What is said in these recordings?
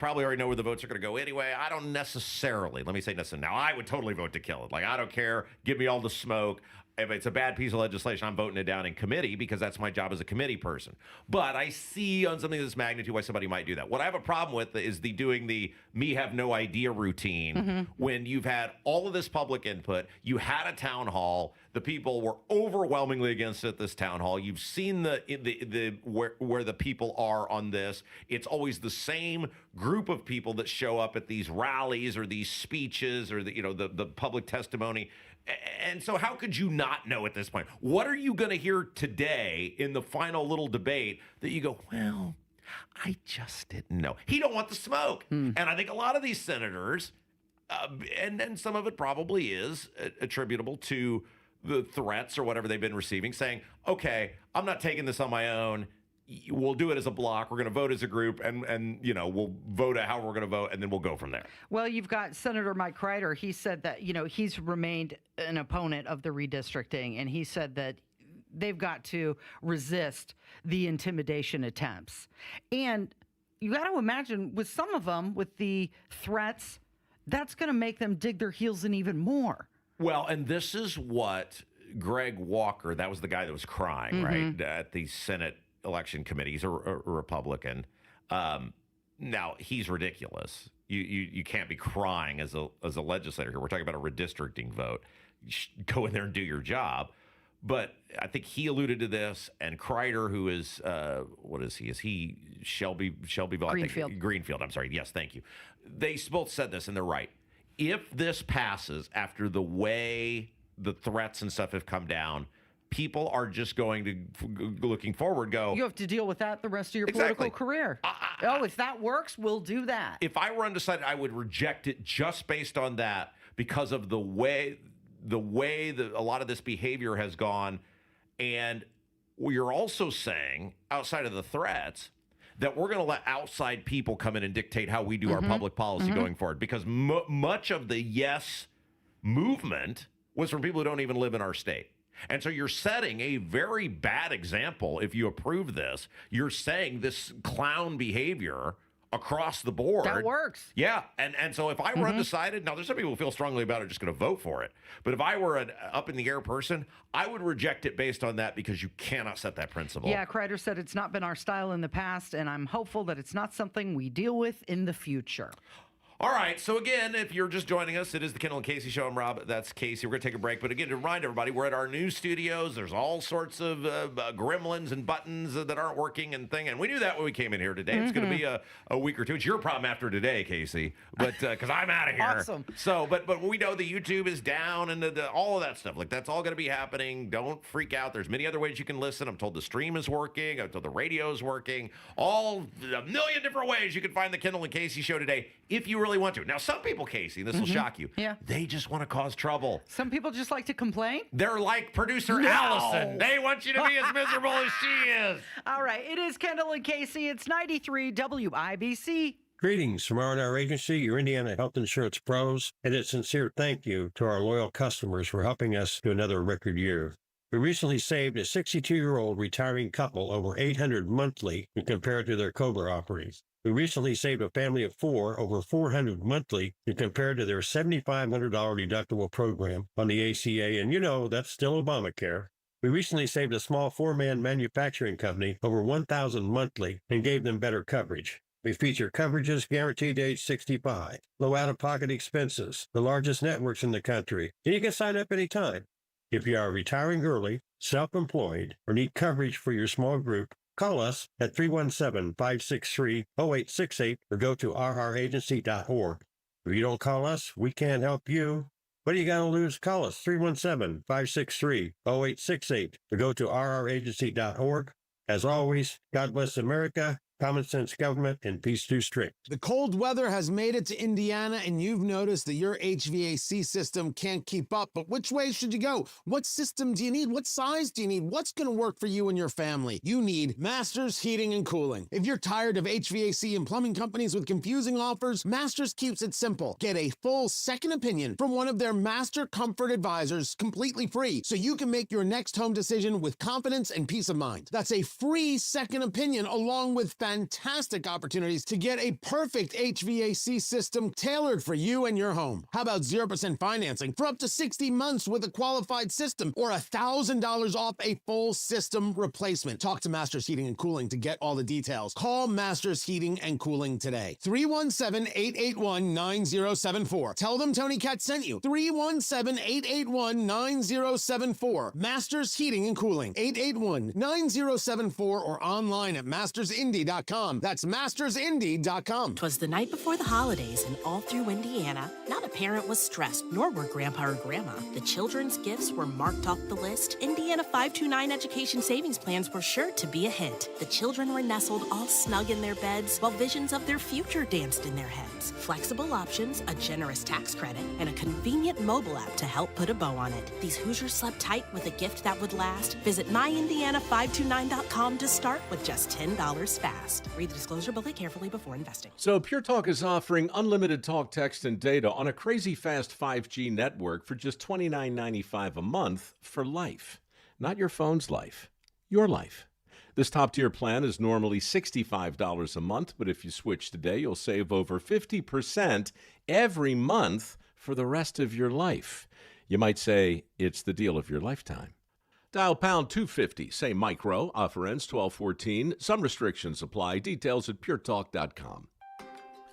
probably already know where the votes are going to go anyway. I don't necessarily, let me say necessarily. Now, I would totally vote to kill it. Like, I don't care. Give me all the smoke. If it's a bad piece of legislation, I'm voting it down in committee because that's my job as a committee person. But I see on something of this magnitude why somebody might do that. What I have a problem with is doing the me have no idea routine when you've had all of this public input. You had a town hall. The people were overwhelmingly against it at this town hall. You've seen where the people are on this. It's always the same group of people that show up at these rallies or these speeches or the public testimony. And so how could you not know at this point? What are you going to hear today in the final little debate that you go, well, I just didn't know. He don't want the smoke. And I think a lot of these senators, and some of it probably is attributable to the threats or whatever they've been receiving, saying, okay, I'm not taking this on my own. We'll do it as a block. We're going to vote as a group, and we'll vote how we're going to vote, and then we'll go from there. Well, you've got Senator Mike Crider. He said that, he's remained an opponent of the redistricting, and he said that they've got to resist the intimidation attempts. And you got to imagine with some of them, with the threats, that's going to make them dig their heels in even more. Well, and this is what Greg Walker, that was the guy that was crying, right, at the Senate election committee. He's a Republican. Now, he's ridiculous. You can't be crying as a legislator here. We're talking about a redistricting vote. You should go in there and do your job. But I think he alluded to this, and Crider, who is, what is he? Is he Shelbyville? Greenfield. Greenfield, I'm sorry. Yes, thank you. They both said this, and they're right. If this passes after the way the threats and stuff have come down, people are just going to, looking forward, go, you have to deal with that the rest of your political career. If that works, we'll do that. If I were undecided, I would reject it just based on that because of the way that a lot of this behavior has gone. And we're also saying, outside of the threats, that we're going to let outside people come in and dictate how we do our public policy going forward. Because much of the yes movement was from people who don't even live in our state. And so you're setting a very bad example if you approve this. You're saying this clown behavior across the board. That works. Yeah. And so if I were undecided, now there's some people who feel strongly about it, just going to vote for it. But if I were an up-in-the-air person, I would reject it based on that because you cannot set that principle. Yeah, Crider said it's not been our style in the past, and I'm hopeful that it's not something we deal with in the future. All right, so again, if you're just joining us, it is the Kendall Casey Show. I'm Rob. That's Casey. We're going to take a break. But again, to remind everybody, we're at our new studios. There's all sorts of gremlins and buttons that aren't working and thing. And we knew that when we came in here today. It's going to be a week or two. It's your problem after today, Casey, but because I'm out of here. Awesome. So, but we know the YouTube is down and all of that stuff. Like, that's all going to be happening. Don't freak out. There's many other ways you can listen. I'm told the stream is working. I'm told the radio is working. All a million different ways you can find the Kendall and Casey Show today if you really want to. Now, some people, Casey, this will shock you. Yeah. They just want to cause trouble. Some people just like to complain. They're like producer Allison. They want you to be as miserable as she is. All right. It is Kendall and Casey. It's 93 WIBC. Greetings from R&R Agency, your Indiana health insurance pros, and a sincere thank you to our loyal customers for helping us to another record year. We recently saved a 62-year-old retiring couple over $800 monthly when compared to their COBRA offerings. We recently saved a family of 4 over $400 monthly when compared to their $7,500 deductible program on the ACA, and that's still Obamacare. We recently saved a small 4-man manufacturing company over $1,000 monthly and gave them better coverage. We feature coverages guaranteed to age 65, low out-of-pocket expenses, the largest networks in the country, and you can sign up anytime. If you are retiring early, self-employed, or need coverage for your small group, call us at 317-563-0868 or go to rragency.org. If you don't call us, we can't help you. What do you got to lose? Call us 317-563-0868 or go to rragency.org. As always, God bless America, common sense government, and peace too strict. The cold weather has made it to Indiana, and you've noticed that your HVAC system can't keep up. But which way should you go? What system do you need? What size do you need? What's going to work for you and your family? You need Masters Heating and Cooling. If you're tired of HVAC and plumbing companies with confusing offers, Masters keeps it simple. Get a full second opinion from one of their Master Comfort Advisors completely free, so you can make your next home decision with confidence and peace of mind. That's a free second opinion along with fantastic opportunities to get a perfect HVAC system tailored for you and your home. How about 0% financing for up to 60 months with a qualified system, or $1,000 off a full system replacement? Talk to Masters Heating and Cooling to get all the details. Call Masters Heating and Cooling today. 317-881-9074. Tell them Tony Katz sent you. 317-881-9074. Masters Heating and Cooling. 881-9074 or online at mastersindy.com. That's mastersindy.com. 'Twas the night before the holidays, and all through Indiana, not a parent was stressed, nor were Grandpa or Grandma. The children's gifts were marked off the list. Indiana 529 education savings plans were sure to be a hit. The children were nestled all snug in their beds, while visions of their future danced in their heads. Flexible options, a generous tax credit, and a convenient mobile app to help put a bow on it. These Hoosiers slept tight with a gift that would last. Visit myindiana529.com to start with just $10 fast. Read the disclosure booklet carefully before investing. So Pure Talk is offering unlimited talk, text, and data on a crazy fast 5G network for just $29.95 a month for life. Not your phone's life, your life. This top-tier plan is normally $65 a month, but if you switch today, you'll save over 50% every month for the rest of your life. You might say it's the deal of your lifetime. Dial pound 250, say micro, offer ends 12/14. Some restrictions apply. Details at puretalk.com.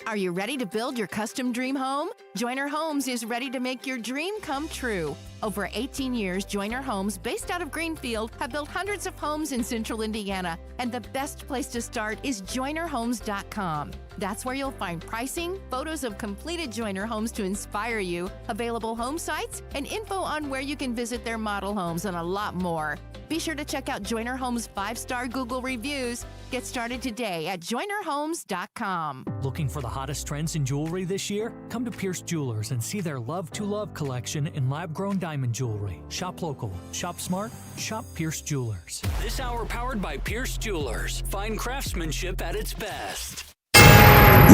Are you ready to build your custom dream home? Joyner Homes is ready to make your dream come true. Over 18 years, Joyner Homes, based out of Greenfield, have built hundreds of homes in central Indiana, and the best place to start is joynerhomes.com. That's where you'll find pricing, photos of completed Joyner homes to inspire you, available home sites, and info on where you can visit their model homes, and a lot more. Be sure to check out Joyner Homes' 5-star Google reviews. Get started today at joynerhomes.com. Looking for the hottest trends in jewelry this year? Come to Pierce Jewelers and see their Love to Love collection in lab-grown diamond jewelry. Shop local, shop smart, shop Pierce Jewelers. This hour powered by Pierce Jewelers. Find craftsmanship at its best.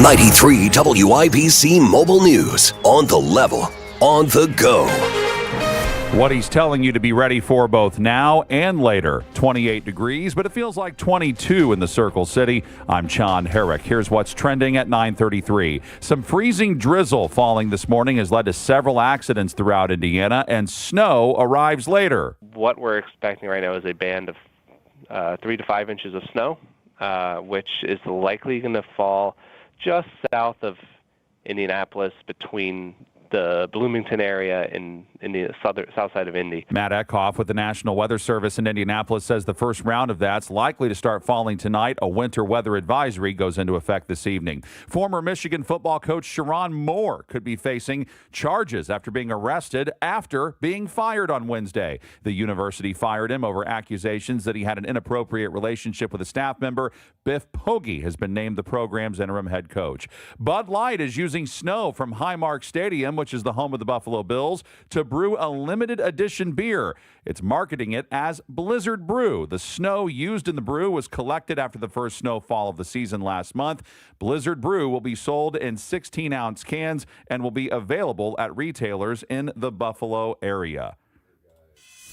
93 WIBC Mobile News. On the level, on the go. What he's telling you to be ready for both now and later. 28 degrees, but it feels like 22 in the Circle City. I'm John Herrick. Here's what's trending at 9:33. Some freezing drizzle falling this morning has led to several accidents throughout Indiana, and snow arrives later. What we're expecting right now is a band of 3 to 5 inches of snow, which is likely going to fall just south of Indianapolis, between the Bloomington area in the south side of Indy. Matt Eckhoff with the National Weather Service in Indianapolis says the first round of that's likely to start falling tonight. A winter weather advisory goes into effect this evening. Former Michigan football coach Sharon Moore could be facing charges after being arrested after being fired on Wednesday. The university fired him over accusations that he had an inappropriate relationship with a staff member. Biff Poggi has been named the program's interim head coach. Bud Light is using snow from Highmark Stadium, which is the home of the Buffalo Bills, to brew a limited edition beer. It's marketing it as Blizzard Brew. The snow used in the brew was collected after the first snowfall of the season last month. Blizzard Brew will be sold in 16-ounce cans and will be available at retailers in the Buffalo area.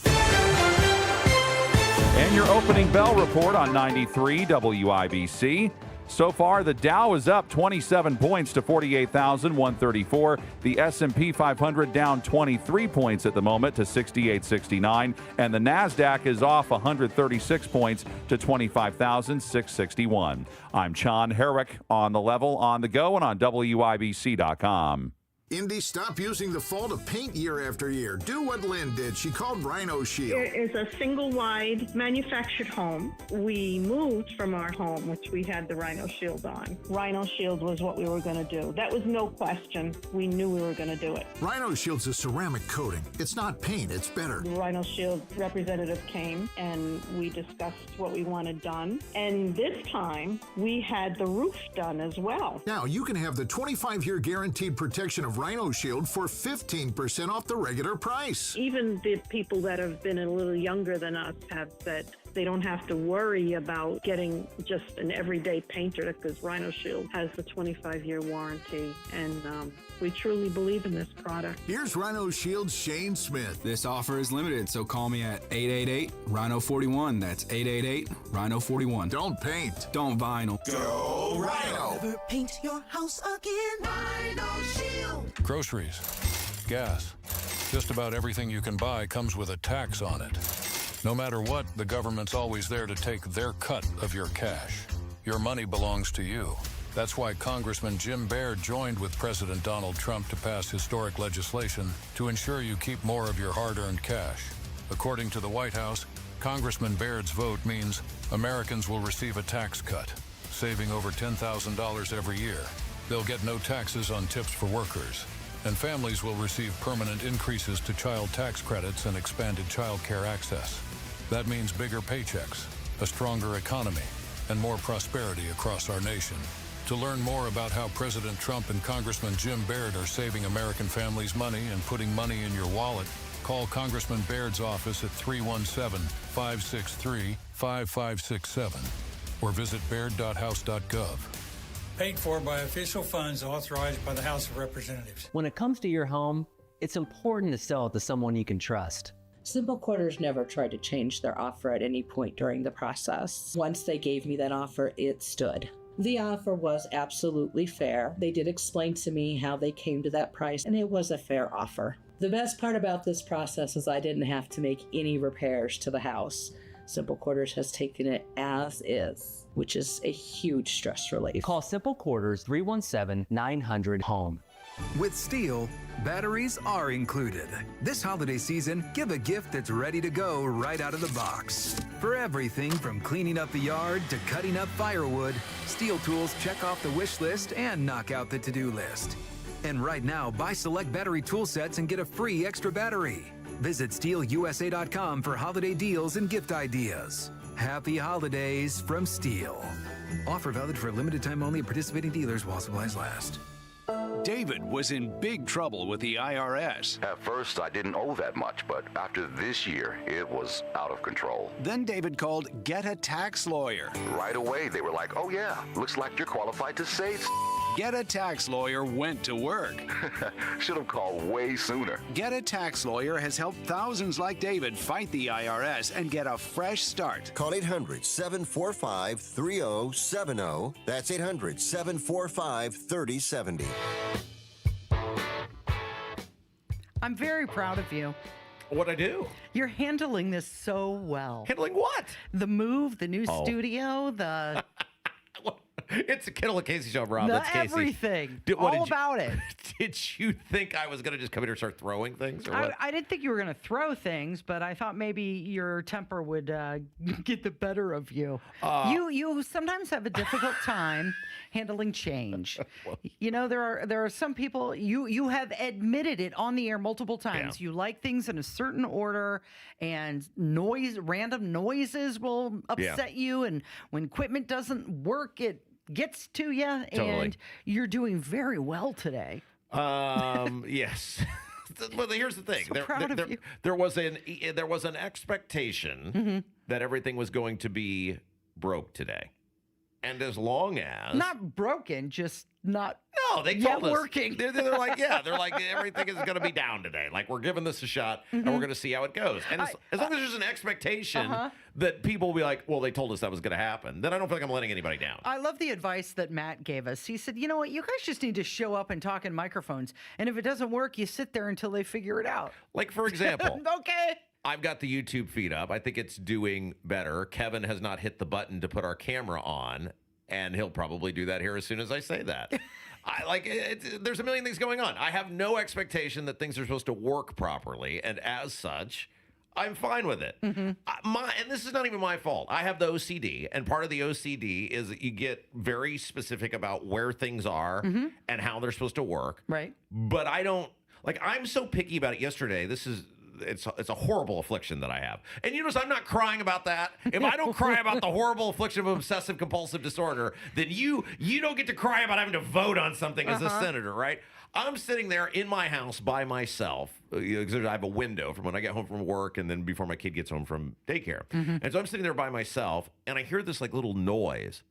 And your opening bell report on 93 WIBC. So far, the Dow is up 27 points to 48,134. The S&P 500 down 23 points at the moment to 6869. And the NASDAQ is off 136 points to 25,661. I'm John Herrick, on the level, on the go, and on WIBC.com. Indy, stop using the fall to paint year after year. Do what Lynn did. She called Rhino Shield. It is a single-wide manufactured home. We moved from our home, which we had the Rhino Shield on. Rhino Shield was what we were going to do. That was no question. We knew we were going to do it. Rhino Shield's a ceramic coating. It's not paint, it's better. The Rhino Shield representative came and we discussed what we wanted done. And this time, we had the roof done as well. Now, you can have the 25-year guaranteed protection of Rhino Shield for 15% off the regular price. Even the people that have been a little younger than us have said they don't have to worry about getting just an everyday painter because Rhino Shield has the 25-year warranty, and we truly believe in this product. Here's Rhino Shield's Shane Smith. This offer is limited, so call me at 888-RHINO-41. That's 888-RHINO-41. Don't paint. Don't vinyl. Go Rhino. Never paint your house again. Rhino Shield. Groceries, gas, just about everything you can buy comes with a tax on it. No matter what, the government's always there to take their cut of your cash. Your money belongs to you. That's why Congressman Jim Baird joined with President Donald Trump to pass historic legislation to ensure you keep more of your hard-earned cash. According to the White House, Congressman Baird's vote means Americans will receive a tax cut, saving over $10,000 every year. They'll get no taxes on tips for workers, and families will receive permanent increases to child tax credits and expanded child care access. That means bigger paychecks, a stronger economy, and more prosperity across our nation. To learn more about how President Trump and Congressman Jim Baird are saving American families money and putting money in your wallet, call Congressman Baird's office at 317-563-5567 or visit baird.house.gov. Paid for by official funds authorized by the House of Representatives. When it comes to your home, it's important to sell it to someone you can trust. Simple Quarters never tried to change their offer at any point during the process. Once they gave me that offer, it stood. The offer was absolutely fair. They did explain to me how they came to that price, and it was a fair offer. The best part about this process is I didn't have to make any repairs to the house. Simple Quarters has taken it as is, which is a huge stress relief. Call Simple Quarters 317-900-HOME. With Steel, batteries are included. This holiday season, give a gift that's ready to go right out of the box. For everything from cleaning up the yard to cutting up firewood, Steel tools check off the wish list and knock out the to-do list. And right now, buy select battery tool sets and get a free extra battery. Visit SteelUSA.com for holiday deals and gift ideas. Happy holidays from Steel. Offer valid for a limited time only at participating dealers while supplies last. David was in big trouble with the IRS. At first, I didn't owe that much, but after this year, it was out of control. Then David called Get a Tax Lawyer. Right away, they were like, oh yeah, looks like you're qualified to say Get a Tax Lawyer went to work. Should have called way sooner. Get a Tax Lawyer has helped thousands like David fight the IRS and get a fresh start. Call 800-745-3070. That's 800-745-3070. I'm very proud of you. What'd I do? You're handling this so well. Handling what? The move, the new studio, the... It's a Kendall Casey show, Rob. That's Casey. Everything. All about it. Did you think I was going to just come here and start throwing things? Or what? I didn't think you were going to throw things, but I thought maybe your temper would get the better of you. You sometimes have a difficult time handling change. You know, there are some people, you have admitted it on the air multiple times. Yeah. You like things in a certain order, and random noises will upset you, and when equipment doesn't work, it gets to you, and you're doing very well today. Yes. Well, here's the thing. There was an expectation that everything was going to be broke today. And as long as not broken, just not they told us working. They're like everything is going to be down today. Like, we're giving this a shot and we're going to see how it goes. And as long as there's an expectation that people will be like, well, they told us that was going to happen, then I don't feel like I'm letting anybody down. I love the advice that Matt gave us. He said, you know what, you guys just need to show up and talk in microphones, and if it doesn't work, you sit there until they figure it out. Like, for example, okay. I've got the YouTube feed up. I think it's doing better. Kevin has not hit the button to put our camera on, and he'll probably do that here as soon as I say that. There's a million things going on. I have no expectation that things are supposed to work properly, and as such, I'm fine with it. And this is not even my fault. I have the OCD, and part of the OCD is that you get very specific about where things are and how they're supposed to work. Right. But I don't, I'm so picky about it. Yesterday, this is it's a horrible affliction that I have. And you notice I'm not crying about that. If I don't cry about the horrible affliction of obsessive compulsive disorder, then you don't get to cry about having to vote on something as a senator, right? I'm sitting there in my house by myself because I have a window from when I get home from work and then before my kid gets home from daycare. And so I'm sitting there by myself and I hear this like little noise.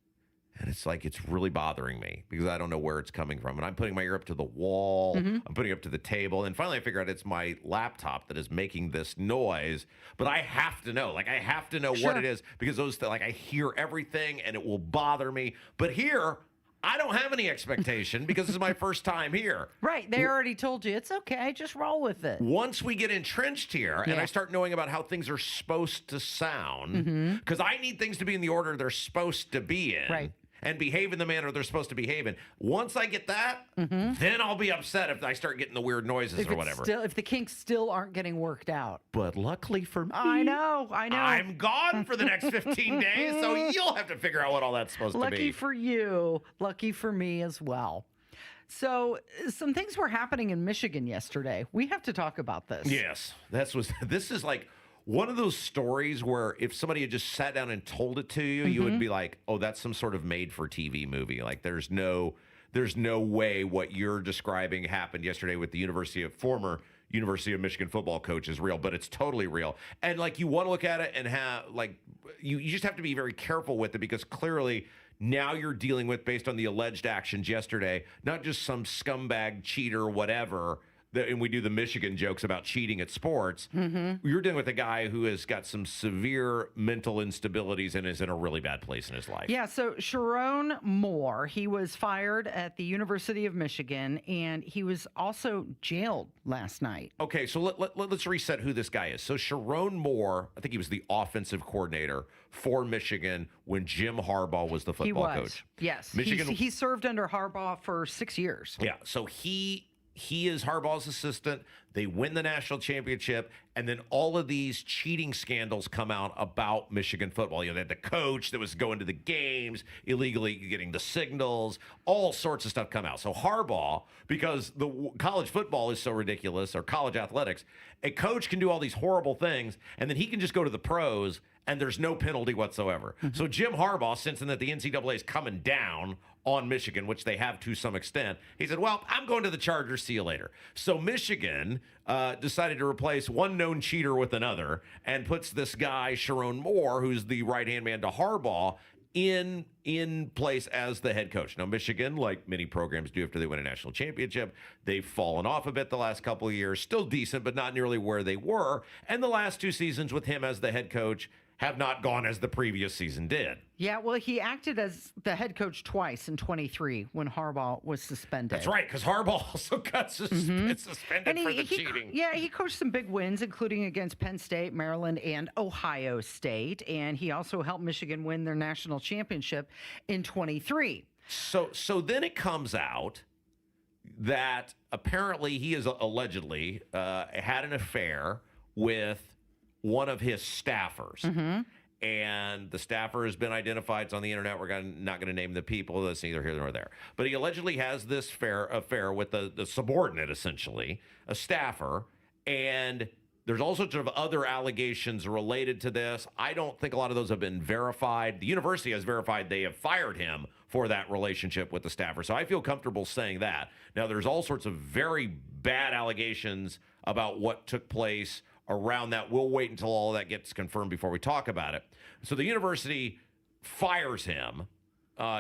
And it's like, it's really bothering me because I don't know where it's coming from. And I'm putting my ear up to the wall. I'm putting it up to the table. And finally I figure out it's my laptop that is making this noise. But I have to know. Like, I have to know what it is because I hear everything and it will bother me. But here, I don't have any expectation because this is my first time here. Right. They already told you, it's okay. Just roll with it. Once we get entrenched here and I start knowing about how things are supposed to sound, because I need things to be in the order they're supposed to be in. Right. And behave in the manner they're supposed to behave in. Once I get that, then I'll be upset if I start getting the weird noises or whatever. If the kinks still aren't getting worked out. But luckily for me, I know. I'm gone for the next 15 days, so you'll have to figure out what all that's supposed to be. Lucky for you. Lucky for me as well. So some things were happening in Michigan yesterday. We have to talk about this. Yes. This is like one of those stories where if somebody had just sat down and told it to you, you would be like, oh, that's some sort of made-for-TV movie. Like, there's no way what you're describing happened yesterday with the former University of Michigan football coach is real, but it's totally real. And, like, you want to look at it and have, like, you just have to be very careful with it because clearly now you're dealing with, based on the alleged actions yesterday, not just some scumbag, cheater, whatever, and we do the Michigan jokes about cheating at sports. You're dealing with a guy who has got some severe mental instabilities and is in a really bad place in his life. Yeah, so Sharon Moore, he was fired at the University of Michigan, and he was also jailed last night. Okay, so let's reset who this guy is. So Sharon Moore, I think he was the offensive coordinator for Michigan when Jim Harbaugh was the football coach. Yes, Michigan. He served under Harbaugh for 6 years. Yeah, so he is Harbaugh's assistant. They win the national championship, and then all of these cheating scandals come out about Michigan football. You know, they had the coach that was going to the games, illegally getting the signals, all sorts of stuff come out. So Harbaugh, because the college football is so ridiculous, or college athletics, a coach can do all these horrible things, and then he can just go to the pros, and there's no penalty whatsoever. So Jim Harbaugh, sensing that the NCAA is coming down on Michigan, which they have to some extent, he said, well, I'm going to the Chargers. See you later. So Michigan decided to replace one known cheater with another and puts this guy, Sharon Moore, who's the right-hand man to Harbaugh, in place as the head coach. Now, Michigan, like many programs do after they win a national championship, they've fallen off a bit the last couple of years. Still decent, but not nearly where they were. And the last 2 seasons with him as the head coach have not gone as the previous season did. Yeah, well, he acted as the head coach twice in 23 when Harbaugh was suspended. That's right, because Harbaugh also got suspended for the cheating. Yeah, he coached some big wins, including against Penn State, Maryland, and Ohio State. And he also helped Michigan win their national championship in 23. So then it comes out that apparently he is allegedly had an affair with one of his staffers. And the staffer has been identified. It's on the internet. We're not going to name the people. That's neither here nor there. But he allegedly has this affair with the subordinate, essentially, a staffer. And there's all sorts of other allegations related to this. I don't think a lot of those have been verified. The university has verified they have fired him for that relationship with the staffer. So I feel comfortable saying that. Now, there's all sorts of very bad allegations about what took place around that. We'll wait until all of that gets confirmed before we talk about it. So the university fires him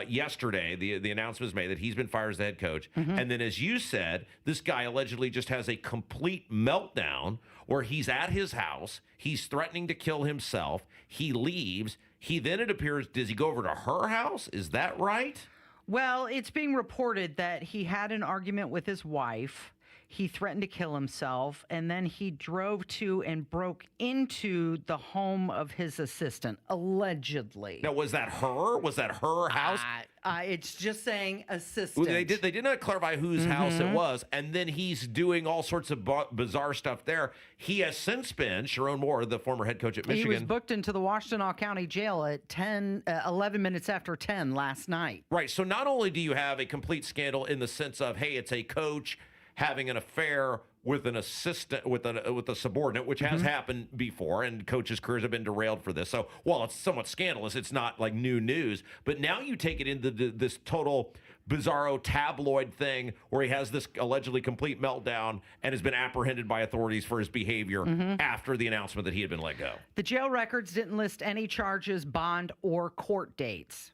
yesterday. The announcement was made that he's been fired as the head coach. And then, as you said, this guy allegedly just has a complete meltdown where he's at his house. He's threatening to kill himself. He leaves. He then, it appears, does he go over to her house? Is that right? Well, it's being reported that he had an argument with his wife. He threatened to kill himself, and then he drove to and broke into the home of his assistant, allegedly. Now, was that her? Was that her house? It's just saying assistant. Well, they did not clarify whose house it was, and then he's doing all sorts of bizarre stuff there. He has since been, Sharon Moore, the former head coach at Michigan. He was booked into the Washtenaw County Jail at 11 minutes after 10 last night. Right, so not only do you have a complete scandal in the sense of, hey, it's a coach having an affair with an assistant, with a subordinate, which has happened before, and coaches' careers have been derailed for this. So while it's somewhat scandalous, it's not like new news. But now you take it into this total bizarro tabloid thing where he has this allegedly complete meltdown and has been apprehended by authorities for his behavior after the announcement that he had been let go. The jail records didn't list any charges, bond, or court dates.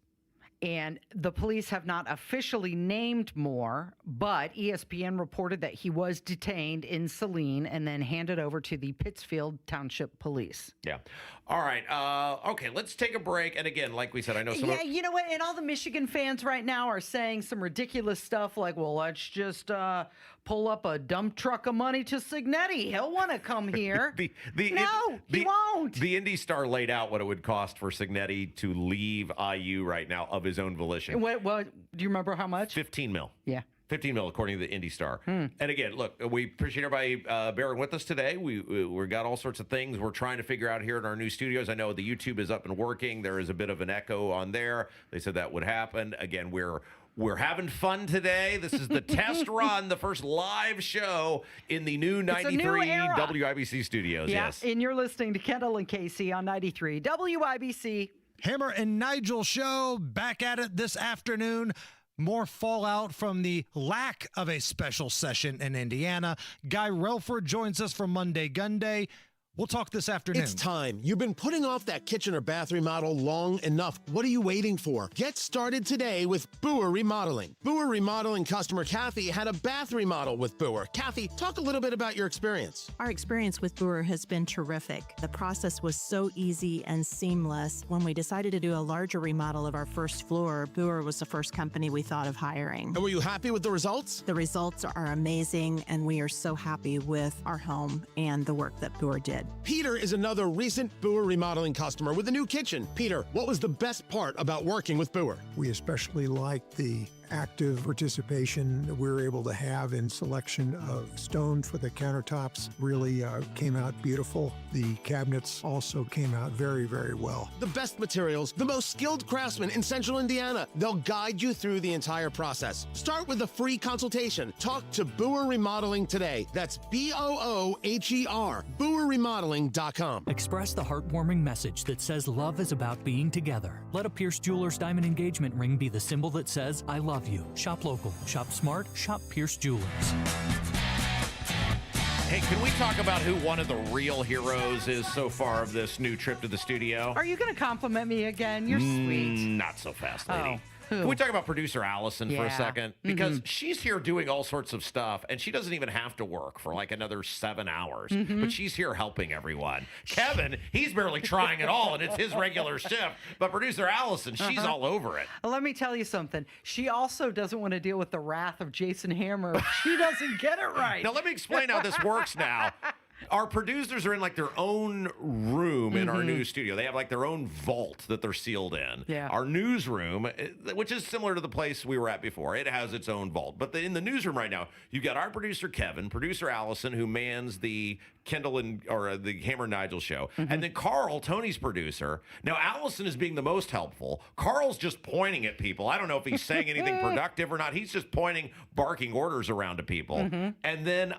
And the police have not officially named Moore, but ESPN reported that he was detained in Saline and then handed over to the Pittsfield Township Police. Yeah. All right. Okay, let's take a break. And again, like we said, I know some Yeah, you know what? And all the Michigan fans right now are saying some ridiculous stuff like, well, let's just pull up a dump truck of money to Signetti. He'll want to come here. He won't. The Indy Star laid out what it would cost for Signetti to leave IU right now of his own volition. What do you remember how much? 15 mil. Yeah. 15 mil, according to the Indy Star. And again, look, we appreciate everybody bearing with us today. We got all sorts of things we're trying to figure out here in our new studios. I know the YouTube is up and working. There is a bit of an echo on there. They said that would happen. Again, we're having fun today. This is the test run, the first live show in the new 93 WIBC studios. Yeah, yes. and you're listening to Kendall and Casey on 93 WIBC. Hammer and Nigel show back at it this afternoon. More fallout from the lack of a special session in Indiana. Guy Relford joins us for Monday Gun Day. We'll talk this afternoon. It's time. You've been putting off that kitchen or bath remodel long enough. What are you waiting for? Get started today with Boer Remodeling. Boer Remodeling customer Kathy had a bath remodel with Boer. Kathy, talk a little bit about your experience. Our experience with Boer has been terrific. The process was so easy and seamless. When we decided to do a larger remodel of our first floor, Boer was the first company we thought of hiring. And were you happy with the results? The results are amazing, and we are so happy with our home and the work that Boer did. Peter is another recent Boer Remodeling customer with a new kitchen. Peter, what was the best part about working with Boer? We especially liked the active participation that we were able to have in selection of stone for the countertops. Really came out beautiful. The cabinets also came out very, very well. The best materials, the most skilled craftsmen in Central Indiana. They'll guide you through the entire process. Start with a free consultation. Talk to Boer Remodeling today. That's BOOHER, BoerRemodeling.com. Express the heartwarming message that says love is about being together. Let a Pierce Jewelers diamond engagement ring be the symbol that says, I love you. Shop local, shop smart, shop Pierce Jewelers. Hey, can we talk about who one of the real heroes is so far of this new trip to the studio? Are you going to compliment me again? You're sweet. Not so fast, lady. Who? Can we talk about producer Allison for a Yeah. second? Because she's here doing all sorts of stuff, and she doesn't even have to work for like another 7 hours. But she's here helping everyone. Kevin, he's barely trying at all, and it's his regular shift. But producer Allison, she's all over it. Let me tell you something. She also doesn't want to deal with the wrath of Jason Hammer. She doesn't get it right. Now, let me explain how this works now. Our producers are in like their own room in our new studio. They have like their own vault that they're sealed in. Yeah. Our newsroom, which is similar to the place we were at before, it has its own vault. But in the newsroom right now, you've got our producer Kevin, producer Allison, who mans the Kendall or the Hammer and Nigel show, and then Carl, Tony's producer. Now Allison is being the most helpful. Carl's just pointing at people. I don't know if he's saying anything productive or not. He's just pointing, barking orders around to people. And then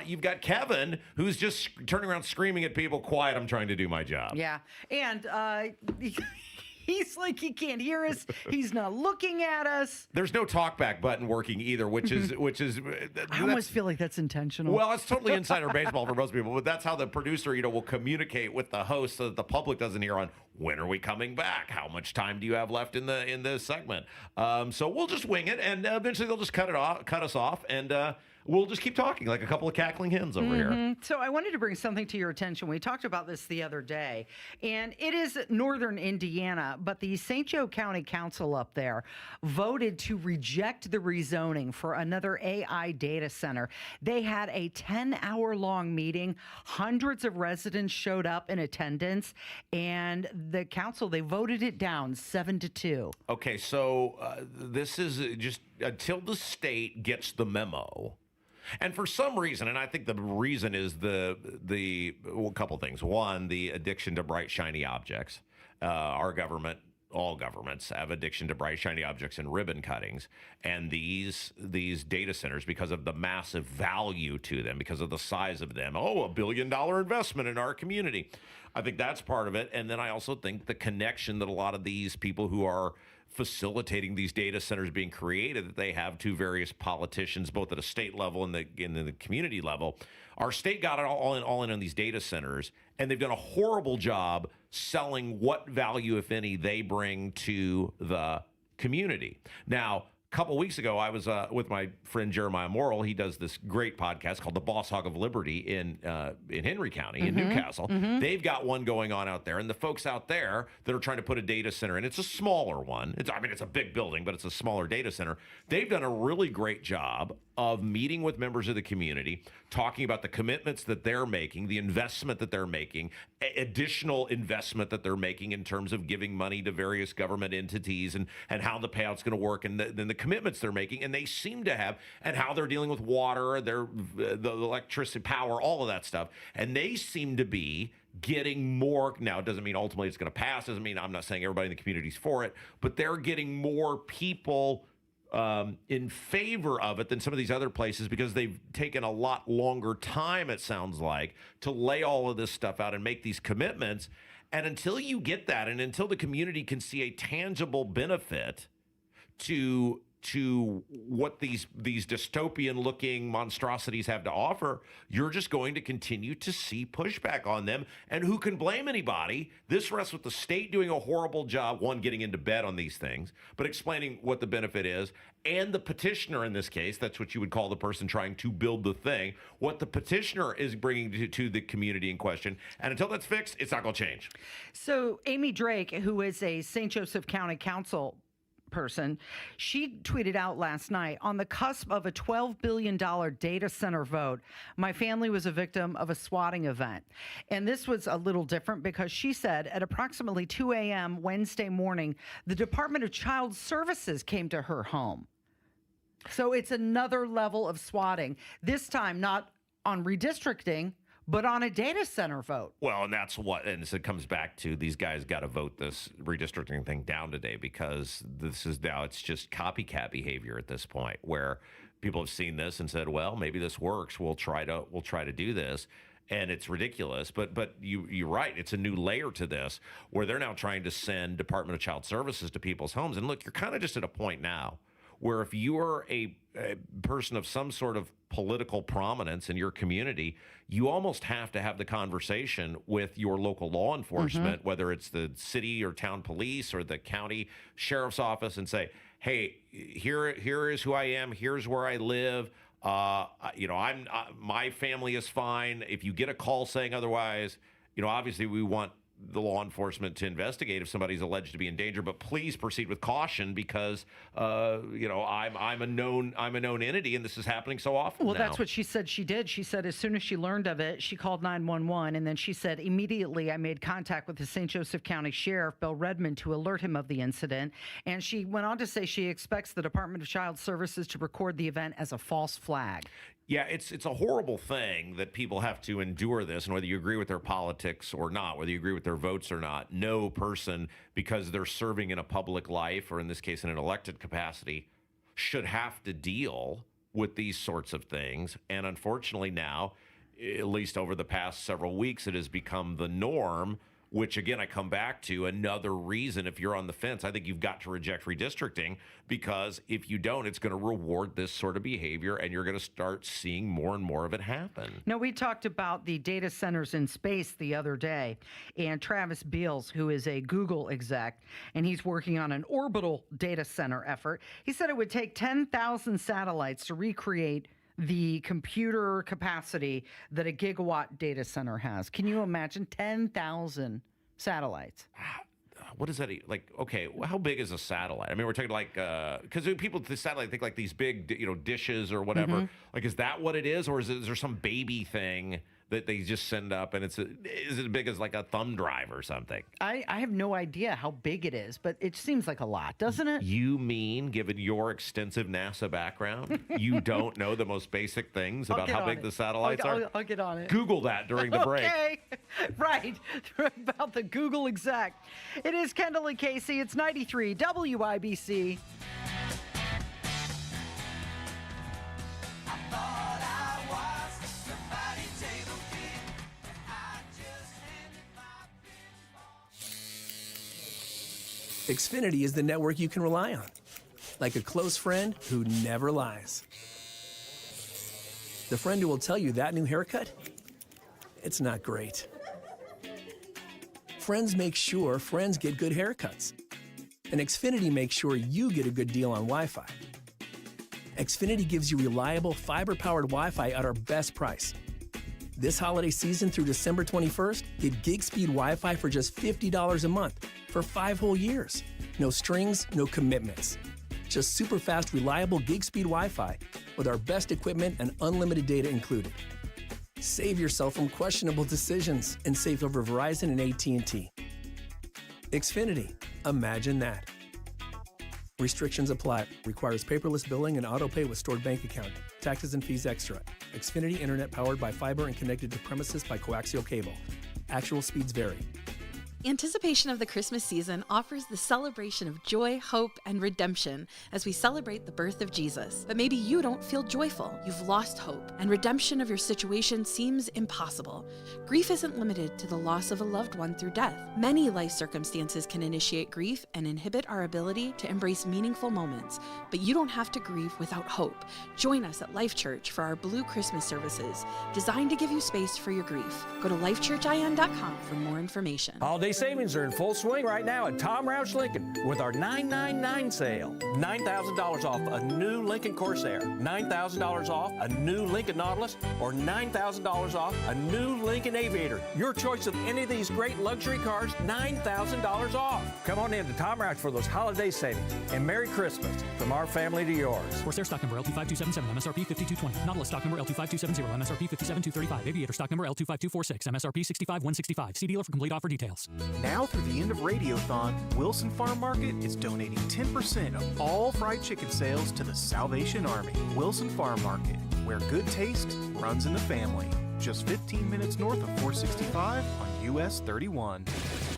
you've got Kevin, who's just turning around screaming at people, quiet, I'm trying to do my job. Yeah. And he's like, he can't hear us. He's not looking at us. There's no talkback button working either, which is I almost feel like that's intentional. Well, it's totally insider baseball for most people, but that's how the producer, will communicate with the host so that the public doesn't hear on when are we coming back? How much time do you have left in the segment? So we'll just wing it, and eventually they'll just cut us off, and we'll just keep talking like a couple of cackling hens over here. So I wanted to bring something to your attention. We talked about this the other day, and it is northern Indiana, but the St. Joe County Council up there voted to reject the rezoning for another AI data center. They had a 10-hour-long meeting. Hundreds of residents showed up in attendance, and the council, they voted it down 7-2. Okay, so this is just until the state gets the memo. And for some reason, and I think the reason is a couple things. One, the addiction to bright, shiny objects. Our government all governments have addiction to bright, shiny objects and ribbon cuttings. And these data centers, because of the massive value to them, because of the size of them, $1 billion investment in our community. I think that's part of it. And then I also think the connection that a lot of these people who are facilitating these data centers being created, that they have to various politicians, both at a state level and the community level. Our state got it all in on these data centers, and they've done a horrible job selling what value, if any, they bring to the community. Now, a couple weeks ago, I was with my friend Jeremiah Morrill. He does this great podcast called The Boss Hog of Liberty in Henry County, in Newcastle. They've got one going on out there, and the folks out there that are trying to put a data center in, it's a smaller one. It's a big building, but it's a smaller data center. They've done a really great job of meeting with members of the community, talking about the commitments that they're making, the investment that they're making, additional investment that they're making in terms of giving money to various government entities and how the payout's going to work, and then the commitments they're making. And they seem to have, and how they're dealing with water, the electricity, power, all of that stuff. And they seem to be getting more. Now, it doesn't mean ultimately it's going to pass. Doesn't mean, I'm not saying everybody in the community's for it, but they're getting more people in favor of it than some of these other places, because they've taken a lot longer time, it sounds like, to lay all of this stuff out and make these commitments. And until you get that, and until the community can see a tangible benefit to what these dystopian-looking monstrosities have to offer, you're just going to continue to see pushback on them. And who can blame anybody? This rests with the state doing a horrible job, one, getting into bed on these things, but explaining what the benefit is, and the petitioner in this case, that's what you would call the person trying to build the thing, what the petitioner is bringing to the community in question. And until that's fixed, it's not going to change. So Amy Drake, who is a St. Joseph County Council person, she tweeted out last night, on the cusp of a $12 billion data center vote, my family was a victim of a swatting event. And this was a little different because she said at approximately 2 a.m. Wednesday morning, the Department of Child Services came to her home. So it's another level of swatting, this time not on redistricting, but on a data center vote. Well, and that's and so it comes back to, these guys got to vote this redistricting thing down today, because it's just copycat behavior at this point, where people have seen this and said, well, maybe this works. We'll try to do this. And it's ridiculous, but you're right. It's a new layer to this, where they're now trying to send Department of Child Services to people's homes. And look, you're kind of just at a point now where if you're a person of some sort of political prominence in your community, you almost have to have the conversation with your local law enforcement, whether it's the city or town police or the county sheriff's office, and say, hey, here is who I am. Here's where I live. My family is fine. If you get a call saying otherwise, obviously we want the law enforcement to investigate if somebody's alleged to be in danger, but please proceed with caution, because I'm a known entity, and this is happening so often. Well, now. That's what she said she did. She said as soon as she learned of it, she called 911, and then she said, immediately I made contact with the St. Joseph County Sheriff, Bill Redmond, to alert him of the incident. And she went on to say she expects the Department of Child Services to record the event as a false flag. Yeah, it's a horrible thing that people have to endure this, and whether you agree with their politics or not, whether you agree with their votes or not, no person, because they're serving in a public life, or in this case in an elected capacity, should have to deal with these sorts of things. And unfortunately now, at least over the past several weeks, it has become the norm, which, again, I come back to another reason. If you're on the fence, I think you've got to reject redistricting, because if you don't, it's going to reward this sort of behavior, and you're going to start seeing more and more of it happen. No, we talked about the data centers in space the other day, and Travis Beals, who is a Google exec, and he's working on an orbital data center effort. He said it would take 10,000 satellites to recreate the computer capacity that a gigawatt data center has. Can you imagine 10,000 satellites? What is that? Like, okay, how big is a satellite? I mean, we're talking like, because people to satellite think like these big, dishes or whatever. Like, is that what it is? Or is there some baby thing that they just send up, and is as big as like a thumb drive or something. I have no idea how big it is, but it seems like a lot, doesn't it? You mean, given your extensive NASA background, you don't know the most basic things about how big the satellites are? I'll get on it. Google that during the break. Okay, right, about the Google exec. It is Kendall and Casey. It's 93 WIBC. Xfinity is the network you can rely on, like a close friend who never lies. The friend who will tell you that new haircut, it's not great. Friends make sure friends get good haircuts. And Xfinity makes sure you get a good deal on Wi-Fi. Xfinity gives you reliable fiber-powered Wi-Fi at our best price. This holiday season through December 21st, get gig speed Wi-Fi for just $50 a month for 5 whole years. No strings, no commitments. Just super fast, reliable gig speed Wi-Fi with our best equipment and unlimited data included. Save yourself from questionable decisions and save over Verizon and AT&T. Xfinity, imagine that. Restrictions apply. Requires paperless billing and auto pay with stored bank account. Taxes and fees extra. Xfinity Internet powered by fiber and connected to premises by coaxial cable. Actual speeds vary. Anticipation of the Christmas season offers the celebration of joy, hope, and redemption as we celebrate the birth of Jesus. But maybe you don't feel joyful. You've lost hope, and redemption of your situation seems impossible. Grief isn't limited to the loss of a loved one through death. Many life circumstances can initiate grief and inhibit our ability to embrace meaningful moments. But you don't have to grieve without hope. Join us at Life Church for our Blue Christmas services, designed to give you space for your grief. Go to lifechurchin.com for more information. Holiday savings are in full swing right now at Tom Roush Lincoln with our 999 sale. $9,000 off a new Lincoln Corsair, $9,000 off a new Lincoln Nautilus, or $9,000 off a new Lincoln Aviator. Your choice of any of these great luxury cars, $9,000 off. Come on in to Tom Roush for those holiday savings. And Merry Christmas from our family to yours. Corsair stock number L25277, MSRP 5220. Nautilus stock number L25270, MSRP 57235. Aviator stock number L25246, MSRP 65165. See dealer for complete offer details. Now through the end of Radiothon, Wilson Farm Market is donating 10% of all fried chicken sales to the Salvation Army. Wilson Farm Market, where good taste runs in the family. Just 15 minutes north of 465 on US 31.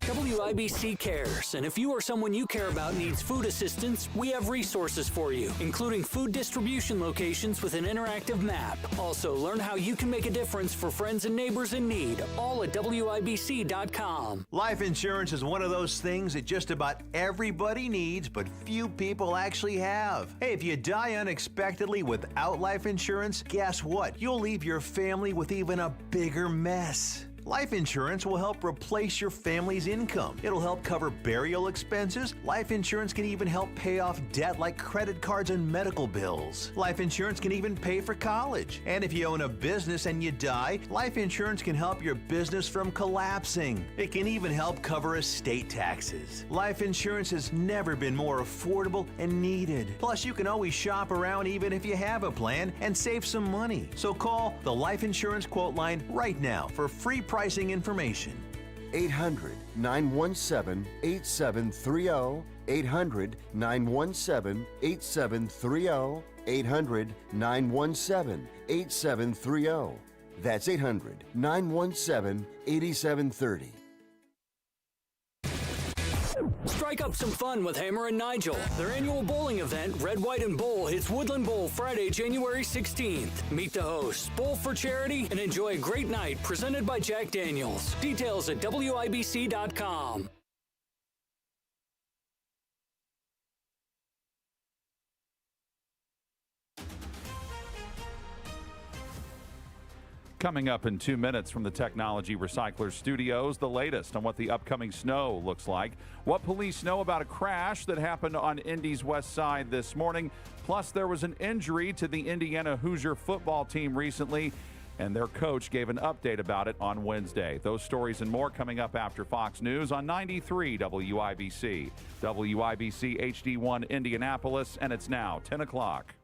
WIBC cares, and if you or someone you care about needs food assistance, we have resources for you, including food distribution locations with an interactive map. Also, learn how you can make a difference for friends and neighbors in need, all at WIBC.com. Life insurance is one of those things that just about everybody needs, but few people actually have. Hey, if you die unexpectedly without life insurance, guess what? You'll leave your family with even a bigger mess. Life insurance will help replace your family's income. It'll help cover burial expenses. Life insurance can even help pay off debt like credit cards and medical bills. Life insurance can even pay for college. And if you own a business and you die, life insurance can help your business from collapsing. It can even help cover estate taxes. Life insurance has never been more affordable and needed. Plus, you can always shop around even if you have a plan and save some money. So call the Life Insurance Quote Line right now for free pricing information. 800-917-8730. 800-917-8730. 800-917-8730. That's 800-917-8730. Strike up some fun with Hammer and Nigel. Their annual bowling event, Red, White, and Bowl, hits Woodland Bowl Friday, January 16th. Meet the hosts, bowl for charity, and enjoy a great night presented by Jack Daniels. Details at WIBC.com. Coming up in 2 minutes from the Technology Recycler Studios, the latest on what the upcoming snow looks like, what police know about a crash that happened on Indy's west side this morning, plus there was an injury to the Indiana Hoosier football team recently, and their coach gave an update about it on Wednesday. Those stories and more coming up after Fox News on 93 WIBC. WIBC HD1 Indianapolis, and it's now 10 o'clock.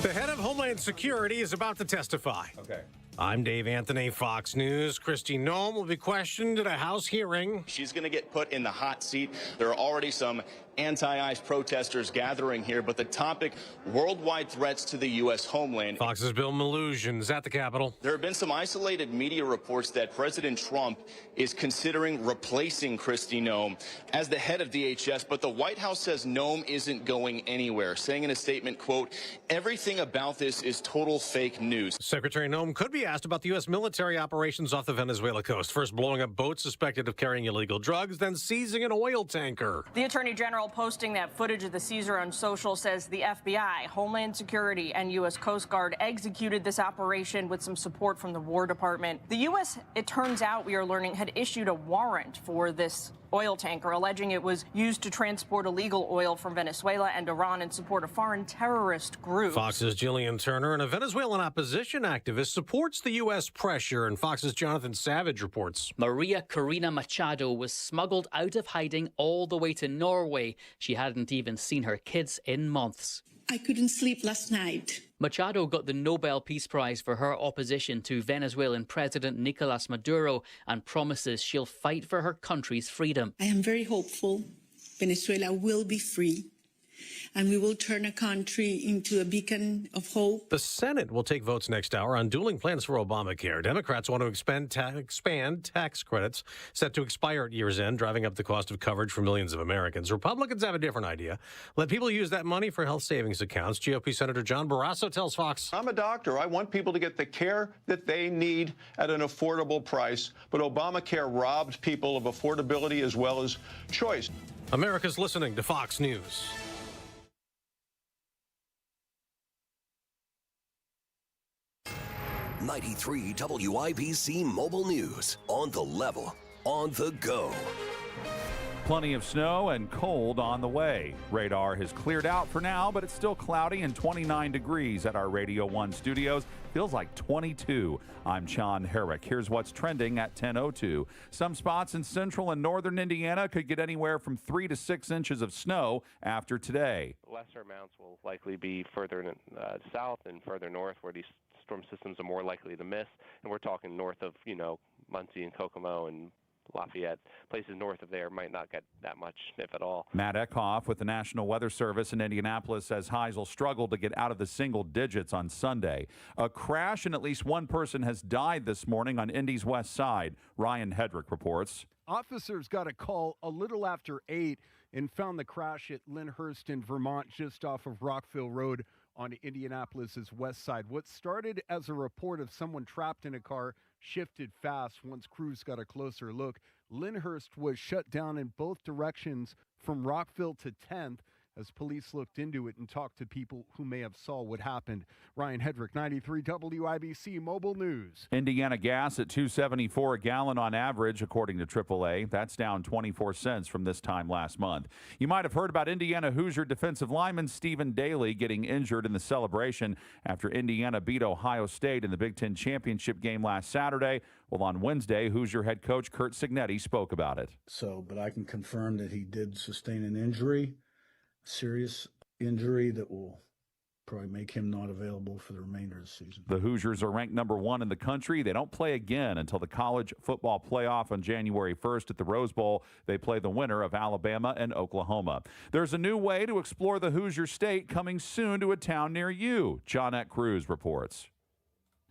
The head of Homeland Security is about to testify. Okay. I'm Dave Anthony, Fox News. Kristi Noem will be questioned at a House hearing. She's going to get put in the hot seat. There are already some anti-ICE protesters gathering here, but the topic, worldwide threats to the U.S. homeland. Fox's Bill Maloogian is at the Capitol. There have been some isolated media reports that President Trump is considering replacing Kristi Noem as the head of DHS, but the White House says Noem isn't going anywhere, saying in a statement, quote, everything about this is total fake news. Secretary Noem could be asked about the U.S. military operations off the Venezuela coast, first blowing up boats suspected of carrying illegal drugs, then seizing an oil tanker. The Attorney General posting that footage of the seizure on social says the FBI, Homeland Security, and U.S. Coast Guard executed this operation with some support from the War Department. The U.S., it turns out, we are learning, had issued a warrant for this oil tanker, alleging it was used to transport illegal oil from Venezuela and Iran in support of foreign terrorist groups. Fox's Jillian Turner and a Venezuelan opposition activist supports the U.S. pressure, and Fox's Jonathan Savage reports. Maria Corina Machado was smuggled out of hiding all the way to Norway. She hadn't even seen her kids in months. I couldn't sleep last night. Machado got the Nobel Peace Prize for her opposition to Venezuelan President Nicolas Maduro and promises she'll fight for her country's freedom. I am very hopeful Venezuela will be free, and we will turn a country into a beacon of hope. The Senate will take votes next hour on dueling plans for Obamacare. Democrats want to expand tax credits set to expire at year's end, driving up the cost of coverage for millions of Americans. Republicans have a different idea. Let people use that money for health savings accounts. GOP Senator John Barrasso tells Fox. I'm a doctor. I want people to get the care that they need at an affordable price. But Obamacare robbed people of affordability as well as choice. America's listening to Fox News. 93 WIBC Mobile News. On the level, on the go. Plenty of snow and cold on the way. Radar has cleared out for now, but it's still cloudy and 29 degrees at our Radio 1 studios. Feels like 22. I'm Sean Herrick. Here's what's trending at 10:02. Some spots in central and northern Indiana could get anywhere from 3 to 6 inches of snow after today. Lesser amounts will likely be further south and further north where these storm systems are more likely to miss. And we're talking north of, Muncie and Kokomo and Lafayette. Places north of there might not get that much, if at all. Matt Eckhoff with the National Weather Service in Indianapolis says highs will struggle to get out of the single digits on Sunday. A crash and at least one person has died this morning on Indy's west side. Ryan Hedrick reports. Officers got a call a little after 8 and found the crash at Lyndhurst in Vermont, just off of Rockville Road on Indianapolis's west side. What started as a report of someone trapped in a car shifted fast once crews got a closer look. Lyndhurst was shut down in both directions from Rockville to 10th as police looked into it and talked to people who may have saw what happened. Ryan Hedrick, 93 WIBC Mobile News. Indiana gas at $2.74 a gallon on average, according to AAA. That's down 24 cents from this time last month. You might have heard about Indiana Hoosier defensive lineman Stephen Daly getting injured in the celebration after Indiana beat Ohio State in the Big Ten championship game last Saturday. Well, on Wednesday, Hoosier head coach Curt Cignetti spoke about it. But I can confirm that he did sustain an injury. Serious injury that will probably make him not available for the remainder of the season. The Hoosiers are ranked number 1 in the country. They don't play again until the college football playoff on January 1st at the Rose Bowl. They play the winner of Alabama and Oklahoma. There's a new way to explore the Hoosier State coming soon to a town near you. Johnette Cruz reports.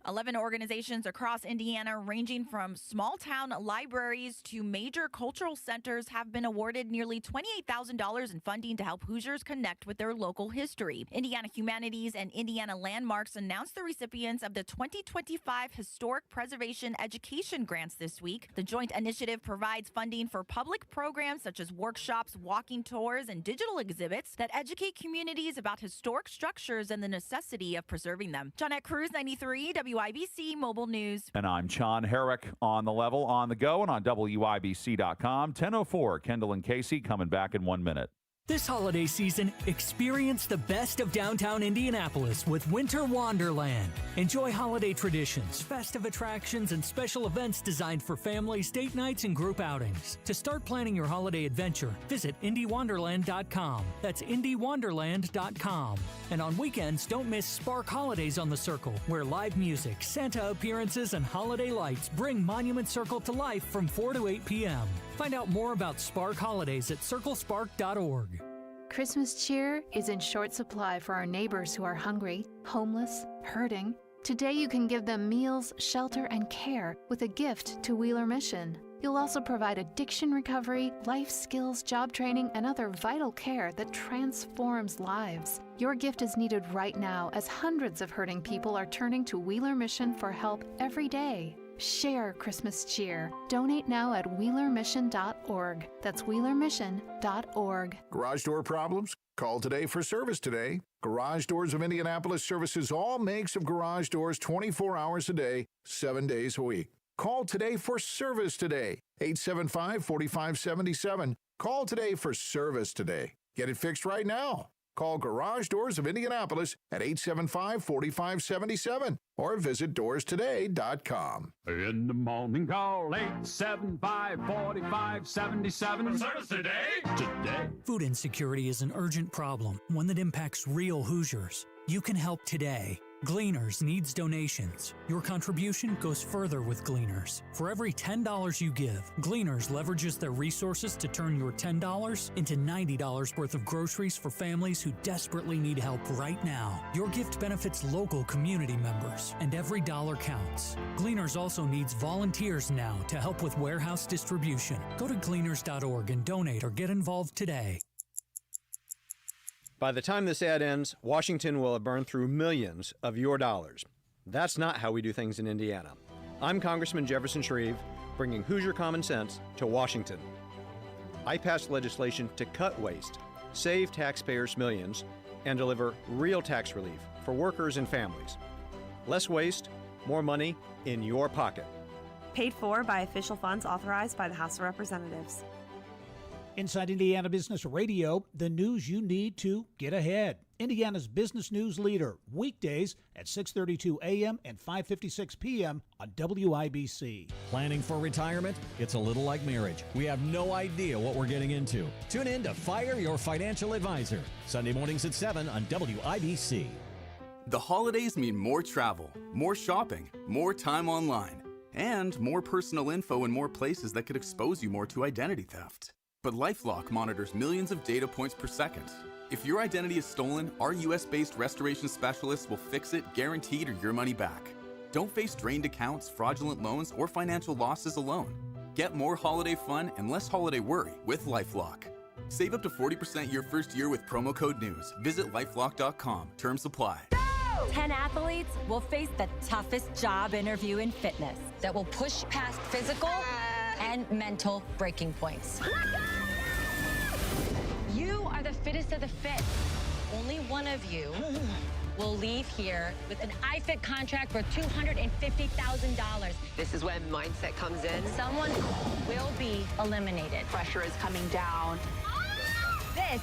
11 organizations across Indiana, ranging from small-town libraries to major cultural centers, have been awarded nearly $28,000 in funding to help Hoosiers connect with their local history. Indiana Humanities and Indiana Landmarks announced the recipients of the 2025 Historic Preservation Education Grants this week. The joint initiative provides funding for public programs such as workshops, walking tours, and digital exhibits that educate communities about historic structures and the necessity of preserving them. Johnette Cruz, 93 WIBC Mobile News. And I'm Sean Herrick, on the level, on the go, and on WIBC.com. 10:04, Kendall and Casey coming back in 1 minute. This holiday season, experience the best of downtown Indianapolis with Winter Wonderland. Enjoy holiday traditions, festive attractions, and special events designed for families, date nights, and group outings. To start planning your holiday adventure, visit IndyWonderland.com. That's IndyWonderland.com. And on weekends, don't miss Spark Holidays on the Circle, where live music, Santa appearances, and holiday lights bring Monument Circle to life from 4 to 8 p.m. Find out more about Spark Holidays at circlespark.org. Christmas cheer is in short supply for our neighbors who are hungry, homeless, hurting. Today you can give them meals, shelter, and care with a gift to Wheeler Mission. You'll also provide addiction recovery, life skills, job training, and other vital care that transforms lives. Your gift is needed right now as hundreds of hurting people are turning to Wheeler Mission for help every day. Share Christmas cheer. Donate now at wheelermission.org. That's wheelermission.org. Garage door problems? Call today for service today. Garage Doors of Indianapolis services all makes of garage doors 24 hours a day, 7 days a week. Call today for service today. 875-4577. Call today for service today. Get it fixed right now. Call Garage Doors of Indianapolis at 875-4577 or visit doorstoday.com. In the morning, call 875-4577. Service today. Food insecurity is an urgent problem, one that impacts real Hoosiers. You can help today. Gleaners needs donations. Your contribution goes further with Gleaners. For every $10 you give, Gleaners leverages their resources to turn your $10 into $90 worth of groceries for families who desperately need help right now. Your gift benefits local community members, and every dollar counts. Gleaners also needs volunteers now to help with warehouse distribution. Go to gleaners.org and donate or get involved today. By the time this ad ends, Washington will have burned through millions of your dollars. That's not how we do things in Indiana. I'm Congressman Jefferson Shreve, bringing Hoosier common sense to Washington. I passed legislation to cut waste, save taxpayers millions, and deliver real tax relief for workers and families. Less waste, more money in your pocket. Paid for by official funds authorized by the House of Representatives. Inside Indiana Business Radio, the news you need to get ahead. Indiana's business news leader, weekdays at 6:32 a.m. and 5:56 p.m. on WIBC. Planning for retirement? It's a little like marriage. We have no idea what we're getting into. Tune in to Fire Your Financial Advisor, Sunday mornings at 7 on WIBC. The holidays mean more travel, more shopping, more time online, and more personal info in more places that could expose you more to identity theft. But LifeLock monitors millions of data points per second. If your identity is stolen, our US-based restoration specialists will fix it, guaranteed, or your money back. Don't face drained accounts, fraudulent loans, or financial losses alone. Get more holiday fun and less holiday worry with LifeLock. Save up to 40% your first year with promo code NEWS. Visit lifelock.com. Terms apply. 10 athletes will face the toughest job interview in fitness that will push past physical and mental breaking points. You are the fittest of the fit. Only one of you will leave here with an iFit contract for $250,000. This is when mindset comes in. Someone will be eliminated. Pressure is coming down. This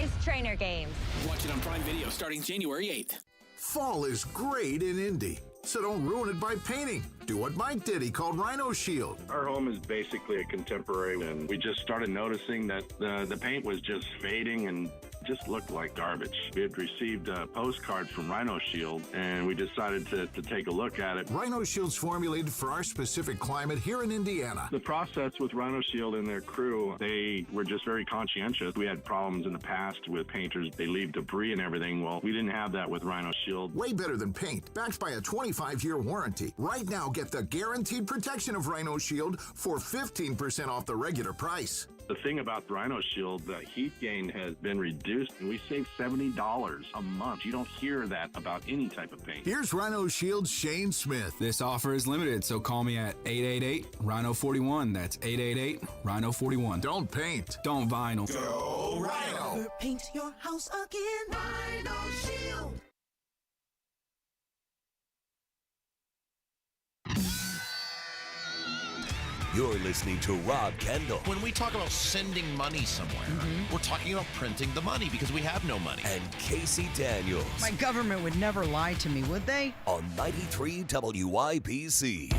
is Trainer Games. Watch it on Prime Video starting January 8th. Fall is great in Indy, so don't ruin it by painting. Do what Mike did. He called Rhino Shield. Our home is basically a contemporary, and we just started noticing that the paint was just fading and just looked like garbage. We had received a postcard from Rhino Shield, and we decided to take a look at it. Rhino Shield's formulated for our specific climate here in Indiana. The process with Rhino Shield and their crew, they were just very conscientious. We had problems in the past with painters. They leave debris and everything. Well, we didn't have that with Rhino Shield. Way better than paint, backed by a 25-year warranty. Right now, get the guaranteed protection of Rhino Shield for 15% off the regular price. The thing about the Rhino Shield, the heat gain has been reduced, and we save $70 a month. You don't hear that about any type of paint. Here's Rhino Shield's Shane Smith. This offer is limited, so call me at 888-RHINO-41. That's 888-RHINO-41. Don't paint. Don't vinyl. Go Rhino. Never paint your house again. Rhino Shield. You're listening to Rob Kendall. When we talk about sending money somewhere, we're talking about printing the money because we have no money. And Casey Daniels. My government would never lie to me, would they? On 93 WIPC.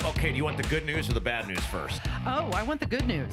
Okay, do you want the good news or the bad news first? Oh, I want the good news.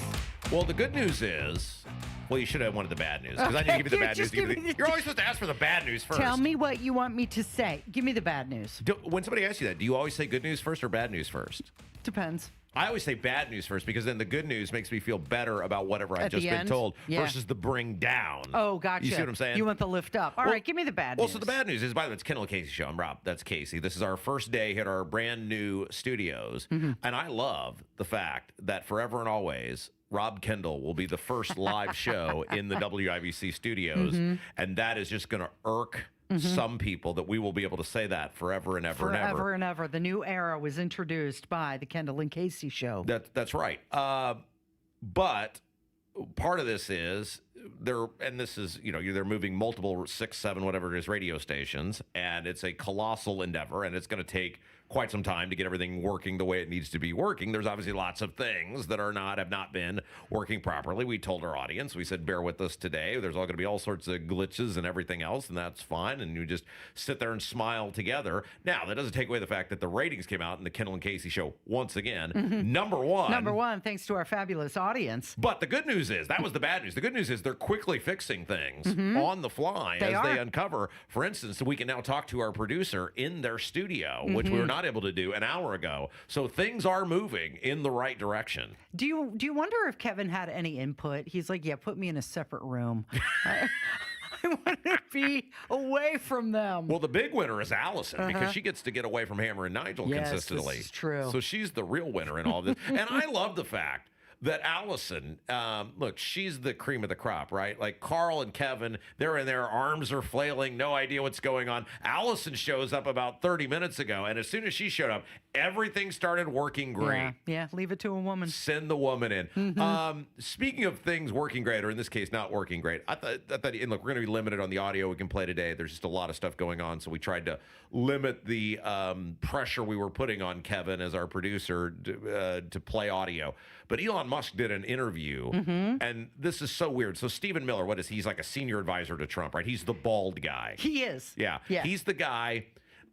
Well, the good news is... Well, you should have wanted the bad news, because I need to give you the bad news. You're always supposed to ask for the bad news first. Tell me what you want me to say. Give me the bad news. When somebody asks you that, do you always say good news first or bad news first? Depends. I always say bad news first, because then the good news makes me feel better about whatever I've At just the been end? told Yeah. versus the bring down. Oh, gotcha. You see what I'm saying? You want the lift up. All right, give me the bad Well, news. so the bad news is, by the way, it's Kendall Casey Show. I'm Rob. That's Casey. This is our first day at our brand new studios. And I love the fact that forever and always, Rob Kendall will be the first live show in the WIBC studios. And that is just going to irk some people that we will be able to say that forever and ever and ever. Forever and ever. The new era was introduced by the Kendall and Casey Show. That's right. But part of this is they're moving multiple 6, 7, whatever it is, radio stations, and it's a colossal endeavor, and it's going to take quite some time to get everything working the way it needs to be working. There's obviously lots of things that have not been working properly. We told our audience, we said, bear with us today. There's all going to be all sorts of glitches and everything else, and that's fine. And you just sit there and smile together. Now, that doesn't take away the fact that the ratings came out in the Kendall and Casey Show once again. Number one. Number one, thanks to our fabulous audience. But the good news is, that was the bad news. The good news is they're quickly fixing things on the fly as they uncover. For instance, we can now talk to our producer in their studio, which we were not able to do an hour ago. So things are moving in the right direction. Do you wonder if Kevin had any input? He's like, yeah, put me in a separate room. I want to be away from them. Well, the big winner is Allison because she gets to get away from Hammer and Nigel consistently. This is true. So she's the real winner in all this. And I love the fact that Allison, look, she's the cream of the crop, right? Like Carl and Kevin, they're in there, arms are flailing, no idea what's going on. Allison shows up about 30 minutes ago, and as soon as she showed up, everything started working great. Yeah, leave it to a woman. Send the woman in. Speaking of things working great, or in this case, not working great, I thought, and look, we're going to be limited on the audio we can play today. There's just a lot of stuff going on, so we tried to limit the pressure we were putting on Kevin as our producer to play audio. But Elon Musk did an interview, and this is so weird. So Stephen Miller, what is he? He's like a senior advisor to Trump, right? He's the bald guy. He is. Yeah. He's the guy.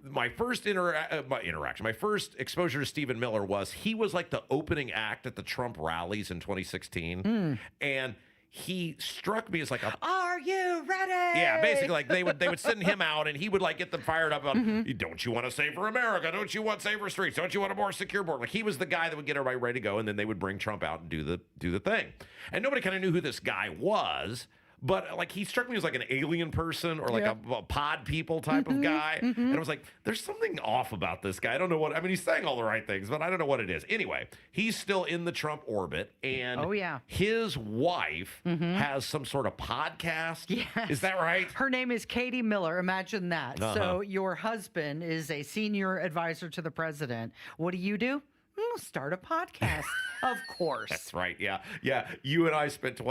My first my first exposure to Stephen Miller was he was like the opening act at the Trump rallies in 2016, and he struck me as like a... Are you ready? Yeah, basically, like they would send him out, and he would like get them fired up about, don't you want to safer America? Don't you want safer streets? Don't you want a more secure border? Like he was the guy that would get everybody ready to go, and then they would bring Trump out and do the thing. And nobody kind of knew who this guy was. But like he struck me as like an alien person or like a pod people type of guy. And I was like, there's something off about this guy. I don't know what, I mean, he's saying all the right things, but I don't know what it is. Anyway, he's still in the Trump orbit. And his wife has some sort of podcast. Yes. Is that right? Her name is Katie Miller. Imagine that. So your husband is a senior advisor to the president. What do? Start a podcast. Of course. That's right. Yeah. You and I spent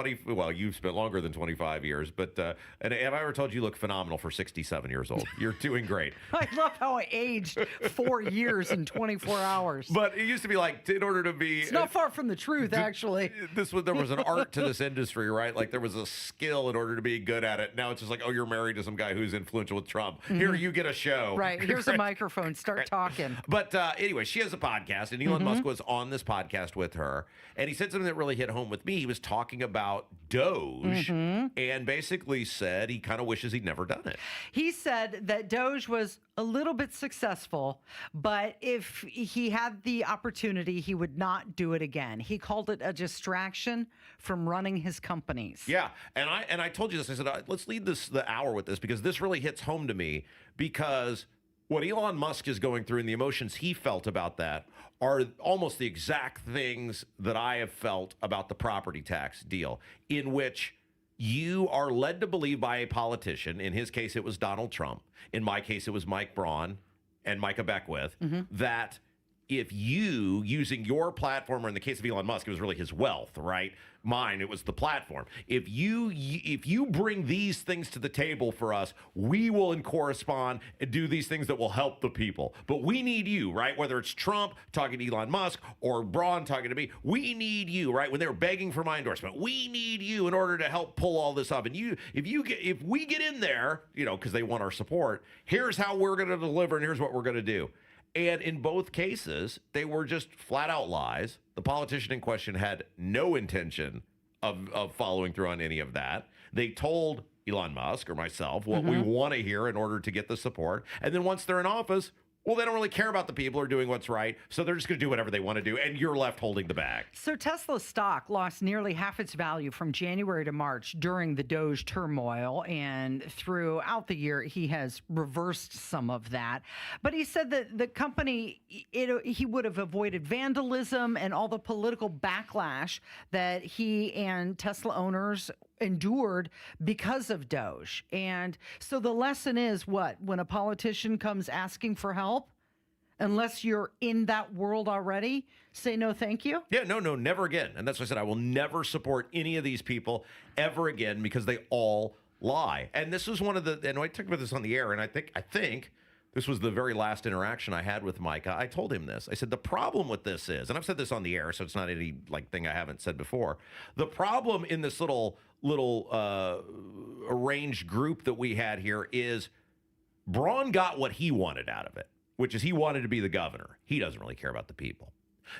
you've spent longer than 25 years, but and have I ever told you look phenomenal for 67 years old? You're doing great. I love how I aged 4 years in 24 hours. But it used to be like, in order to be... It's not far from the truth, actually. There was an art to this industry, right? Like there was a skill in order to be good at it. Now it's just like, oh, you're married to some guy who's influential with Trump. Here, you get a show. Right. Here's a microphone. Start talking. But anyway, she has a podcast, and Elon Musk was on this podcast with her, and he said something that really hit home with me. He was talking about Doge and basically said he kind of wishes he'd never done it. He said that Doge was a little bit successful, but if he had the opportunity, he would not do it again. He called it a distraction from running his companies. Yeah, and I told you this. I said, let's lead the hour with this because this really hits home to me because what Elon Musk is going through and the emotions he felt about that are almost the exact things that I have felt about the property tax deal, in which you are led to believe by a politician, in his case it was Donald Trump, in my case it was Mike Braun and Micah Beckwith, that if you, using your platform, or in the case of Elon Musk, it was really his wealth, right? Mine, it was the platform. If you bring these things to the table for us, we will correspond and do these things that will help the people. But we need you, right? Whether it's Trump talking to Elon Musk or Braun talking to me, we need you, right? When they were begging for my endorsement, we need you in order to help pull all this up. And if we get in there, because they want our support, here's how we're going to deliver, and here's what we're going to do. And in both cases, they were just flat out lies. The politician in question had no intention of following through on any of that. They told Elon Musk or myself what we want to hear in order to get the support. And then once they're in office, well, they don't really care about the people or doing what's right, so they're just going to do whatever they want to do, and you're left holding the bag. So Tesla stock lost nearly half its value from January to March during the Doge turmoil, and throughout the year, he has reversed some of that. But he said that the company, he would have avoided vandalism and all the political backlash that he and Tesla owners endured because of Doge. And so the lesson is what? When a politician comes asking for help, unless you're in that world already, say no thank you? Yeah, no, never again. And that's why I said I will never support any of these people ever again, because they all lie. And this was one of the, and I talked about this on the air, and I think this was the very last interaction I had with Micah. I told him this. I said, the problem with this is, and I've said this on the air, so it's not any thing I haven't said before. The problem in this little arranged group that we had here is Braun got what he wanted out of it, which is he wanted to be the governor. He doesn't really care about the people.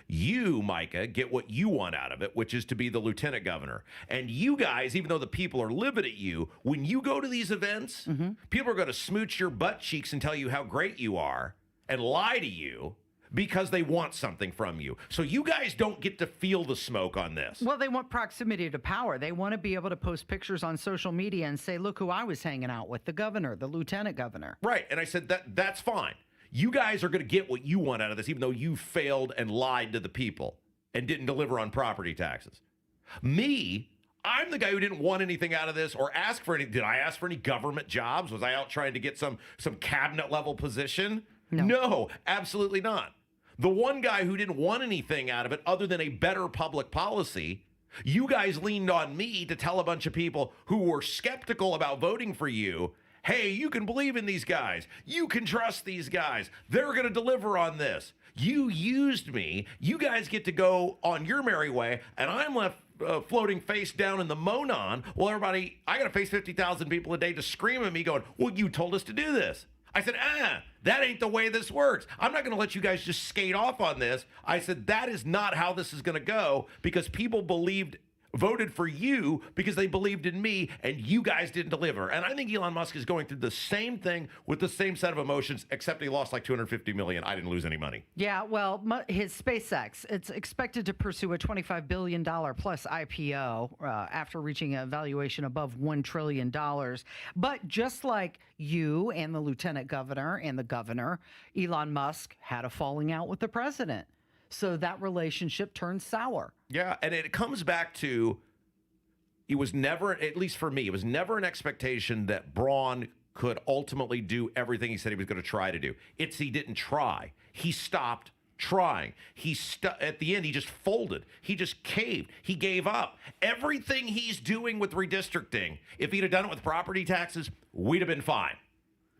You, Micah, get what you want out of it, which is to be the lieutenant governor. And you guys, even though the people are livid at you, when you go to these events, people are going to smooch your butt cheeks and tell you how great you are and lie to you because they want something from you. So you guys don't get to feel the smoke on this. Well, they want proximity to power. They want to be able to post pictures on social media and say, look who I was hanging out with, the governor, the lieutenant governor. Right. And I said, that's fine. You guys are going to get what you want out of this, even though you failed and lied to the people and didn't deliver on property taxes. Me, I'm the guy who didn't want anything out of this or ask for any. Did I ask for any government jobs? Was I out trying to get some cabinet level position? No, absolutely not. The one guy who didn't want anything out of it other than a better public policy, you guys leaned on me to tell a bunch of people who were skeptical about voting for you, hey, you can believe in these guys. You can trust these guys. They're going to deliver on this. You used me. You guys get to go on your merry way, and I'm left floating face down in the Monon. Well, everybody, I got to face 50,000 people a day to scream at me going, well, you told us to do this. I said, that ain't the way this works. I'm not going to let you guys just skate off on this. I said, that is not how this is going to go, because people voted for you because they believed in me, and you guys didn't deliver. And I think Elon Musk is going through the same thing with the same set of emotions, except he lost like $250 million. I didn't lose any money. Yeah, well, his SpaceX, it's expected to pursue a $25 billion plus IPO after reaching a valuation above $1 trillion. But just like you and the lieutenant governor and the governor, Elon Musk had a falling out with the president. So that relationship turned sour. Yeah, and it comes back to, it was never, at least for me, it was never an expectation that Braun could ultimately do everything he said he was going to try to do. He didn't try. He stopped trying. At the end, he just folded. He just caved. He gave up. Everything he's doing with redistricting, if he'd have done it with property taxes, we'd have been fine.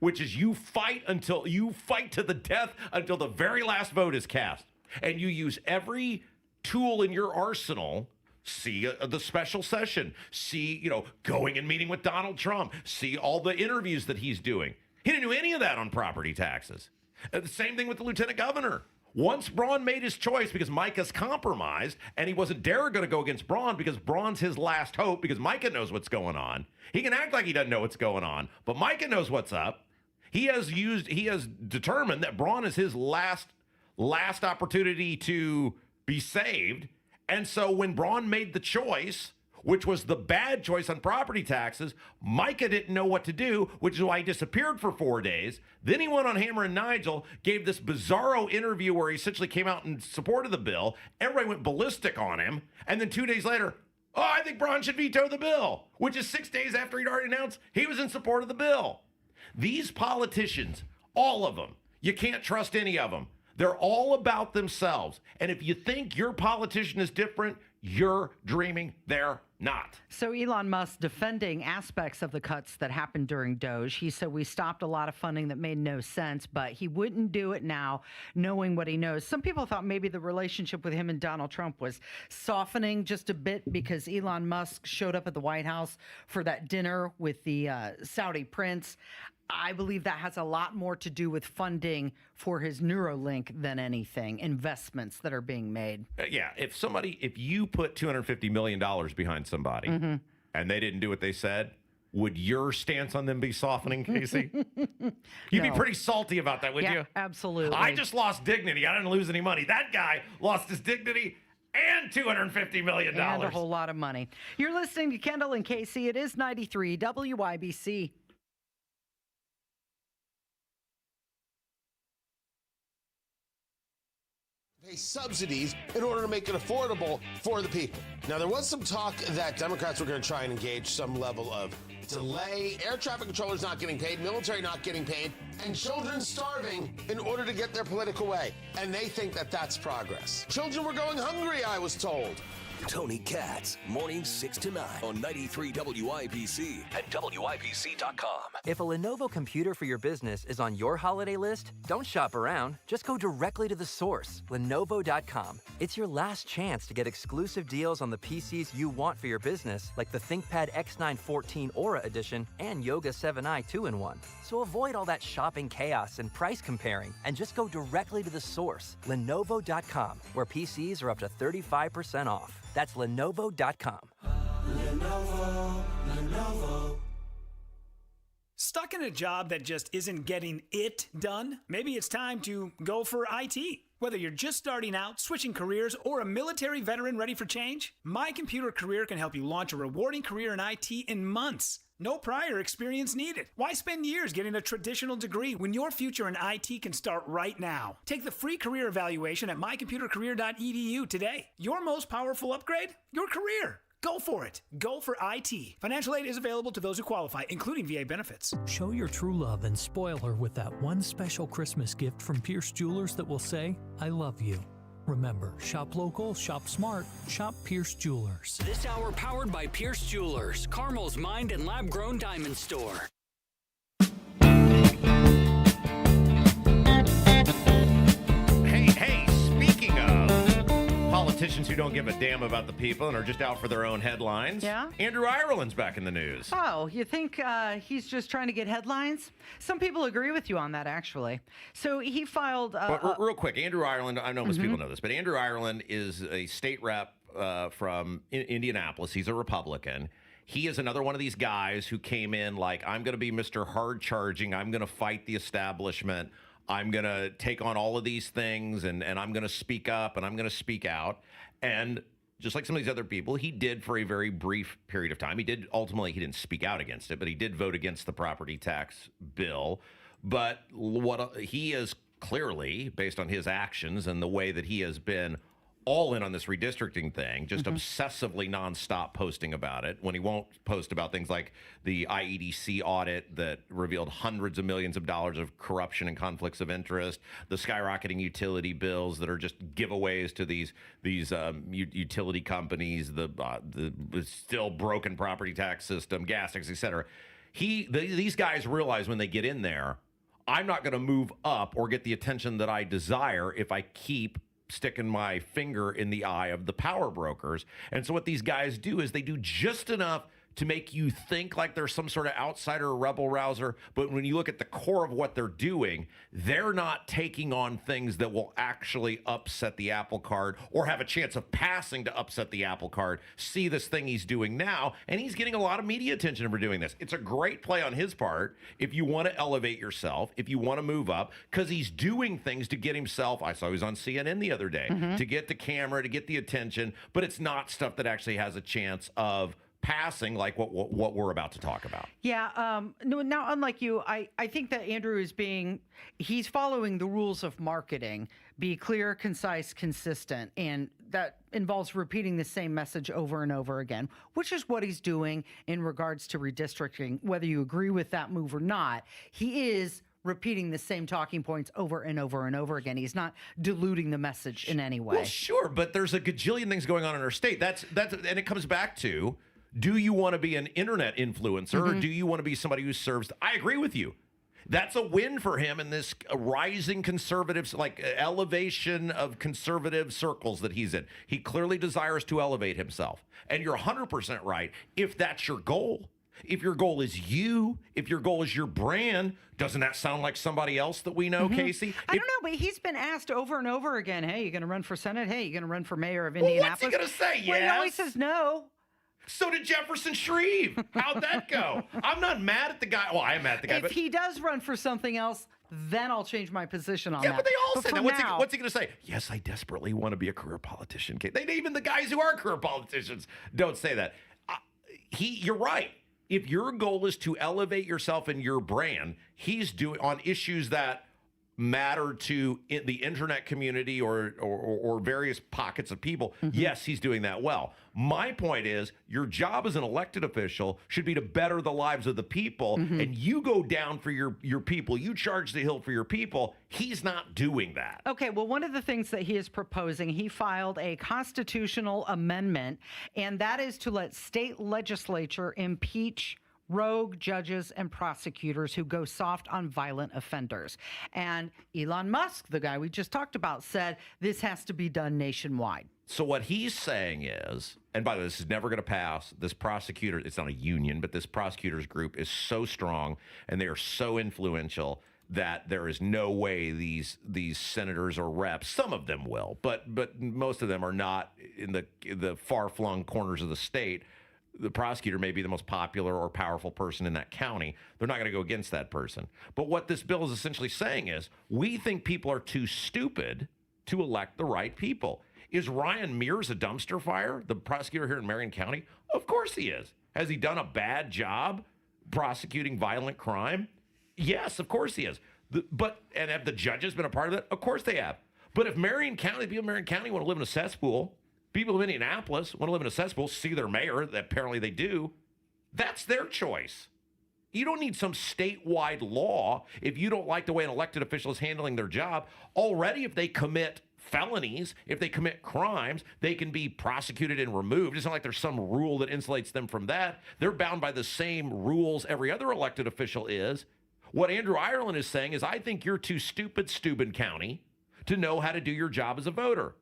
Which is you fight to the death until the very last vote is cast. And you use every tool in your arsenal. See the special session. See, going and meeting with Donald Trump. See all the interviews that he's doing. He didn't do any of that on property taxes. The same thing with the lieutenant governor. Once Braun made his choice, because Micah's compromised, and he wasn't going to go against Braun because Braun's his last hope, because Micah knows what's going on. He can act like he doesn't know what's going on, but Micah knows what's up. He has determined that Braun is his last opportunity to be saved. And so when Braun made the choice, which was the bad choice on property taxes, Micah didn't know what to do, which is why he disappeared for 4 days. Then he went on Hammer and Nigel, gave this bizarro interview where he essentially came out in support of the bill. Everybody went ballistic on him. And then 2 days later, I think Braun should veto the bill, which is 6 days after he'd already announced he was in support of the bill. These politicians, all of them, you can't trust any of them. They're all about themselves. And if you think your politician is different, you're dreaming. They're not. So Elon Musk defending aspects of the cuts that happened during Doge. He said we stopped a lot of funding that made no sense, but he wouldn't do it now, knowing what he knows. Some people thought maybe the relationship with him and Donald Trump was softening just a bit because Elon Musk showed up at the White House for that dinner with the Saudi prince. I believe that has a lot more to do with funding for his Neuralink than anything, investments that are being made. Yeah, if you put $250 million behind somebody and they didn't do what they said, would your stance on them be softening, Casey? You'd be pretty salty about that, wouldn't you? Absolutely. I just lost dignity. I didn't lose any money. That guy lost his dignity and $250 million. And a whole lot of money. You're listening to Kendall and Casey. It is 93 WIBC. Pay subsidies in order to make it affordable for the people. Now, there was some talk that Democrats were going to try and engage some level of delay, air traffic controllers not getting paid, military not getting paid, and children starving in order to get their political way. And they think that that's progress. Children were going hungry, I was told. Tony Katz, mornings 6 to 9 on 93 WIBC and WIBC.com. If a Lenovo computer for your business is on your holiday list, don't shop around. Just go directly to the source, Lenovo.com. It's your last chance to get exclusive deals on the PCs you want for your business, like the ThinkPad X9 14 Aura Edition and Yoga 7i 2-in-1. So avoid all that shopping chaos and price comparing, and just go directly to the source, Lenovo.com, where PCs are up to 35% off. That's Lenovo.com. Lenovo. Stuck in a job that just isn't getting it done? Maybe it's time to go for IT. Whether you're just starting out, switching careers, or a military veteran ready for change, My Computer Career can help you launch a rewarding career in IT in months. No prior experience needed. Why spend years getting a traditional degree when your future in IT can start right now? Take the free career evaluation at mycomputercareer.edu today. Your most powerful upgrade? Your career. Go for it. Go for IT. Financial aid is available to those who qualify, including VA benefits. Show your true love and spoil her with that one special Christmas gift from Pierce Jewelers that will say, I love you. Remember, shop local, shop smart, shop Pierce Jewelers. This hour powered by Pierce Jewelers, Carmel's Mind and Lab Grown Diamond Store. Hey, speaking of politicians who don't give a damn about the people and are just out for their own headlines. Yeah? Andrew Ireland's back in the news. Oh, you think he's just trying to get headlines? Some people agree with you on that, actually. So he filed... But real quick, Andrew Ireland, I know most people know this, but Andrew Ireland is a state rep from Indianapolis. He's a Republican. He is another one of these guys who came in like, I'm going to be Mr. Hard Charging. I'm going to fight the establishment. I'm going to take on all of these things, and I'm going to speak up, and I'm going to speak out. And just like some of these other people, he did for a very brief period of time. He didn't speak out against it, but he did vote against the property tax bill. But what he is clearly, based on his actions and the way that he has been all in on this redistricting thing, just obsessively nonstop posting about it, when he won't post about things like the IEDC audit that revealed hundreds of millions of dollars of corruption and conflicts of interest, the skyrocketing utility bills that are just giveaways to these utility companies, the still broken property tax system, gas tax, et cetera. These guys realize when they get in there, I'm not going to move up or get the attention that I desire if I keep sticking my finger in the eye of the power brokers. And so what these guys do is they do just enough to make you think like they're some sort of outsider or rebel rouser. But when you look at the core of what they're doing, they're not taking on things that will actually upset the apple cart or have a chance of passing to upset the apple cart. See this thing he's doing now, and he's getting a lot of media attention for doing this. It's a great play on his part if you want to elevate yourself, if you want to move up, because he's doing things to get himself. I saw he was on CNN the other day, to get the camera, to get the attention, but it's not stuff that actually has a chance of passing like what we're about to talk about. Yeah. No, now, unlike you, I think that Andrew he's following the rules of marketing. Be clear, concise, consistent. And that involves repeating the same message over and over again, which is what he's doing in regards to redistricting. Whether you agree with that move or not, he is repeating the same talking points over and over and over again. He's not diluting the message in any way. Well, sure, but there's a gajillion things going on in our state. That's and it comes back to, do you want to be an internet influencer or do you want to be somebody who serves? I agree with you. That's a win for him in this rising conservatives, like elevation of conservative circles that he's in. He clearly desires to elevate himself. And you're 100% right if that's your goal. If your goal is you, if your goal is your brand, doesn't that sound like somebody else that we know, Casey? I don't know, but he's been asked over and over again, hey, you going to run for Senate? Hey, you going to run for mayor of Indianapolis? What's he going to say? Well, Yes. he always says no. So did Jefferson Shreve. How'd that go? I'm not mad at the guy. Well, I am mad at the guy. If he does run for something else, then I'll change my position on that. Yeah, but they all say for that. now- What's he going to say? Yes, I desperately want to be a career politician. Even the guys who are career politicians don't say that. You're right. If your goal is to elevate yourself and your brand, he's doing on issues that matter to the internet community or various pockets of people. Yes, he's doing that well. My point is, your job as an elected official should be to better the lives of the people, and you go down for your people. You charge the hill for your people. He's not doing that. Okay, well, one of the things that he is proposing, he filed a constitutional amendment, and that is to let state legislature impeach rogue judges and prosecutors who go soft on violent offenders. And Elon Musk, the guy we just talked about, said this has to be done nationwide. So what he's saying is, and by the way, this is never going to pass. This prosecutor, it's not a union, but this prosecutors group is so strong and they are so influential that there is no way these senators or reps, some of them will, but most of them are not in the far-flung corners of the state. The prosecutor may be the most popular or powerful person in that county. They're not going to go against that person. But what this bill is essentially saying is, we think people are too stupid to elect the right people. Is Ryan Mears a dumpster fire, the prosecutor here in Marion County? Of course he is. Has he done a bad job prosecuting violent crime? Yes, of course he is. And have the judges been a part of that? Of course they have. But if Marion County, people in Marion County want to live in a cesspool, people of Indianapolis want to live in a cesspool, see their mayor, that apparently they do, that's their choice. You don't need some statewide law if you don't like the way an elected official is handling their job. Already, if they commit felonies, if they commit crimes, they can be prosecuted and removed. It's not like there's some rule that insulates them from that. They're bound by the same rules every other elected official is. What Andrew Ireland is saying is, I think you're too stupid, Steuben County, to know how to do your job as a voter.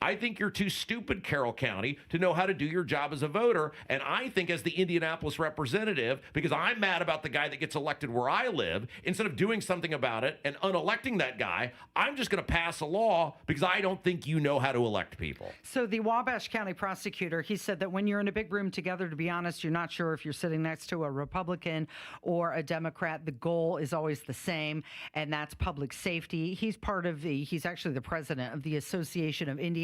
I think you're too stupid, Carroll County, to know how to do your job as a voter. And I think as the Indianapolis representative, because I'm mad about the guy that gets elected where I live, instead of doing something about it and unelecting that guy, I'm just going to pass a law because I don't think you know how to elect people. So the Wabash County prosecutor, he said that when you're in a big room together, to be honest, you're not sure if you're sitting next to a Republican or a Democrat. The goal is always the same, and that's public safety. He's actually the president of the Association of Indiana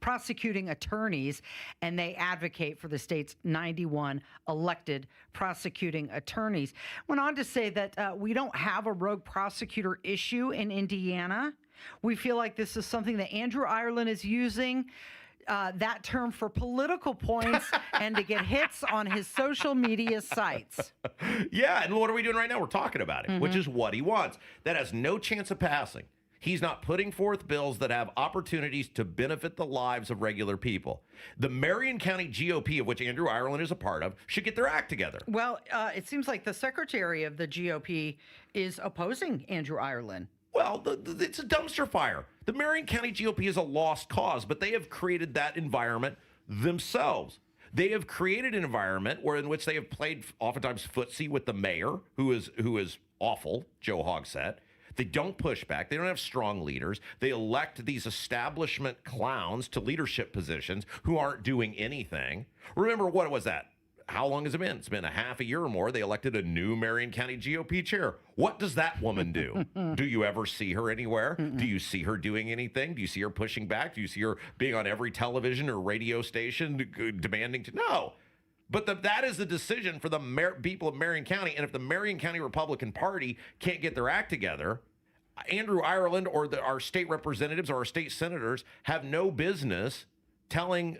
Prosecuting Attorneys, and they advocate for the state's 91 elected prosecuting attorneys. Went on to say that we don't have a rogue prosecutor issue in Indiana. We feel like this is something that Andrew Ireland is using that term for political points and to get hits on his social media sites. Yeah, and what are we doing right now? We're talking about it, which is what he wants. That has no chance of passing. He's not putting forth bills that have opportunities to benefit the lives of regular people. The Marion County GOP, of which Andrew Ireland is a part of, should get their act together. Well, it seems like the secretary of the GOP is opposing Andrew Ireland. Well, it's a dumpster fire. The Marion County GOP is a lost cause, but they have created that environment themselves. They have created an environment in which they have played oftentimes footsie with the mayor, who is awful, Joe Hogsett. They don't push back. They don't have strong leaders. They elect these establishment clowns to leadership positions who aren't doing anything. Remember, what was that? How long has it been? It's been a half a year or more. They elected a new Marion County GOP chair. What does that woman do? Do you ever see her anywhere? Do you see her doing anything? Do you see her pushing back? Do you see her being on every television or radio station demanding to? No. But that is the decision for the people of Marion County. And if the Marion County Republican Party can't get their act together, Andrew Ireland or our state representatives or our state senators have no business telling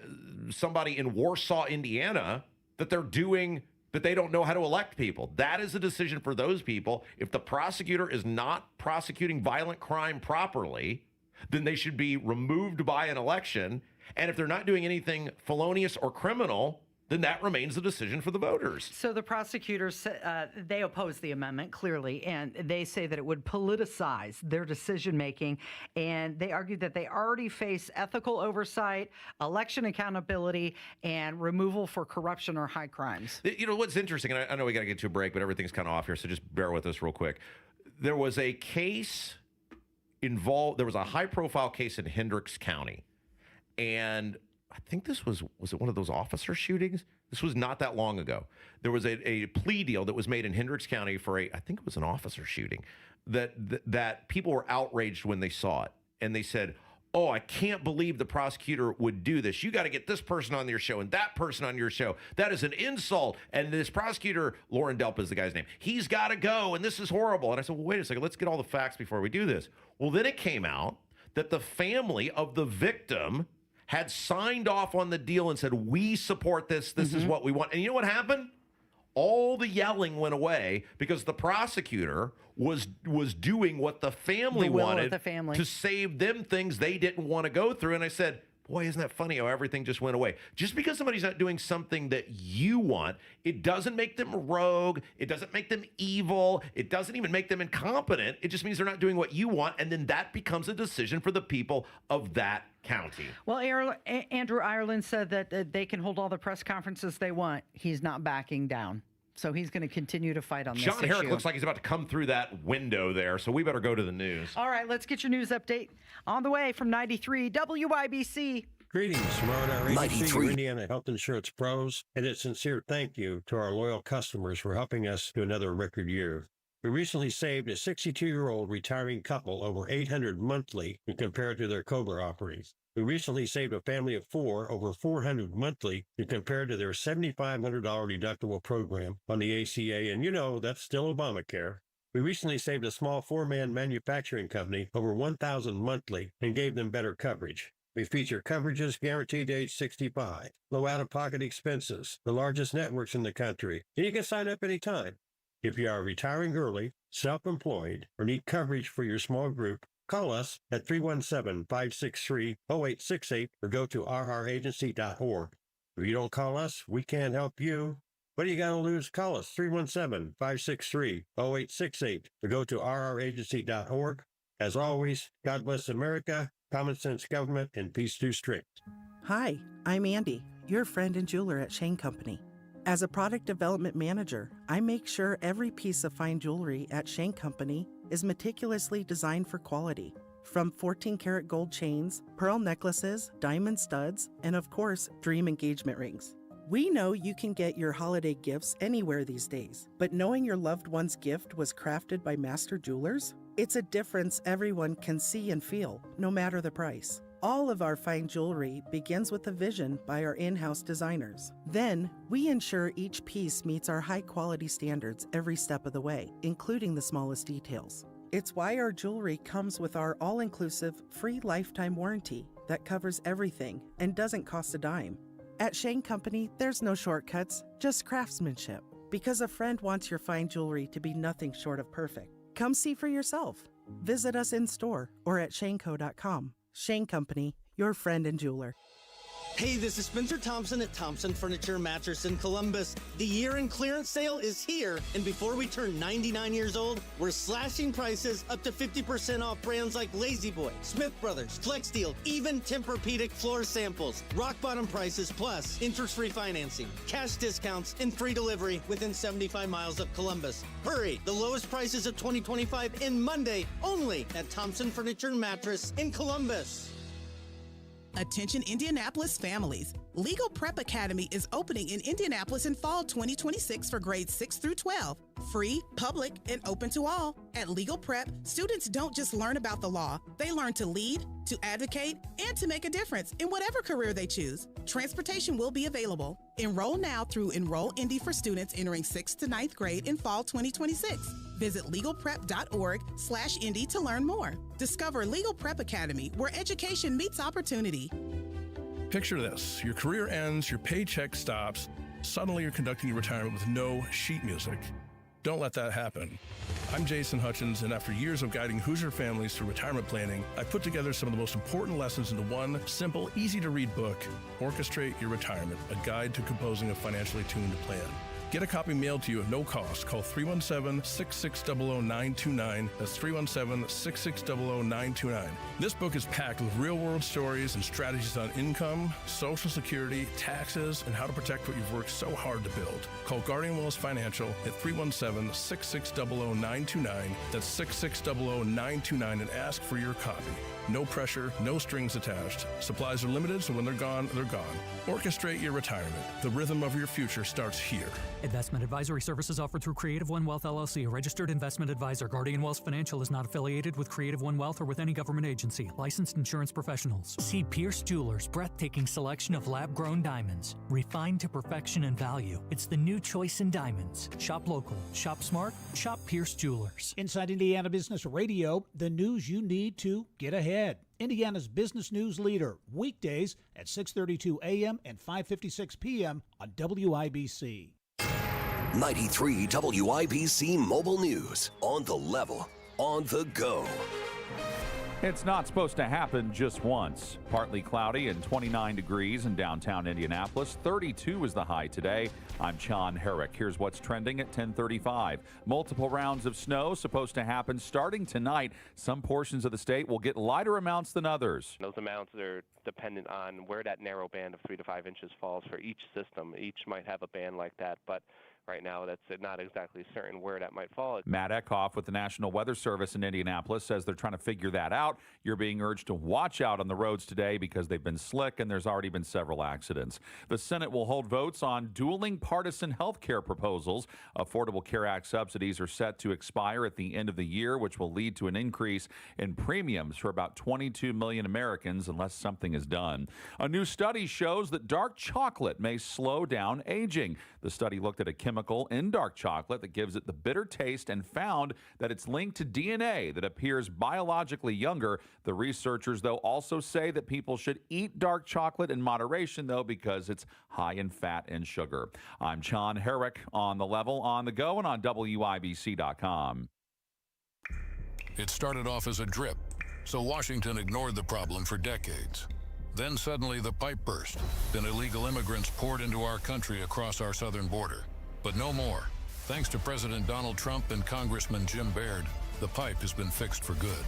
somebody in Warsaw, Indiana, that they're doing that they don't know how to elect people. That is a decision for those people. If the prosecutor is not prosecuting violent crime properly, then they should be removed by an election. And if they're not doing anything felonious or criminal, then that remains a decision for the voters. So the prosecutors, they oppose the amendment, clearly, and they say that it would politicize their decision-making, and they argue that they already face ethical oversight, election accountability, and removal for corruption or high crimes. You know, what's interesting, and I know we got to get to a break, but everything's kind of off here, so just bear with us real quick. There was a case there was a high-profile case in Hendricks County, and I think this was it one of those officer shootings? This was not that long ago. There was a plea deal that was made in Hendricks County for I think it was an officer shooting, that people were outraged when they saw it. And they said, oh, I can't believe the prosecutor would do this. You got to get this person on your show and that person on your show. That is an insult. And this prosecutor, Lauren Delp is the guy's name, he's got to go, and this is horrible. And I said, well, wait a second, let's get all the facts before we do this. Well, then it came out that the family of the victim had signed off on the deal and said, we support this. This is what we want. And you know what happened? All the yelling went away because the prosecutor was doing what the family wanted to save them things they didn't want to go through. And I said, boy, isn't that funny how everything just went away? Just because somebody's not doing something that you want, it doesn't make them rogue. It doesn't make them evil. It doesn't even make them incompetent. It just means they're not doing what you want. And then that becomes a decision for the people of that county. Well, Andrew Ireland said that they can hold all the press conferences they want. He's not backing down. So he's going to continue to fight on this Sean Herrick issue. looks like he's about to come through that window there, so we better go to the news. All right, let's get your news update on the way from 93 WIBC. Greetings from R&R Agency, your Indiana Health Insurance Pros, and a sincere thank you to our loyal customers for helping us to another record year. We recently saved a 62-year-old retiring couple over $800 monthly when compared to their COBRA offerings. We recently saved a family of 4 over $400 monthly when compared to their $7,500 deductible program on the ACA, and you know that's still Obamacare. We recently saved a small 4-man manufacturing company over $1,000 monthly and gave them better coverage. We feature coverages guaranteed to age 65, low out-of-pocket expenses, the largest networks in the country, and you can sign up anytime. If you are retiring early, self-employed, or need coverage for your small group, call us at 317-563-0868 or go to rragency.org. If you don't call us, we can't help you. What do you got to lose? Call us 317-563-0868 or go to rragency.org. As always, God bless America, common sense government, and peace through strict. Hi, I'm Andy, your friend and jeweler at Shane Company. As a product development manager, I make sure every piece of fine jewelry at Shane Company is meticulously designed for quality. From 14-karat gold chains, pearl necklaces, diamond studs, and of course, dream engagement rings. We know you can get your holiday gifts anywhere these days, but knowing your loved one's gift was crafted by master jewelers? It's a difference everyone can see and feel, no matter the price. All of our fine jewelry begins with a vision by our in-house designers. Then, we ensure each piece meets our high-quality standards every step of the way, including the smallest details. It's why our jewelry comes with our all-inclusive, free lifetime warranty that covers everything and doesn't cost a dime. At Shane Company, there's no shortcuts, just craftsmanship. Because a friend wants your fine jewelry to be nothing short of perfect. Come see for yourself. Visit us in-store or at shaneco.com. Shane Company, your friend and jeweler. Hey, this is Spencer Thompson at Thompson Furniture Mattress in Columbus. The year-end clearance sale is here, and before we turn 99 years old, we're slashing prices up to 50% off brands like Lazy Boy, Smith Brothers, Flex Steel, even Tempur-Pedic floor samples. Rock bottom prices plus interest-free financing, cash discounts, and free delivery within 75 miles of Columbus. Hurry! The lowest prices of 2025 in Monday only at Thompson Furniture Mattress in Columbus. Attention Indianapolis families. Legal Prep Academy is opening in Indianapolis in fall 2026 for grades 6 through 12. Free, public, and open to all. At Legal Prep, students don't just learn about the law. They learn to lead, to advocate, and to make a difference in whatever career they choose. Transportation will be available. Enroll now through Enroll Indy for students entering 6th to 9th grade in fall 2026. Visit legalprep.org/Indy to learn more. Discover Legal Prep Academy, where education meets opportunity. Picture this. Your career ends, your paycheck stops, Suddenly you're conducting your retirement with no sheet music. Don't let that happen. I'm Jason Hutchins, and after years of guiding Hoosier families through retirement planning, I put together some of the most important lessons into one simple, easy-to-read book, Orchestrate Your Retirement, a guide to composing a financially tuned plan. Get a copy mailed to you at no cost. Call 317-660-929. That's 317-660-929. This book is packed with real-world stories and strategies on income, Social Security, taxes, and how to protect what you've worked so hard to build. Call Guardian Wells Financial at 317-660-929. That's 660-929 and ask for your copy. No pressure, no strings attached. Supplies are limited, so when they're gone, they're gone. Orchestrate your retirement. The rhythm of your future starts here. Investment advisory services offered through Creative One Wealth LLC, a registered investment advisor. Guardian Wells Financial is not affiliated with Creative One Wealth or with any government agency. Licensed insurance professionals. See Pierce Jewelers' breathtaking selection of lab-grown diamonds, refined to perfection and value. It's the new choice in diamonds. Shop local, shop smart, shop Pierce Jewelers. Inside Indiana Business Radio, the news you need to get ahead. Indiana's business news leader, weekdays at 6:32 a.m. and 5:56 p.m. on WIBC. 93 WIBC Mobile News. On the level, on the go. It's not supposed to happen just once. Partly cloudy and 29 degrees in downtown Indianapolis. 32 is the high today. I'm John Herrick. Here's what's trending at 10:35. Multiple rounds of snow supposed to happen starting tonight. Some portions of the state will get lighter amounts than others. Those amounts are dependent on where that narrow band of 3 to 5 inches falls for each system. Each might have a band like that, but right now, that's not exactly certain where that might fall. Matt Eckhoff with the National Weather Service in Indianapolis says they're trying to figure that out. You're being urged to watch out on the roads today because they've been slick and there's already been several accidents. The Senate will hold votes on dueling partisan health care proposals. Affordable Care Act subsidies are set to expire at the end of the year, which will lead to an increase in premiums for about 22 million Americans unless something is done. A new study shows that dark chocolate may slow down aging. The study looked at a chemical in dark chocolate that gives it the bitter taste and found that it's linked to DNA that appears biologically younger. The researchers, though, also say that people should eat dark chocolate in moderation, though, because it's high in fat and sugar. I'm John Herrick on the level, on the go, and on WIBC.com. It started off as a drip, so Washington ignored the problem for decades. Then suddenly the pipe burst. Then illegal immigrants poured into our country across our southern border. But no more. Thanks to President Donald Trump and Congressman Jim Baird, the pipe has been fixed for good.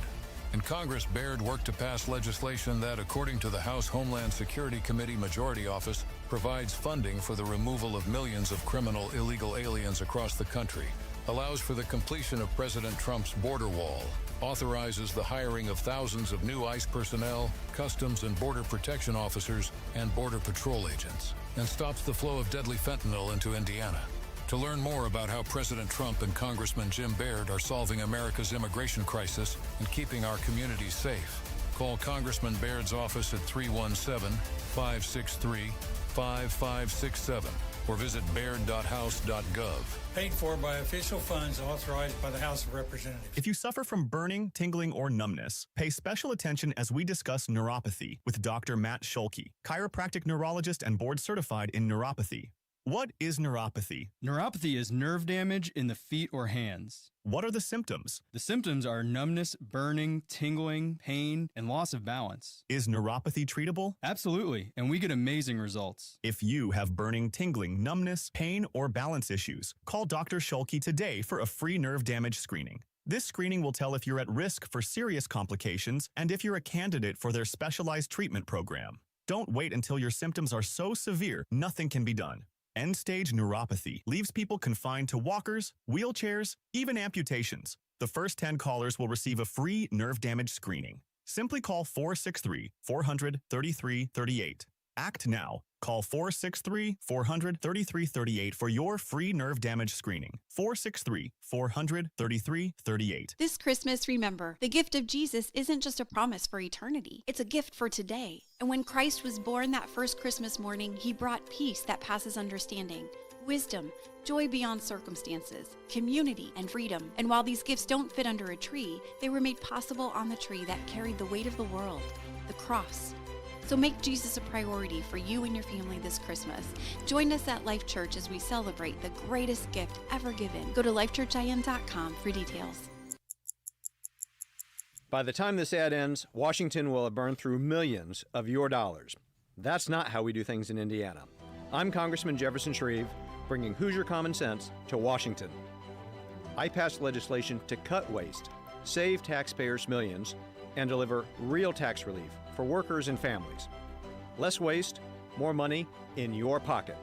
In Congress, Baird worked to pass legislation that, according to the House Homeland Security Committee Majority Office, provides funding for the removal of millions of criminal illegal aliens across the country, allows for the completion of President Trump's border wall, authorizes the hiring of thousands of new ICE personnel, Customs and Border Protection officers, and Border Patrol agents, and stops the flow of deadly fentanyl into Indiana. To learn more about how President Trump and Congressman Jim Baird are solving America's immigration crisis and keeping our communities safe, call Congressman Baird's office at 317-563-5567 or visit baird.house.gov. Paid for by official funds authorized by the House of Representatives. If you suffer from burning, tingling, or numbness, pay special attention as we discuss neuropathy with Dr. Matt Schulke, chiropractic neurologist and board certified in neuropathy. What is neuropathy? Neuropathy is nerve damage in the feet or hands. What are the symptoms? The symptoms are numbness, burning, tingling, pain, and loss of balance. Is neuropathy treatable? Absolutely, and we get amazing results. If you have burning, tingling, numbness, pain, or balance issues, call Dr. Schulke today for a free nerve damage screening. This screening will tell if you're at risk for serious complications and if you're a candidate for their specialized treatment program. Don't wait until your symptoms are so severe nothing can be done. End-stage neuropathy leaves people confined to walkers, wheelchairs, even amputations. The first 10 callers will receive a free nerve damage screening. Simply call 463-400-3338. Act now. Call 463-400-3338 for your free nerve damage screening. 463-400-3338. This Christmas, remember, the gift of Jesus isn't just a promise for eternity. It's a gift for today. And when Christ was born that first Christmas morning, he brought peace that passes understanding, wisdom, joy beyond circumstances, community, and freedom. And while these gifts don't fit under a tree, they were made possible on the tree that carried the weight of the world, the cross. So make Jesus a priority for you and your family this Christmas. Join us at Life Church as we celebrate the greatest gift ever given. Go to lifechurchin.com for details. By the time this ad ends, Washington will have burned through millions of your dollars. That's not how we do things in Indiana. I'm Congressman Jefferson Shreve, bringing Hoosier common sense to Washington. I passed legislation to cut waste, save taxpayers millions, and deliver real tax relief for workers and families. Less waste, more money in your pocket.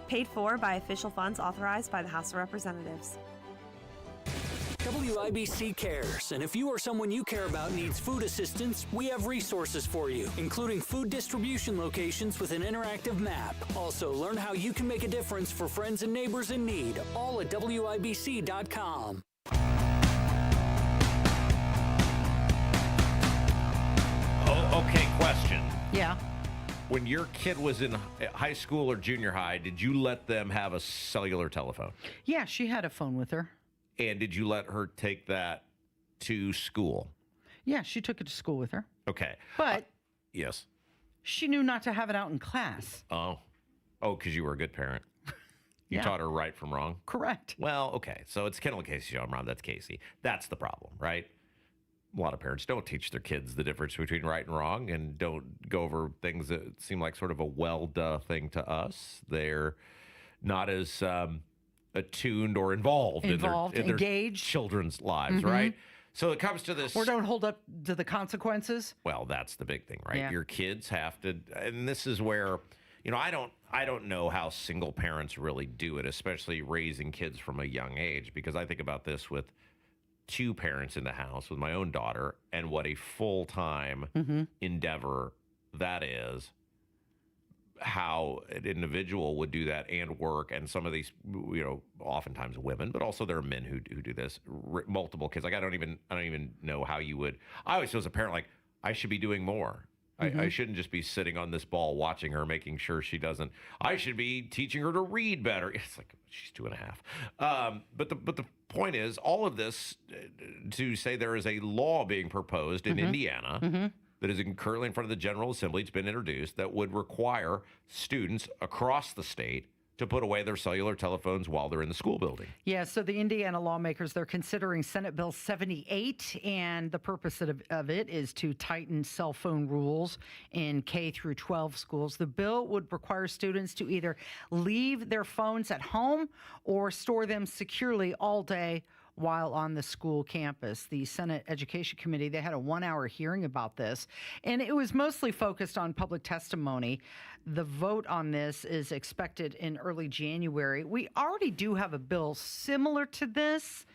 Paid for by official funds authorized by the House of Representatives. WIBC cares, and if you or someone you care about needs food assistance, we have resources for you, including food distribution locations with an interactive map. Also, learn how you can make a difference for friends and neighbors in need, all at WIBC.com. Oh, okay, question. Yeah. When your kid was in high school or junior high, did you let them have a cellular telephone? Yeah, she had a phone with her. And did you let her take that to school? Yeah, she took it to school with her. Okay. But yes. She knew not to have it out in class. Oh, because you were a good parent. You Yeah. taught her right from wrong? Correct. Well, okay. So it's Kendall Casey show. I'm Rob. That's Casey. That's the problem, right? A lot of parents don't teach their kids the difference between right and wrong and don't go over things that seem like sort of a well-duh thing to us. They're not as attuned or involved in their engaged children's lives, Mm-hmm. right? So it comes to this. Or don't hold up to the consequences. Well, that's the big thing, right? Yeah. Your kids have to, and this is where, I don't know how single parents really do it, especially raising kids from a young age, because I think about this with two parents in the house with my own daughter and what a full-time endeavor that is. How an individual would do that and work, and some of these, oftentimes women, but also there are men who do this. Multiple kids. Like I don't even know how you would. I always feel as a parent like I should be doing more. I shouldn't just be sitting on this ball watching her, making sure she doesn't. I should be teaching her to read better. It's like she's 2.5. But the point is, all of this to say there is a law being proposed in Indiana. That is currently in front of the General Assembly. It's been introduced that would require students across the state to put away their cellular telephones while they're in the school building. Yeah, so the Indiana lawmakers, they're considering Senate Bill 78, and the purpose of it is to tighten cell phone rules in K through 12 schools. The bill would require students to either leave their phones at home or store them securely all day while on the school campus. The Senate Education Committee, they had a 1-hour hearing about this, and it was mostly focused on public testimony. The vote on this is expected in early January. We already do have a bill similar to this,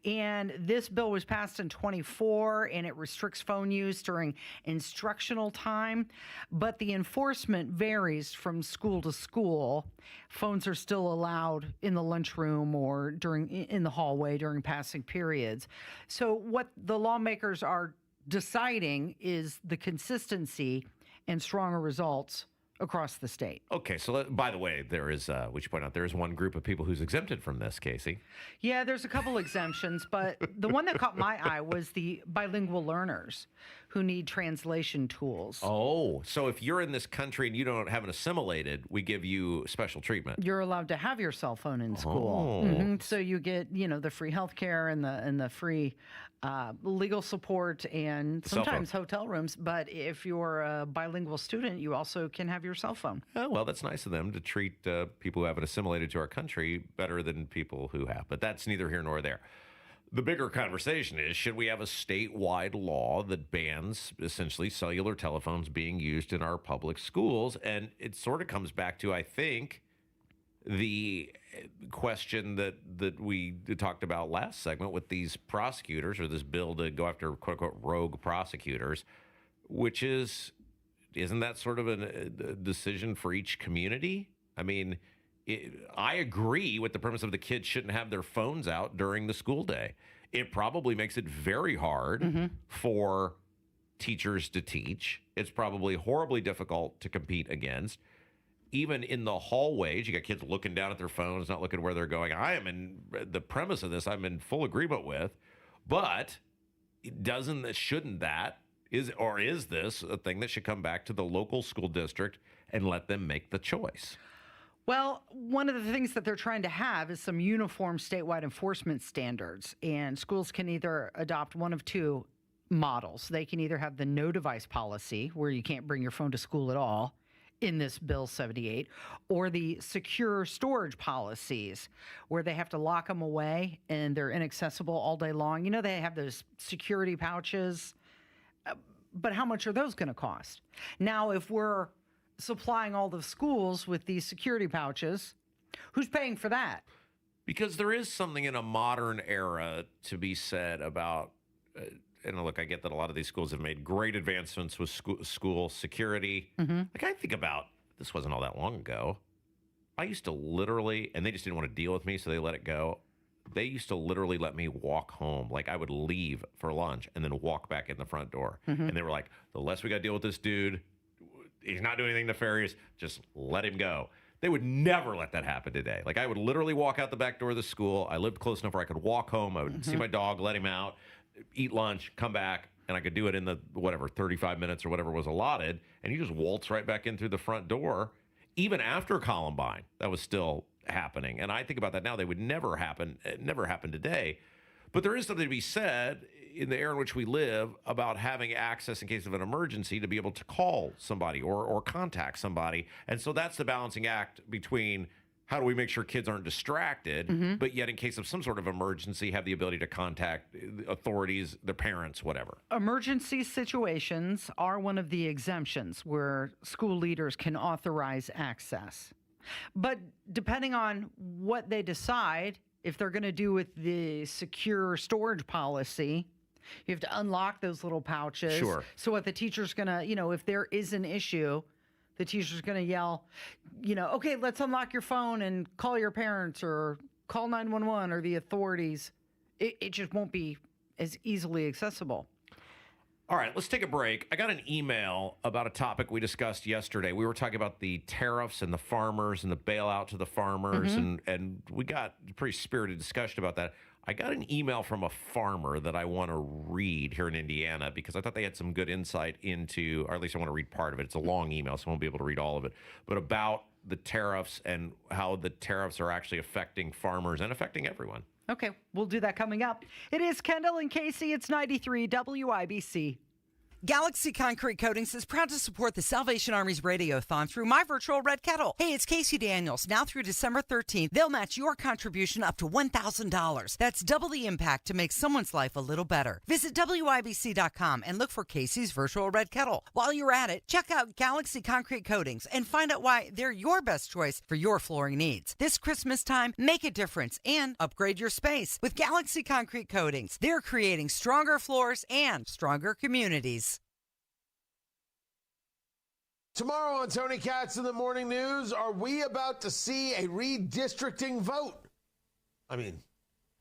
and this bill was passed in 24, and it restricts phone use during instructional time, but the enforcement varies from school to school. Phones are still allowed in the lunchroom or in the hallway during passing periods. So what the lawmakers are deciding is the consistency and stronger results across the state. Okay, so by the way, there is, we should point out, there is one group of people who's exempted from this, Casey. Yeah, there's a couple exemptions, but the one that caught my eye was the bilingual learners who need translation tools. Oh, so if you're in this country and you haven't assimilated, we give you special treatment. You're allowed to have your cell phone in school. Oh. So you get, the free health care and the free legal support and sometimes hotel rooms. But if you're a bilingual student, you also can have your cell phone. Oh, well, that's nice of them to treat people who haven't assimilated to our country better than people who have. But that's neither here nor there. The bigger conversation is, should we have a statewide law that bans essentially cellular telephones being used in our public schools? And it sort of comes back to, I think, the question that we talked about last segment with these prosecutors, or this bill to go after quote-unquote rogue prosecutors, which isn't that sort of a decision for each community? I mean, I agree with the premise of the kids shouldn't have their phones out during the school day. It probably makes it very hard for teachers to teach. It's probably horribly difficult to compete against. Even in the hallways, you got kids looking down at their phones, not looking where they're going. I am in the premise of this, I'm in full agreement with. But shouldn't that Is this a thing that should come back to the local school district and let them make the choice? Well, one of the things that they're trying to have is some uniform statewide enforcement standards, and schools can either adopt one of two models. They can either have the no device policy, where you can't bring your phone to school at all in this Bill 78, or the secure storage policies, where they have to lock them away and they're inaccessible all day long. You know, they have those security pouches, but how much are those going to cost? Now, if we're supplying all the schools with these security pouches, who's paying for that? Because there is something in a modern era to be said about, and look, I get that a lot of these schools have made great advancements with school security. Like, I think about, this wasn't all that long ago. I used to literally, and they just didn't want to deal with me, so they let it go. They used to literally let me walk home. Like, I would leave for lunch and then walk back in the front door. And they were like, the less we got to deal with this dude, he's not doing anything nefarious, just let him go. They would never let that happen today. Like, I would literally walk out the back door of the school. I lived close enough where I could walk home. I would see my dog, let him out, eat lunch, come back, and I could do it in the, 35 minutes or whatever was allotted. And you just waltz right back in through the front door. Even after Columbine, that was still happening. And I think about that now. They would never happen. It never happened today. But there is something to be said in the era in which we live about having access in case of an emergency to be able to call somebody or contact somebody. And so that's the balancing act between how do we make sure kids aren't distracted, but yet in case of some sort of emergency, have the ability to contact authorities, their parents, whatever. Emergency situations are one of the exemptions where school leaders can authorize access. But depending on what they decide, if they're going to do with the secure storage policy, you have to unlock those little pouches. Sure. So what the teacher's going to, if there is an issue, the teacher's going to yell, okay, let's unlock your phone and call your parents or call 911 or the authorities. It just won't be as easily accessible. All right, let's take a break. I got an email about a topic we discussed yesterday. We were talking about the tariffs and the farmers and the bailout to the farmers, and we got a pretty spirited discussion about that. I got an email from a farmer that I want to read here in Indiana because I thought they had some good insight into, or at least I want to read part of it. It's a long email, so I won't be able to read all of it, but about the tariffs and how the tariffs are actually affecting farmers and affecting everyone. Okay, we'll do that coming up. It is Kendall and Casey. It's 93 WIBC. Galaxy Concrete Coatings is proud to support the Salvation Army's Radiothon through My Virtual Red Kettle. Hey, it's Casey Daniels. Now through December 13th, they'll match your contribution up to $1,000. That's double the impact to make someone's life a little better. Visit WIBC.com and look for Casey's Virtual Red Kettle. While you're at it, check out Galaxy Concrete Coatings and find out why they're your best choice for your flooring needs. This Christmas time, make a difference and upgrade your space with Galaxy Concrete Coatings. They're creating stronger floors and stronger communities. Tomorrow on Tony Katz in the Morning News, are we about to see a redistricting vote? I mean,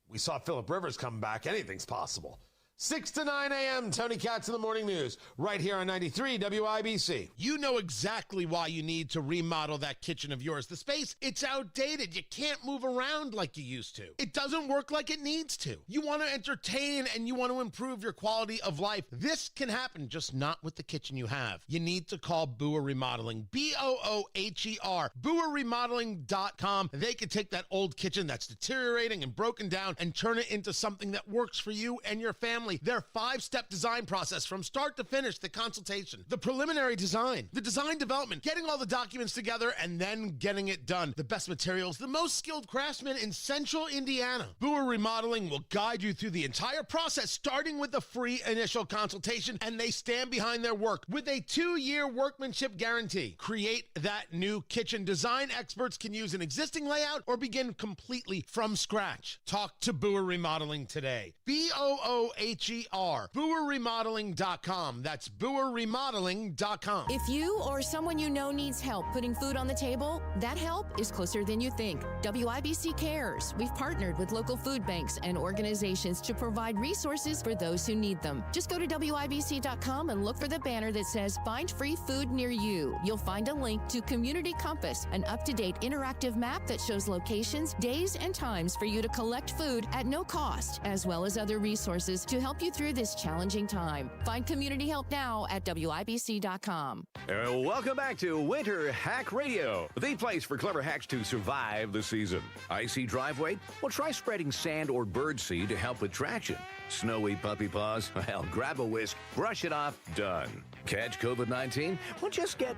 we saw Phillip Rivers come back. Anything's possible. 6 to 9 a.m., Tony Katz in the Morning News, right here on 93 WIBC. You know exactly why you need to remodel that kitchen of yours. The space, it's outdated. You can't move around like you used to. It doesn't work like it needs to. You want to entertain and you want to improve your quality of life. This can happen, just not with the kitchen you have. You need to call Booher Remodeling, B-O-O-H-E-R, BooherRemodeling.com. They can take that old kitchen that's deteriorating and broken down and turn it into something that works for you and your family. Their 5-step design process from start to finish, the consultation, the preliminary design, the design development, getting all the documents together, and then getting it done. The best materials, the most skilled craftsmen in Central Indiana. Booher Remodeling will guide you through the entire process, starting with the free initial consultation, and they stand behind their work with a 2-year workmanship guarantee. Create that new kitchen. Design experts can use an existing layout or begin completely from scratch. Talk to Booher Remodeling today. BOOHER, BooherRemodeling.com. That's BooherRemodeling.com. If you or someone you know needs help putting food on the table, that help is closer than you think. WIBC cares. We've partnered with local food banks and organizations to provide resources for those who need them. Just go to WIBC.com and look for the banner that says Find Free Food Near You. You'll find a link to Community Compass, an up-to-date interactive map that shows locations, days, and times for you to collect food at no cost, as well as other resources to to help you through this challenging time. Find community help now at WIBC.com. Welcome back to Winter Hack Radio, the place for clever hacks to survive the season. Icy driveway? Well, try spreading sand or birdseed to help with traction. Snowy puppy paws? Well, grab a whisk, brush it off, done. Catch COVID-19? Well, just get...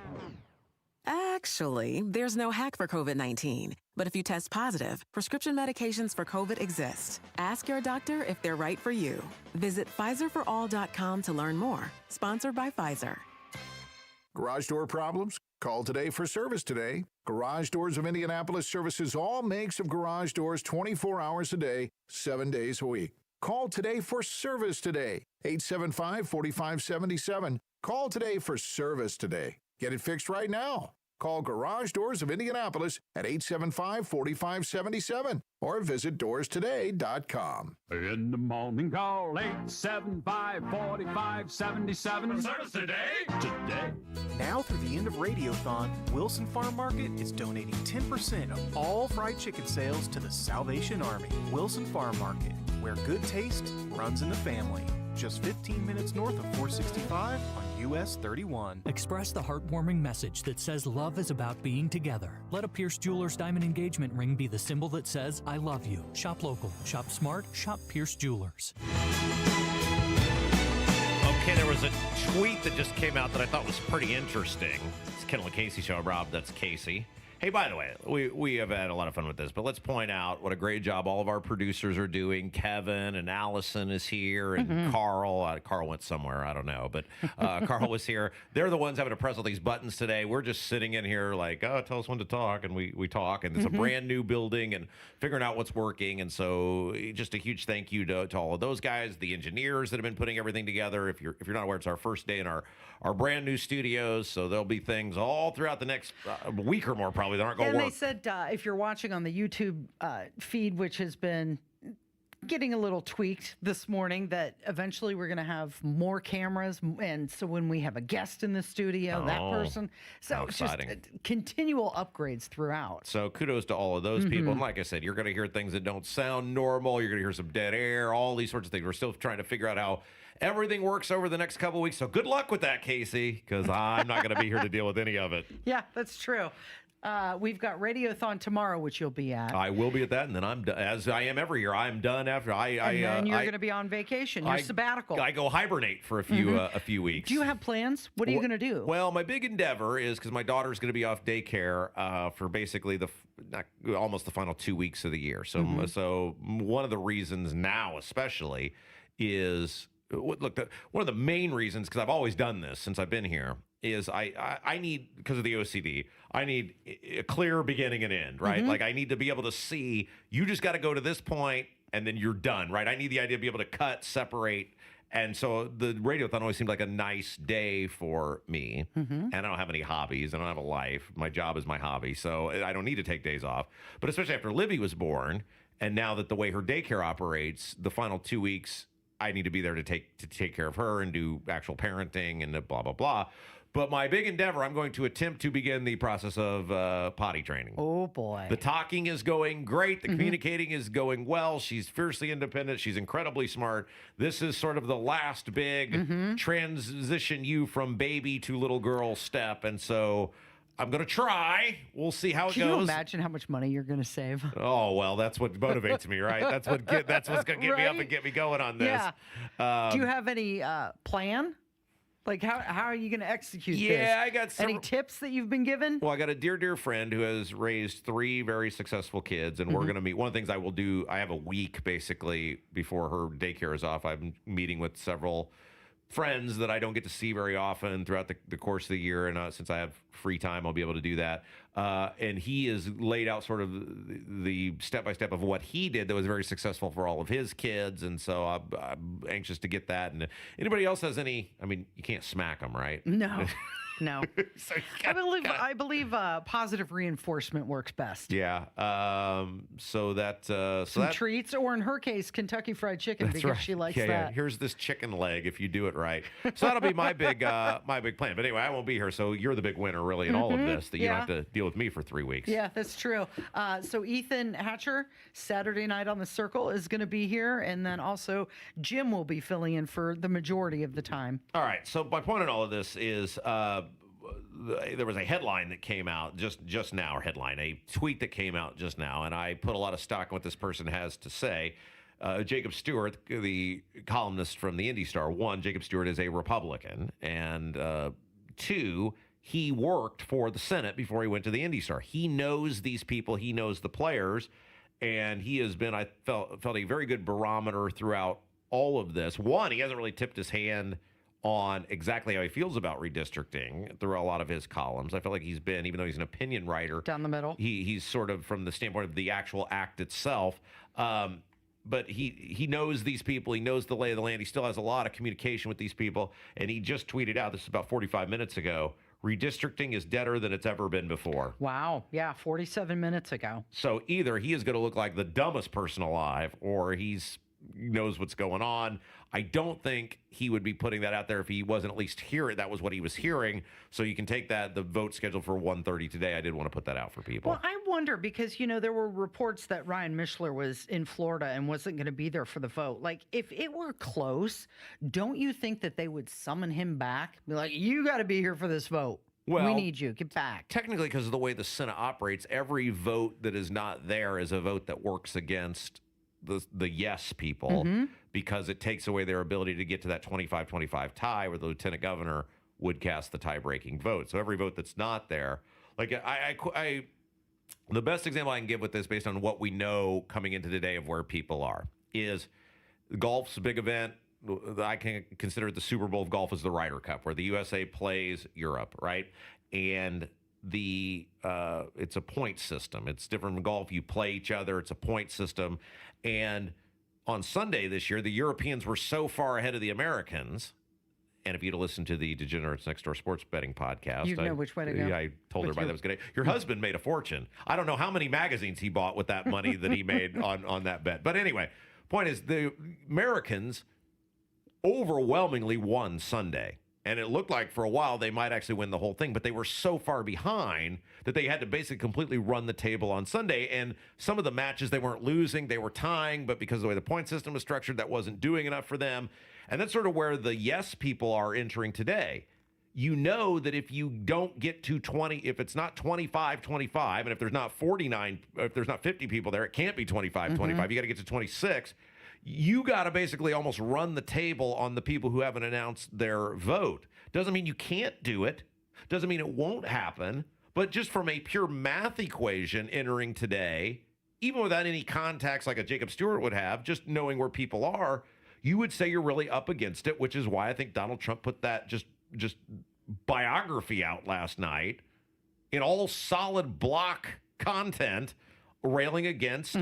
Actually, there's no hack for COVID-19. But if you test positive, prescription medications for COVID exist. Ask your doctor if they're right for you. Visit PfizerForAll.com to learn more. Sponsored by Pfizer. Garage door problems? Call today for service today. Garage Doors of Indianapolis services all makes of garage doors 24 hours a day, 7 days a week. Call today for service today. 875-4577. Call today for service today. Get it fixed right now. Call Garage Doors of Indianapolis at 875-4577 or visit doorstoday.com. In the morning, call 875-4577. Service today. Now through the end of Radiothon, Wilson Farm Market is donating 10% of all fried chicken sales to the Salvation Army. Wilson Farm Market, where good taste runs in the family. Just 15 minutes north of 465 on US 31. Express the heartwarming message that says love is about being together. Let a Pierce Jewelers diamond engagement ring be the symbol that says, I love you. Shop local, shop smart, shop Pierce Jewelers. Okay, there was a tweet that just came out that I thought was pretty interesting. It's Kendall Casey show. Rob, that's Casey. Hey, by the way, we have had a lot of fun with this, but let's point out what a great job all of our producers are doing. Kevin and Allison is here, and Carl. Carl went somewhere, I don't know, but Carl was here. They're the ones having to press all these buttons today. We're just sitting in here like, oh, tell us when to talk, and we talk, and it's a brand new building and figuring out what's working. And so just a huge thank you to all of those guys, the engineers that have been putting everything together. If you're not aware, it's our first day in our brand new studios, so there'll be things all throughout the next week or more probably that aren't going to work. And they said if you're watching on the YouTube feed, which has been getting a little tweaked this morning, that eventually we're going to have more cameras, and so when we have a guest in the studio, that person. So it's just continual upgrades throughout. So kudos to all of those people. And like I said, you're going to hear things that don't sound normal. You're going to hear some dead air, all these sorts of things. We're still trying to figure out how everything works over the next couple of weeks. So good luck with that, Casey, because I'm not going to be here to deal with any of it. Yeah, that's true. We've got Radiothon tomorrow, which you'll be at. I will be at that, and then I'm done, as I am every year. I'm done after and then you're going to be on vacation. Your sabbatical. I go hibernate for a few weeks. Do you have plans? What are you going to do? Well, my big endeavor is because my daughter's going to be off daycare for basically almost the final 2 weeks of the year. So, so one of the reasons now, especially, is look. One of the main reasons, because I've always done this since I've been here, is I need, because of the OCD, I need a clear beginning and end, right? Like I need to be able to see, you just got to go to this point and then you're done, right? I need the idea to be able to cut, separate. And so the Radiothon always seemed like a nice day for me. And I don't have any hobbies. I don't have a life. My job is my hobby. So I don't need to take days off. But especially after Livy was born, and now that the way her daycare operates, the final 2 weeks, I need to be there to take care of her and do actual parenting and blah, blah, blah. But my big endeavor, I'm going to attempt to begin the process of potty training. Oh, boy. The talking is going great. The communicating is going well. She's fiercely independent. She's incredibly smart. This is sort of the last big transition you from baby to little girl step. And so I'm going to try. We'll see how it goes. Can you imagine how much money you're going to save? Oh, well, that's what motivates me, right? That's what's going to get me up and get me going on this. Yeah. Do you have any plan? Like, how are you going to execute this? Yeah, I got any tips that you've been given? Well, I got a dear friend who has raised 3 very successful kids, and we're going to meet. One of the things I will do, I have a week, basically, before her daycare is off. I'm meeting with several friends that I don't get to see very often throughout the course of the year, and since I have free time, I'll be able to do that. And he has laid out sort of the step-by-step of what he did that was very successful for all of his kids, and so I'm anxious to get that. And anybody else has any, I mean, you can't smack them, right? No. No. So I believe positive reinforcement works best. Yeah. So that Some treats, or in her case, Kentucky Fried Chicken, that's because right. she likes Yeah. that. Here's this chicken leg if you do it right. So that'll be my big plan. But anyway, I won't be here, so you're the big winner really in all of this. That you don't have to deal with me for 3 weeks. Yeah, that's true. So Ethan Hatcher, Saturday night on the Circle, is going to be here, and then also Jim will be filling in for the majority of the time. All right. So my point in all of this is there was a headline that came out just now, a tweet that came out just now, and I put a lot of stock in what this person has to say. Jacob Stewart, the columnist from the Indy Star, one, Jacob Stewart is a Republican, and two, he worked for the Senate before he went to the Indy Star. He knows these people, he knows the players, and he has been, I felt a very good barometer throughout all of this. One, he hasn't really tipped his hand on exactly how he feels about redistricting through a lot of his columns. I feel like he's been, even though he's an opinion writer, down the middle. He's sort of from the standpoint of the actual act itself. But he knows these people. He knows the lay of the land. He still has a lot of communication with these people. And he just tweeted out, this is about 45 minutes ago, redistricting is deader than it's ever been before. Wow. Yeah, 47 minutes ago. So either he is going to look like the dumbest person alive, or he knows what's going on. I don't think he would be putting that out there if he wasn't at least hearing. That was what he was hearing. So you can take that, the vote scheduled for 1:30 today. I did want to put that out for people. Well, I wonder, because, there were reports that Ryan Mishler was in Florida and wasn't going to be there for the vote. Like, if it were close, don't you think that they would summon him back? Be like, you got to be here for this vote. Well, we need you. Get back. Technically, because of the way the Senate operates, every vote that is not there is a vote that works against the yes people, because it takes away their ability to get to that 25-25 tie where the lieutenant governor would cast the tie-breaking vote. So every vote that's not there, like the best example I can give with this, based on what we know coming into today of where people are, is golf's a big event. I can consider it the Super Bowl of golf is the Ryder Cup, where the USA plays Europe, right? And it's a point system. It's different from golf. You play each other. It's a point system. And on Sunday this year, the Europeans were so far ahead of the Americans. And if you'd listened to the Degenerates Next Door sports betting podcast, you'd know which way to go. I told everybody that was good. Your husband made a fortune. I don't know how many magazines he bought with that money that he made on that bet. But anyway, point is, the Americans overwhelmingly won Sunday. And it looked like for a while they might actually win the whole thing, but they were so far behind that they had to basically completely run the table on Sunday. And some of the matches they weren't losing, they were tying, but because of the way the point system was structured, that wasn't doing enough for them. And that's sort of where the yes people are entering today. You know that if you don't get to 20, if it's not 25-25, and if there's not 49, if there's not 50 people there, it can't be 25-25. You got to get to 26. You got to basically almost run the table on the people who haven't announced their vote. Doesn't mean you can't do it. Doesn't mean it won't happen. But just from a pure math equation entering today, even without any contacts like a Jacob Stewart would have, just knowing where people are, you would say you're really up against it, which is why I think Donald Trump put that just biography out last night in all solid block content, railing against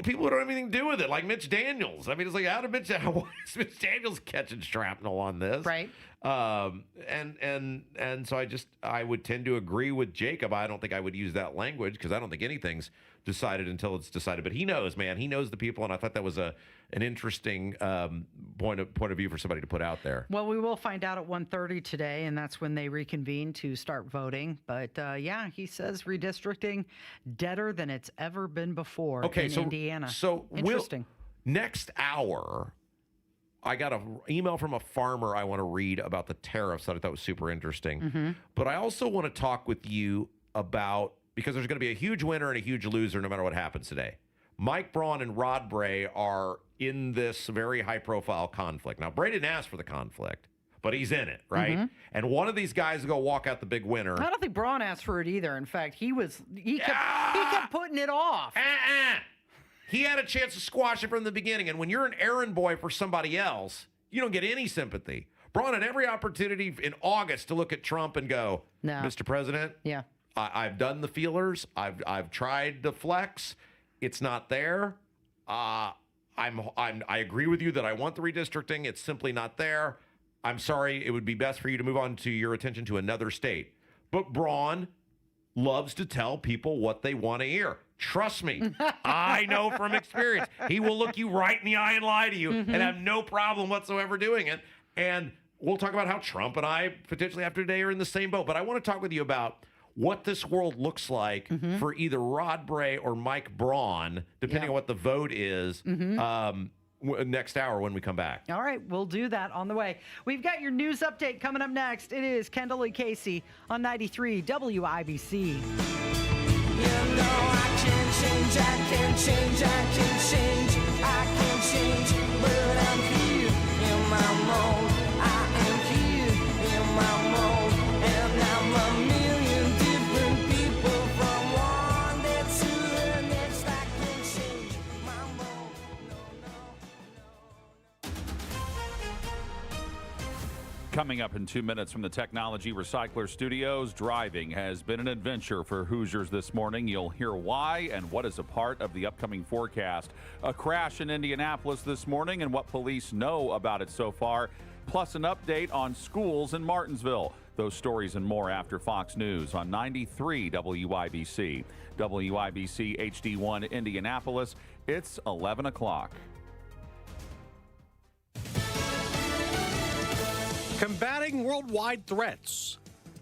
people who don't have anything to do with it, like Mitch Daniels. I mean, it's like, how is Mitch Daniels catching shrapnel on this? Right. And so I would tend to agree with Jacob. I don't think I would use that language, because I don't think anything's decided until it's decided. But he knows, man. He knows the people, and I thought that was an interesting point of view for somebody to put out there. Well, we will find out at 1:30 today, and that's when they reconvene to start voting. But yeah, he says redistricting deader than it's ever been before in Indiana. So interesting. Next hour, I got an email from a farmer I want to read about the tariffs that I thought was super interesting. But I also want to talk with you about, because there's going to be a huge winner and a huge loser no matter what happens today. Mike Braun and Rod Bray are in this very high-profile conflict. Now, Bray didn't ask for the conflict, but he's in it, right? And one of these guys is going to walk out the big winner. I don't think Braun asked for it either. In fact, he kept putting it off. He had a chance to squash it from the beginning. And when you're an errand boy for somebody else, you don't get any sympathy. Braun had every opportunity in August to look at Trump and go, no. Mr. President, yeah, I've done the feelers. I've tried to flex. It's not there. I agree with you that I want the redistricting. It's simply not there. I'm sorry, it would be best for you to move on to your attention to another state. But Braun loves to tell people what they want to hear. Trust me, I know from experience. He will look you right in the eye and lie to you and have no problem whatsoever doing it. And we'll talk about how Trump and I potentially after today are in the same boat. But I want to talk with you about what this world looks like for either Rod Bray or Mike Braun, depending on what the vote is next hour when we come back. All right, we'll do that on the way. We've got your news update coming up next. It is Kendall Casey on 93 WIBC. You know I can change, I can change, I can change, I can change, but I'm here in my mode. I am here in my mode, and I'm a million different people from one day to the next. I can change my mode. Coming up in 2 minutes from the Technology Recycler Studios, driving has been an adventure for Hoosiers this morning. You'll hear why and what is a part of the upcoming forecast. A crash in Indianapolis this morning and what police know about it so far, plus an update on schools in Martinsville. Those stories and more after Fox News on 93 WIBC. WIBC HD1 Indianapolis. It's 11 o'clock. Combating worldwide threats.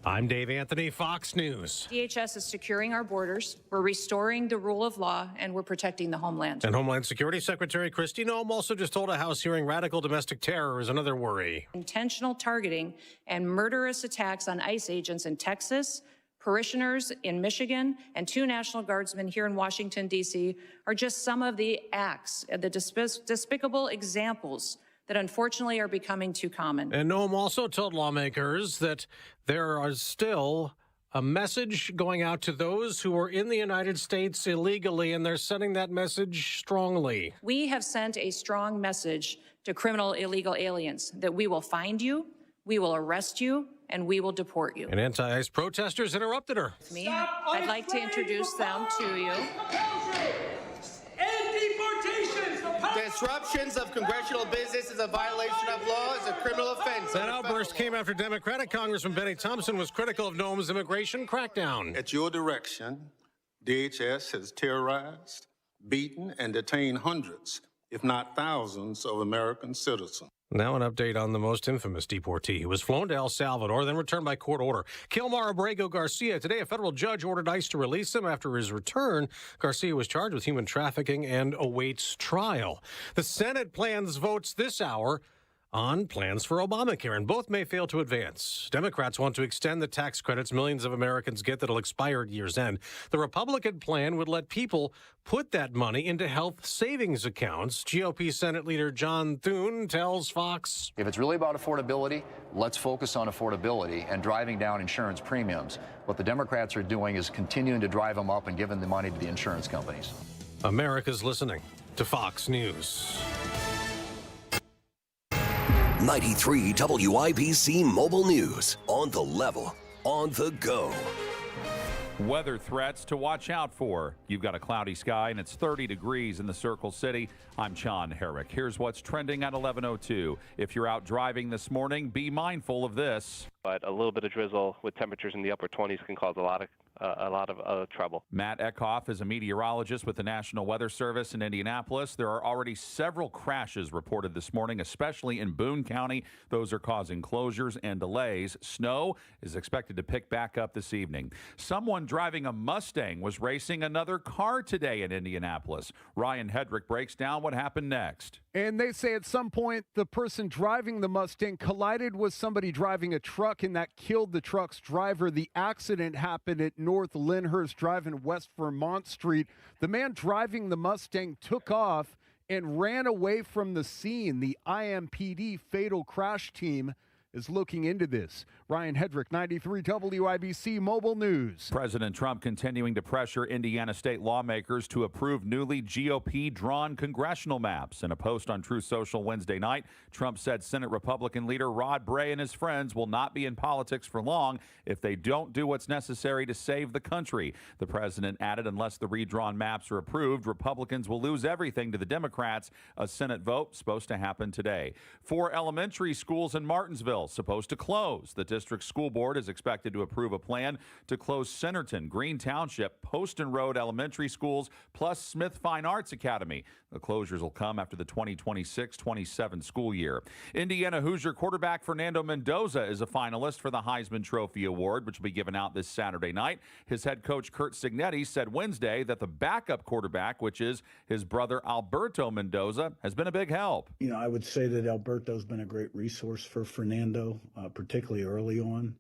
I'm Dave Anthony, Fox News. DHS is securing our borders, we're restoring the rule of law, and we're protecting the homeland. And Homeland Security Secretary Kristi Noem also just told a House hearing radical domestic terror is another worry. Intentional targeting and murderous attacks on ICE agents in Texas, parishioners in Michigan, and 2 National Guardsmen here in Washington, D.C. are just some of the acts, the despicable examples that unfortunately are becoming too common. And Noem also told lawmakers that there is still a message going out to those who are in the United States illegally, and they're sending that message strongly. We have sent a strong message to criminal illegal aliens that we will find you, we will arrest you, and we will deport you. And anti-ICE protesters interrupted her. I'd like to introduce them to you. Disruptions of congressional business is a violation of law, is a criminal offense. That outburst came after Democratic Congressman Benny Thompson was critical of Noem's immigration crackdown. At your direction, DHS has terrorized, beaten, and detained hundreds, if not thousands, of American citizens. Now an update on the most infamous deportee who was flown to El Salvador, then returned by court order. Kilmar Abrego Garcia. Today, a federal judge ordered ICE to release him after his return. Garcia was charged with human trafficking and awaits trial. The Senate plans votes this hour on plans for Obamacare, and both may fail to advance. Democrats want to extend the tax credits millions of Americans get that'll expire at year's end. The Republican plan would let people put that money into health savings accounts. GOP Senate Leader John Thune tells Fox, if it's really about affordability, let's focus on affordability and driving down insurance premiums. What the Democrats are doing is continuing to drive them up and giving the money to the insurance companies. America's listening to Fox News. 93 WIBC Mobile News. On the level, on the go. Weather threats to watch out for. You've got a cloudy sky and it's 30 degrees in the Circle City. I'm John Herrick. Here's what's trending at 11:02. If you're out driving this morning, be mindful of this. But a little bit of drizzle with temperatures in the upper 20s can cause a lot of trouble. Matt Eckhoff is a meteorologist with the National Weather Service in Indianapolis. There are already several crashes reported this morning, especially in Boone County. Those are causing closures and delays. Snow is expected to pick back up this evening. Someone driving a Mustang was racing another car today in Indianapolis. Ryan Hedrick breaks down what happened next. And they say at some point the person driving the Mustang collided with somebody driving a truck, and that killed the truck's driver. The accident happened at North Lyndhurst Drive and West Vermont Street. The man driving the Mustang took off and ran away from the scene. The IMPD fatal crash team is looking into this. Ryan Hedrick, 93 WIBC Mobile News. President Trump continuing to pressure Indiana state lawmakers to approve newly GOP-drawn congressional maps. In a post on Truth Social Wednesday night, Trump said Senate Republican leader Rod Bray and his friends will not be in politics for long if they don't do what's necessary to save the country. The president added, unless the redrawn maps are approved, Republicans will lose everything to the Democrats. A Senate vote supposed to happen today. 4 elementary schools in Martinsville supposed to close. The district school board is expected to approve a plan to close Centerton, Green Township, Poston Road elementary schools, plus Smith Fine Arts Academy. The closures will come after the 2026-27 school year. Indiana Hoosier quarterback Fernando Mendoza is a finalist for the Heisman Trophy Award, which will be given out this Saturday night. His head coach Kurt Signetti said Wednesday that the backup quarterback, which is his brother Alberto Mendoza, has been a big help. I would say that Alberto's been a great resource for Fernando, particularly early on,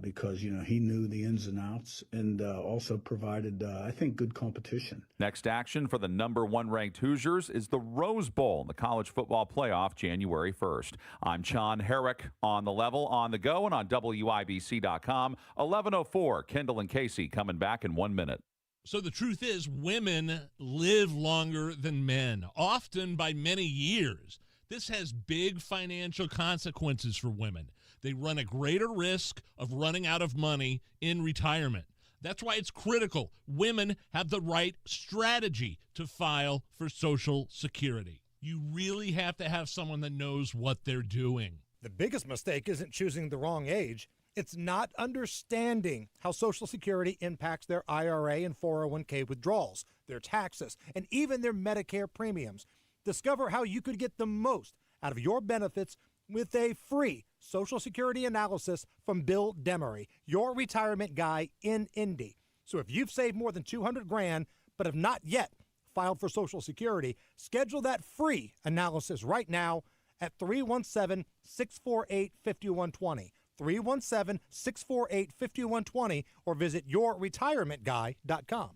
because, he knew the ins and outs and also provided, I think, good competition. Next action for the number 1 ranked Hoosiers is the Rose Bowl in the college football playoff January 1st. I'm Sean Herrick on The Level, on the go, and on WIBC.com. 11:04, Kendall and Casey coming back in 1 minute. So the truth is, women live longer than men, often by many years. This has big financial consequences for women. They run a greater risk of running out of money in retirement. That's why it's critical women have the right strategy to file for Social Security. You really have to have someone that knows what they're doing. The biggest mistake isn't choosing the wrong age. It's not understanding how Social Security impacts their IRA and 401k withdrawals, their taxes, and even their Medicare premiums. Discover how you could get the most out of your benefits with a free Social Security analysis from Bill Demery, your retirement guy in Indy. So if you've saved more than $200,000 but have not yet filed for Social Security, schedule that free analysis right now at 317-648-5120. 317-648-5120 or visit yourretirementguy.com.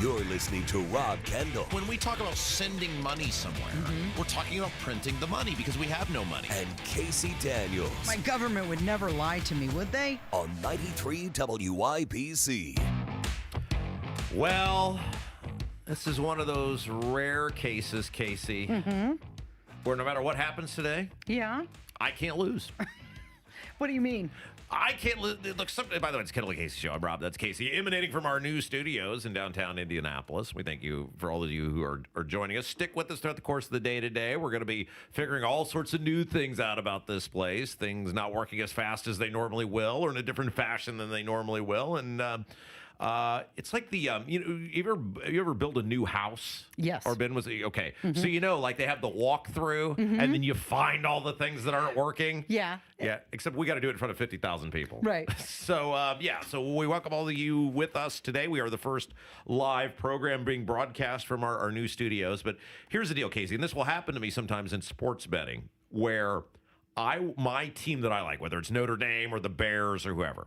You're listening to Rob Kendall. When we talk about sending money somewhere, we're talking about printing the money because we have no money. And Casey Daniels. My government would never lie to me, would they? On 93 WIBC. Well, this is one of those rare cases, Casey, where no matter what happens today, I can't lose. What do you mean? I can't lose. Look, by the way, it's Kendall Casey Show. I'm Rob. That's Casey, emanating from our new studios in downtown Indianapolis. We thank you for all of you who are joining us. Stick with us throughout the course of the day today. We're going to be figuring all sorts of new things out about this place, things not working as fast as they normally will or in a different fashion than they normally will. And it's like the you ever build a new house? Yes. Or Ben was okay. So like they have the walkthrough, and then you find all the things that aren't working. Yeah. Yeah. Except we got to do it in front of 50,000 people. Right. So So we welcome all of you with us today. We are the first live program being broadcast from our new studios. But here's the deal, Casey, and this will happen to me sometimes in sports betting, where my team that I like, whether it's Notre Dame or the Bears or whoever,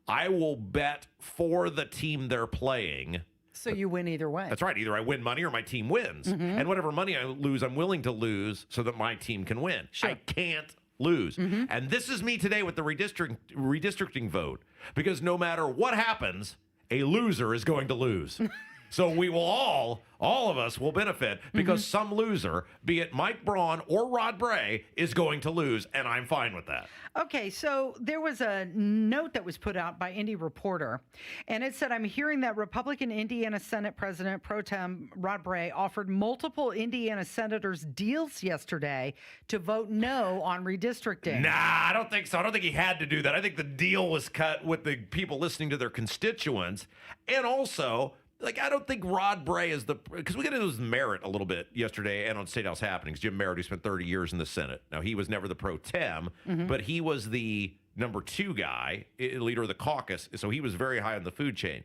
I will bet for the team they're playing. So you win either way. That's right. Either I win money or my team wins. And whatever money I lose, I'm willing to lose so that my team can win. Sure. I can't lose. And this is me today with the redistricting vote, because no matter what happens, a loser is going to lose. So we will all of us will benefit because some loser, be it Mike Braun or Rod Bray, is going to lose, and I'm fine with that. Okay, so there was a note that was put out by Indy Reporter, and it said, I'm hearing that Republican Indiana Senate President Pro Tem Rod Bray offered multiple Indiana senators deals yesterday to vote no on redistricting. Nah, I don't think so. I don't think he had to do that. I think the deal was cut with the people listening to their constituents, and also, I don't think Rod Bray is because we got into his merit a little bit yesterday and on State House Happenings. Jim Merritt, who spent 30 years in the Senate. Now, he was never the pro tem, but he was the number 2 guy, leader of the caucus, so he was very high on the food chain.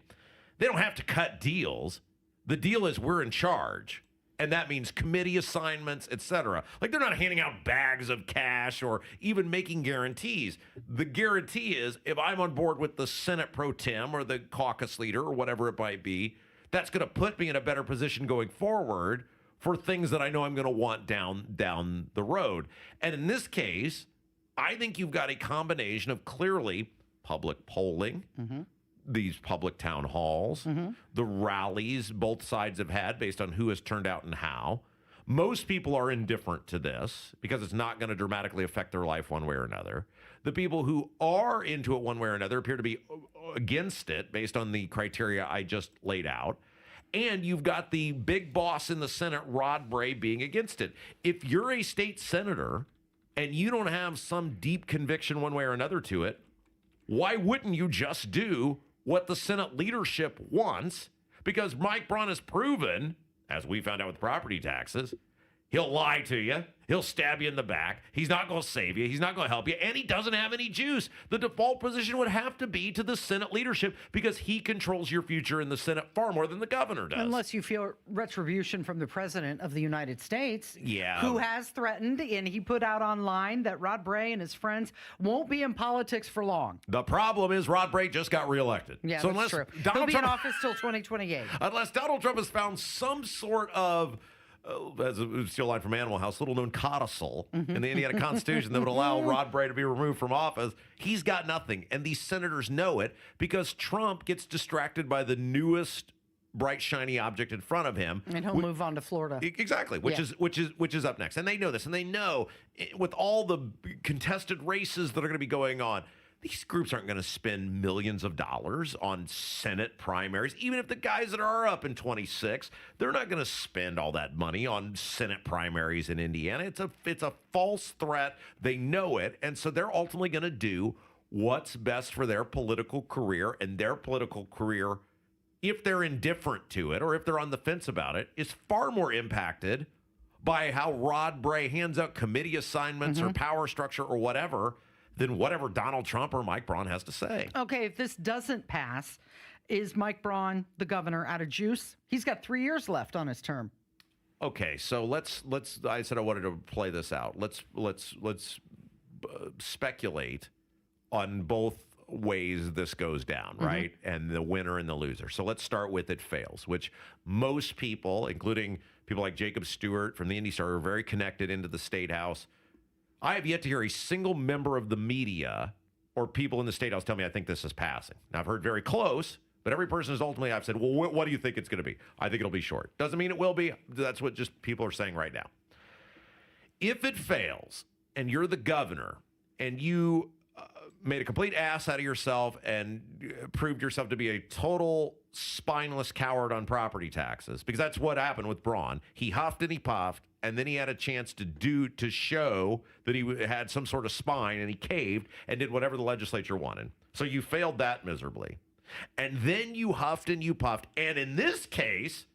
They don't have to cut deals. The deal is we're in charge. And that means committee assignments, etc. Like, they're not handing out bags of cash or even making guarantees. The guarantee is if I'm on board with the Senate pro tem or the caucus leader or whatever it might be, that's going to put me in a better position going forward for things that I know I'm going to want down the road. And in this case, I think you've got a combination of clearly public polling, these public town halls, the rallies both sides have had based on who has turned out and how. Most people are indifferent to this because it's not going to dramatically affect their life one way or another. The people who are into it one way or another appear to be against it based on the criteria I just laid out. And you've got the big boss in the Senate, Rod Bray, being against it. If you're a state senator and you don't have some deep conviction one way or another to it, why wouldn't you just do what the Senate leadership wants? Because Mike Braun has proven, as we found out with property taxes, he'll lie to you. He'll stab you in the back. He's not going to save you. He's not going to help you. And he doesn't have any juice. The default position would have to be to the Senate leadership because he controls your future in the Senate far more than the governor does. Unless you feel retribution from the president of the United States, Yeah. who has threatened, and he put out online that Rod Bray and his friends won't be in politics for long. The problem is Rod Bray just got reelected. Yeah, so that's true. He'll be in office till 2028. Unless Donald Trump has found some sort of, as a steal line from Animal House, little known codicil in the Indiana Constitution that would allow Rod Bray to be removed from office, he's got nothing. And these senators know it because Trump gets distracted by the newest bright shiny object in front of him, and he'll move on to Florida. Exactly, which is up next. And they know this, and they know with all the contested races that are going to be going on, these groups aren't going to spend millions of dollars on Senate primaries. Even if the guys that are up in 26, they're not going to spend all that money on Senate primaries in Indiana. It's a false threat. They know it. And so they're ultimately going to do what's best for their political career. And their political career, if they're indifferent to it or if they're on the fence about it, is far more impacted by how Rod Bray hands out committee assignments or power structure or whatever than whatever Donald Trump or Mike Braun has to say. Okay, if this doesn't pass, is Mike Braun, the governor, out of juice? He's got 3 years left on his term. Okay, so let's. I said I wanted to play this out. Let's speculate on both ways this goes down, right? And the winner and the loser. So let's start with it fails, which most people, including people like Jacob Stewart from the Indy Star, are very connected into the State House. I have yet to hear a single member of the media or people in the State House tell me I think this is passing. Now, I've heard very close, but every person is ultimately, I've said, well, what do you think it's going to be? I think it'll be short. Doesn't mean it will be. That's what just people are saying right now. If it fails and you're the governor and you made a complete ass out of yourself and proved yourself to be a total spineless coward on property taxes, because that's what happened with Braun. He huffed and he puffed, and then he had a chance to show that he had some sort of spine, and he caved and did whatever the legislature wanted. So you failed that miserably. And then you huffed and you puffed. And in this case,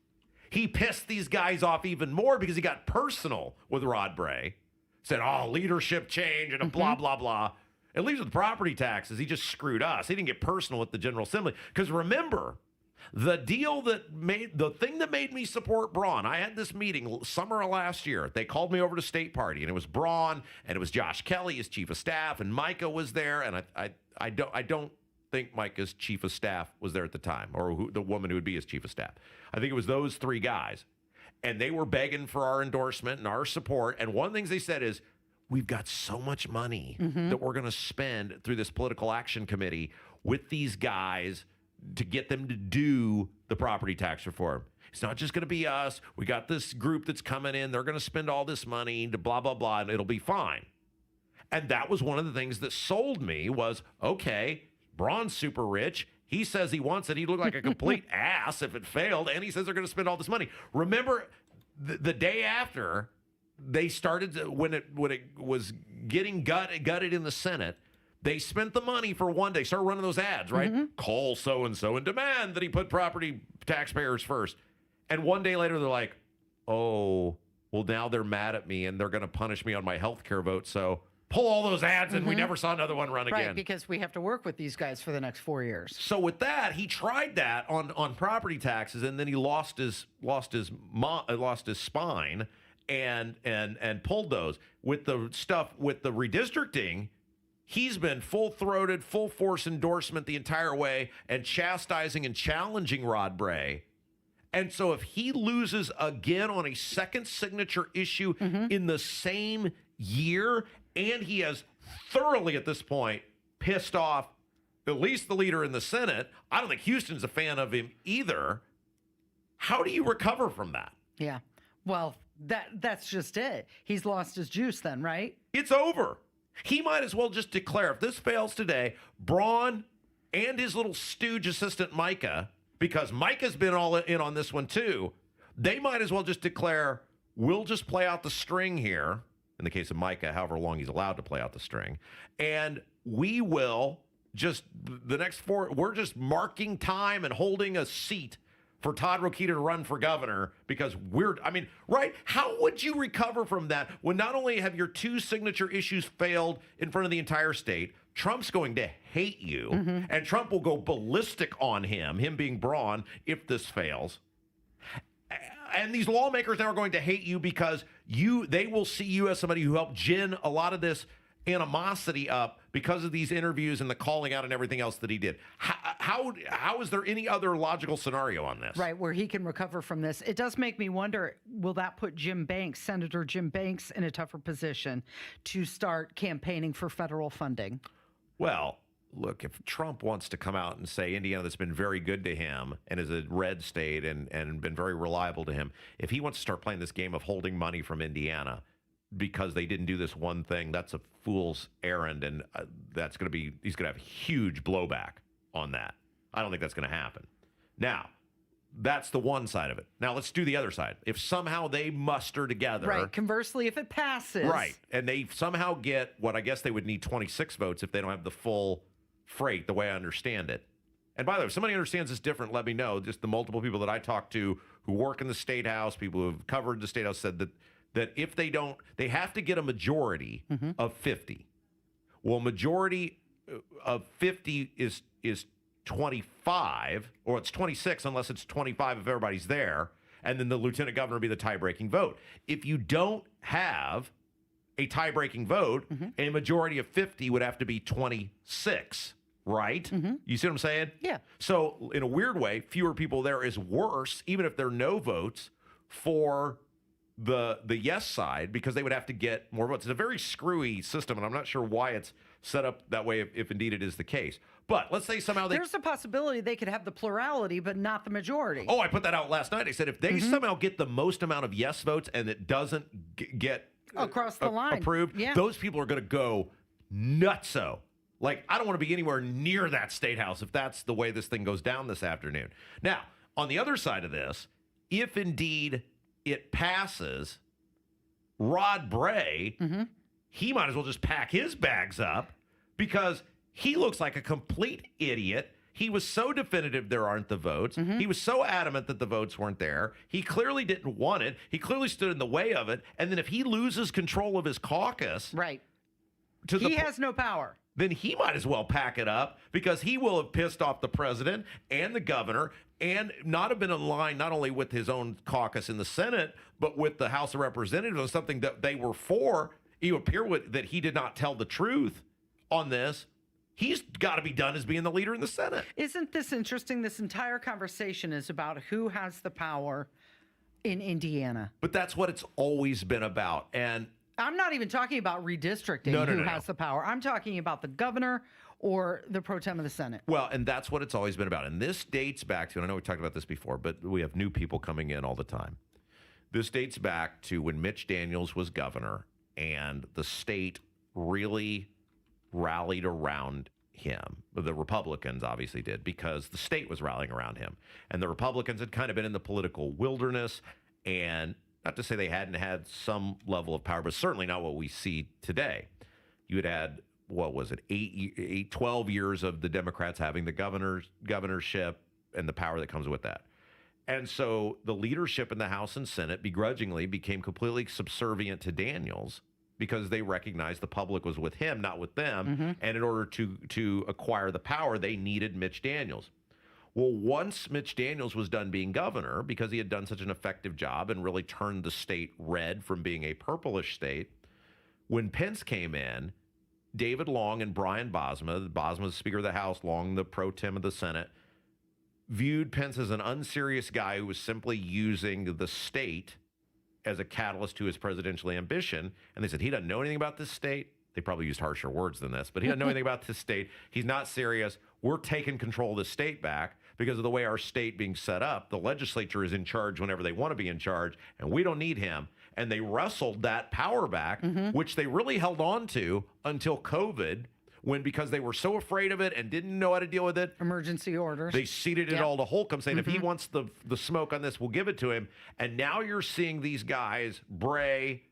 he pissed these guys off even more because he got personal with Rod Bray. Said, oh, leadership change and a blah, blah, blah. At least with property taxes, he just screwed us. He didn't get personal with the General Assembly. Because remember, the thing that made me support Braun, I had this meeting summer of last year. They called me over to State Party, and it was Braun, and it was Josh Kelly, his chief of staff, and Micah was there. And I don't think Micah's chief of staff was there at the time, or the woman who would be his chief of staff. I think it was those three guys. And they were begging for our endorsement and our support. And one of the things they said is, we've got so much money that we're going to spend through this political action committee with these guys to get them to do the property tax reform. It's not just going to be us. We got this group that's coming in. They're going to spend all this money to blah, blah, blah, and it'll be fine. And that was one of the things that sold me was, okay, Braun's super rich. He says he wants it. He'd look like a complete ass if it failed, and he says they're going to spend all this money. Remember, the day after they started, when it was getting gutted in the Senate, they spent the money for one day, started running those ads, right? Call so-and-so and demand that he put property taxpayers first. And one day later, they're like, oh, well, now they're mad at me, and they're going to punish me on my health care vote, so pull all those ads, and we Mhm. never saw another one run again. Right, because we have to work with these guys for the next 4 years. So with that, he tried that on property taxes, and then he lost his spine and pulled those. With the stuff with the redistricting, he's been full-throated, full-force endorsement the entire way, and chastising and challenging Rod Bray. And so if he loses again on a second signature issue in the same year, and he has thoroughly at this point pissed off at least the leader in the Senate, I don't think Houston's a fan of him either. How do you recover from that? Yeah. Well, that's just it. He's lost his juice then, right? It's over. He might as well just declare, if this fails today, Braun and his little stooge assistant Micah, because Micah's been all in on this one too, they might as well just declare, we'll just play out the string here, in the case of Micah, however long he's allowed to play out the string, and we will just, the next 4, we're just marking time and holding a seat for Todd Rokita to run for governor because right? How would you recover from that when not only have your 2 signature issues failed in front of the entire state, Trump's going to hate you, and Trump will go ballistic on him being Braun, if this fails. And these lawmakers now are going to hate you because they will see you as somebody who helped gin a lot of this animosity up because of these interviews and the calling out and everything else that he did. How is there any other logical scenario on this? Right, where he can recover from this. It does make me wonder, will that put Senator Jim Banks, in a tougher position to start campaigning for federal funding? Well, look, if Trump wants to come out and say Indiana that's been very good to him and is a red state and been very reliable to him, if he wants to start playing this game of holding money from Indiana because they didn't do this one thing, that's a fool's errand, and he's going to have huge blowback on that. I don't think that's going to happen. Now, that's the one side of it. Now, let's do the other side. If somehow they muster together. Right. Conversely, if it passes. Right. And they somehow get what I guess they would need 26 votes if they don't have the full freight, the way I understand it. And by the way, if somebody understands this different, let me know. Just the multiple people that I talked to who work in the State House, people who have covered the State House, said that if they don't, they have to get a majority of 50. Well, majority of 50 is 25, or it's 26 unless it's 25 if everybody's there, and then the lieutenant governor would be the tie-breaking vote. If you don't have a tie-breaking vote, a majority of 50 would have to be 26, right? You see what I'm saying? Yeah. So in a weird way, fewer people there is worse, even if there are no votes for the yes side, because they would have to get more votes. It's a very screwy system, and I'm not sure why it's set up that way if indeed it is the case. But let's say somehow there's a possibility they could have the plurality, but not the majority. Oh, I put that out last night. I said if they somehow get the most amount of yes votes and it doesn't get across the line approved, those people are going to go nutso. Like, I don't want to be anywhere near that State House if that's the way this thing goes down this afternoon. Now, on the other side of this, if indeed it passes, Rod Bray, he might as well just pack his bags up because he looks like a complete idiot. He was so definitive there aren't the votes. He was so adamant that the votes weren't there. He clearly didn't want it. He clearly stood in the way of it. And then if he loses control of his caucus, he has no power. Then he might as well pack it up because he will have pissed off the president and the governor and not have been in line not only with his own caucus in the Senate, but with the House of Representatives on something that they were for. You appear that he did not tell the truth on this. He's got to be done as being the leader in the Senate. Isn't this interesting? This entire conversation is about who has the power in Indiana. But that's what it's always been about. And I'm not even talking about redistricting, who has the power. I'm talking about the governor or the pro tem of the Senate. Well, and that's what it's always been about. And this dates back to, and I know we talked about this before, but we have new people coming in all the time. This dates back to when Mitch Daniels was governor and the state really rallied around him. The Republicans obviously did because the state was rallying around him. And the Republicans had kind of been in the political wilderness, and not to say they hadn't had some level of power, but certainly not what we see today. You had, what was it, 12 years of the Democrats having the governorship and the power that comes with that. And so the leadership in the House and Senate begrudgingly became completely subservient to Daniels because they recognized the public was with him, not with them. And in order to acquire the power, they needed Mitch Daniels. Well, once Mitch Daniels was done being governor, because he had done such an effective job and really turned the state red from being a purplish state, when Pence came in, David Long and Brian Bosma, Bosma's Speaker of the House, Long the pro tem of the Senate, viewed Pence as an unserious guy who was simply using the state as a catalyst to his presidential ambition. And they said, he doesn't know anything about this state. They probably used harsher words than this, but he doesn't know anything about this state. He's not serious. We're taking control of the state back because of the way our state being set up. The legislature is in charge whenever they want to be in charge, and we don't need him. And they wrestled that power back, which they really held on to until COVID, when, because they were so afraid of it and didn't know how to deal with it, emergency orders, they ceded it all to Holcomb, saying if he wants the smoke on this, we'll give it to him. And now you're seeing these guys, Bray,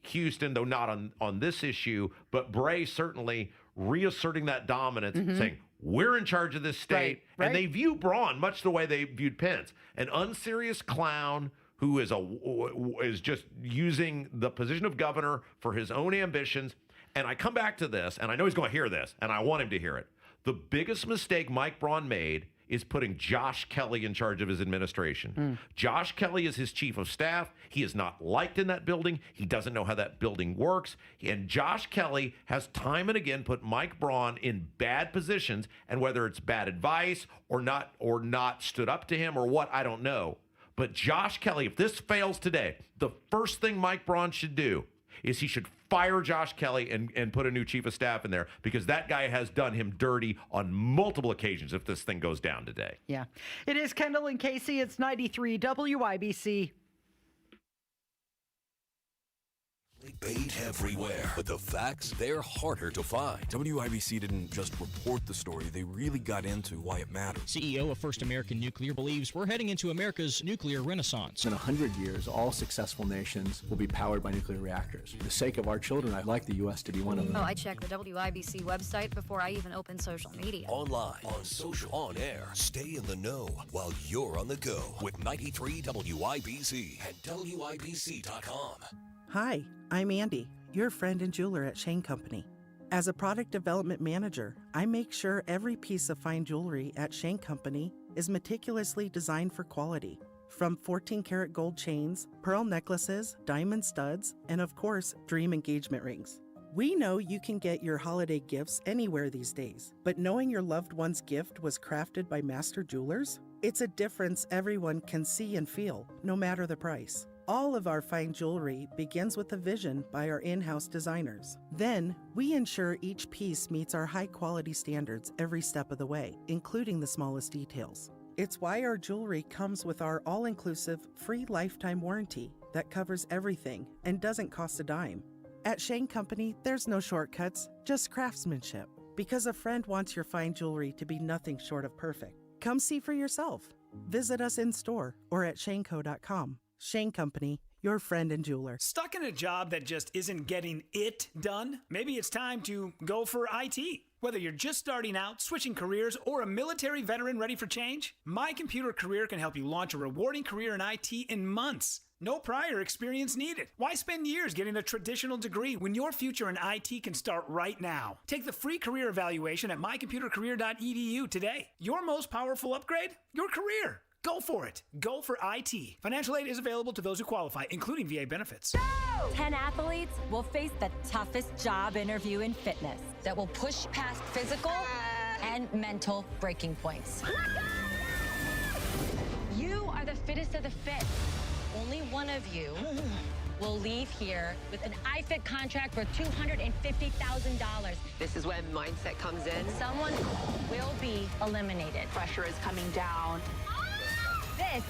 Houston, though not on this issue, but Bray certainly reasserting that dominance, saying, we're in charge of this state. Right. And they view Braun much the way they viewed Pence, an unserious clown who is just using the position of governor for his own ambitions. And I come back to this, and I know he's going to hear this, and I want him to hear it. The biggest mistake Mike Braun made is putting Josh Kelly in charge of his administration. Josh Kelly is his chief of staff. He is not liked in that building. He doesn't know how that building works. And Josh Kelly has time and again put Mike Braun in bad positions, and whether it's bad advice or not stood up to him or what, I don't know. But Josh Kelly, if this fails today, the first thing Mike Braun should do is he should fire Josh Kelly and put a new chief of staff in there, because that guy has done him dirty on multiple occasions if this thing goes down today. Yeah. It is Kendall and Casey. It's 93 WIBC. Bait everywhere, but the facts, they're harder to find. WIBC didn't just report the story, they really got into why it matters. CEO of First American Nuclear believes we're heading into America's nuclear renaissance. In 100 years, all successful nations will be powered by nuclear reactors. For the sake of our children, I'd like the U.S. to be one of them. Oh, I check the WIBC website before I even open social media. Online, on social, on air. Stay in the know while you're on the go with 93 WIBC and WIBC.com. Hi, I'm Andy, your friend and jeweler at Shane Company. As a product development manager, I make sure every piece of fine jewelry at Shane Company is meticulously designed for quality. From 14-karat gold chains, pearl necklaces, diamond studs, and of course, dream engagement rings. We know you can get your holiday gifts anywhere these days, but knowing your loved one's gift was crafted by master jewelers? It's a difference everyone can see and feel, no matter the price. All of our fine jewelry begins with a vision by our in-house designers. Then, we ensure each piece meets our high-quality standards every step of the way, including the smallest details. It's why our jewelry comes with our all-inclusive, free lifetime warranty that covers everything and doesn't cost a dime. At Shane Company, there's no shortcuts, just craftsmanship. Because a friend wants your fine jewelry to be nothing short of perfect. Come see for yourself. Visit us in-store or at shaneco.com. Shane Company, your friend and jeweler. Stuck in a job that just isn't getting it done? Maybe it's time to go for IT. Whether you're just starting out, switching careers, or a military veteran ready for change, My Computer Career can help you launch a rewarding career in IT in months. No prior experience needed. Why spend years getting a traditional degree when your future in IT can start right now? Take the free career evaluation at mycomputercareer.edu today. Your most powerful upgrade? Your career. Go for it. Go for IT. Financial aid is available to those who qualify, including VA benefits. 10 athletes will face the toughest job interview in fitness that will push past physical and mental breaking points. You are the fittest of the fit. Only one of you will leave here with an iFit contract for $250,000. This is when mindset comes in. Someone will be eliminated. Pressure is coming down. This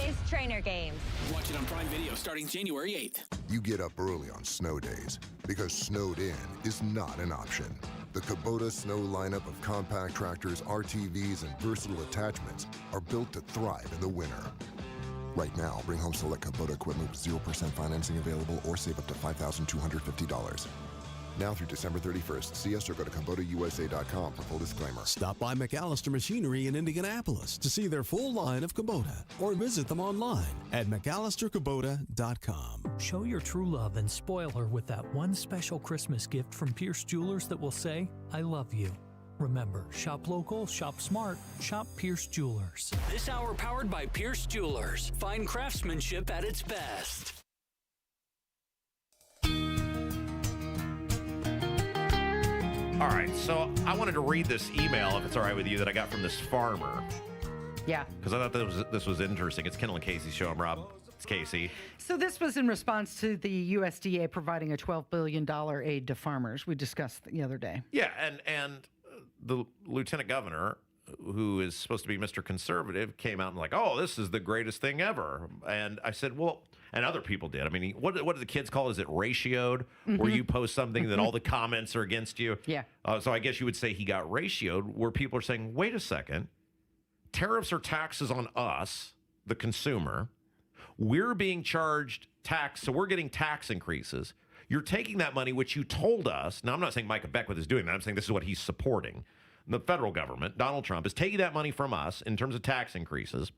is Trainer Games. Watch it on Prime Video starting January 8th. You get up early on snow days because snowed in is not an option. The Kubota Snow lineup of compact tractors, RTVs, and versatile attachments are built to thrive in the winter. Right now, bring home select Kubota equipment with 0% financing available or save up to $5,250. Now through December 31st. See us or go to KubotaUSA.com for full disclaimer. Stop by McAllister Machinery in Indianapolis to see their full line of Kubota or visit them online at McAllisterKubota.com. Show your true love and spoil her with that one special Christmas gift from Pierce Jewelers that will say, I love you. Remember, shop local, shop smart, shop Pierce Jewelers. This hour powered by Pierce Jewelers. Fine craftsmanship at its best. All right, so I wanted to read this email, if it's all right with you, that I got from this farmer. Yeah. Because I thought this was interesting. It's Kendall Casey show. I'm Rob. It's Casey. So this was in response to the USDA providing a $12 billion aid to farmers. We discussed the other day. Yeah, and the lieutenant governor, who is supposed to be Mr. Conservative, came out and like, oh, this is the greatest thing ever. And I said, well, and other people did. I mean, what do the kids call it? Is it ratioed? Where you post something that all the comments are against you? Yeah. So I guess you would say he got ratioed, where people are saying, wait a second, tariffs are taxes on us, the consumer. We're being charged tax, so we're getting tax increases. You're taking that money, which you told us. Now, I'm not saying Micah Beckwith is doing that. I'm saying this is what he's supporting. The federal government, Donald Trump, is taking that money from us in terms of tax increases.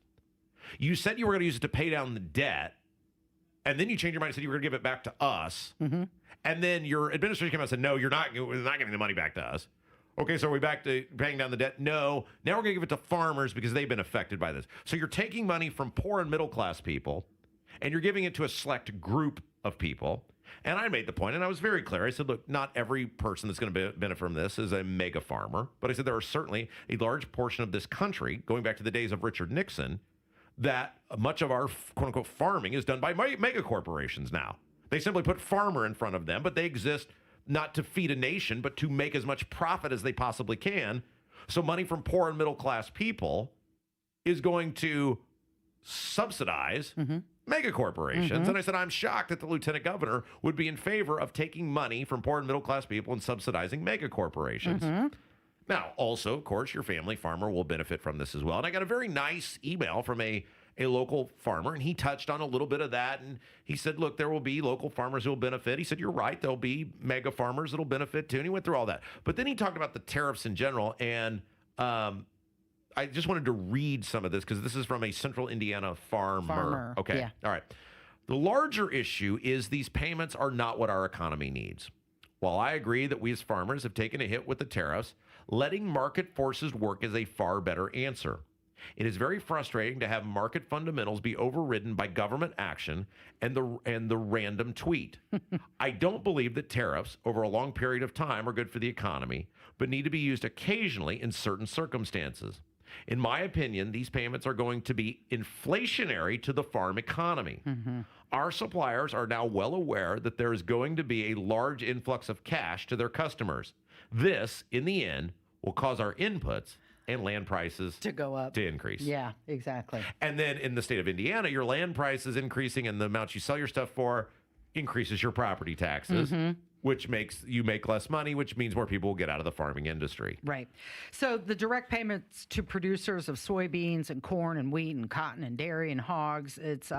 You said you were going to use it to pay down the debt, and then you changed your mind and said you were going to give it back to us. Mm-hmm. And then your administration came out and said, no, we're not giving the money back to us. Okay, so are we back to paying down the debt? No. Now we're going to give it to farmers because they've been affected by this. So you're taking money from poor and middle-class people, and you're giving it to a select group of people. And I made the point, and I was very clear. I said, look, not every person that's going to benefit from this is a mega farmer. But I said there are certainly a large portion of this country, going back to the days of Richard Nixon, that much of our quote-unquote farming is done by mega corporations now. They simply put farmer in front of them, but they exist not to feed a nation, but to make as much profit as they possibly can. So money from poor and middle-class people is going to subsidize mega corporations. And I said, I'm shocked that the lieutenant governor would be in favor of taking money from poor and middle-class people and subsidizing mega corporations. Now, also, of course, your family farmer will benefit from this as well. And I got a very nice email from a local farmer, and he touched on a little bit of that. And he said, look, there will be local farmers who will benefit. He said, you're right, there'll be mega farmers that'll benefit too. And he went through all that. But then he talked about the tariffs in general. And I just wanted to read some of this because this is from a Central Indiana farmer. Okay. Yeah. All right. The larger issue is these payments are not what our economy needs. While I agree that we as farmers have taken a hit with the tariffs, letting market forces work is a far better answer. It is very frustrating to have market fundamentals be overridden by government action and the random tweet. I don't believe that tariffs over a long period of time are good for the economy, but need to be used occasionally in certain circumstances. In my opinion, these payments are going to be inflationary to the farm economy. Our suppliers are now well aware that there is going to be a large influx of cash to their customers. This, in the end, will cause our inputs and land prices to go up, to increase. Yeah, exactly. And then in the state of Indiana, your land price is increasing and the amount you sell your stuff for increases your property taxes, which makes you make less money, which means more people will get out of the farming industry. Right. So the direct payments to producers of soybeans and corn and wheat and cotton and dairy and hogs, it's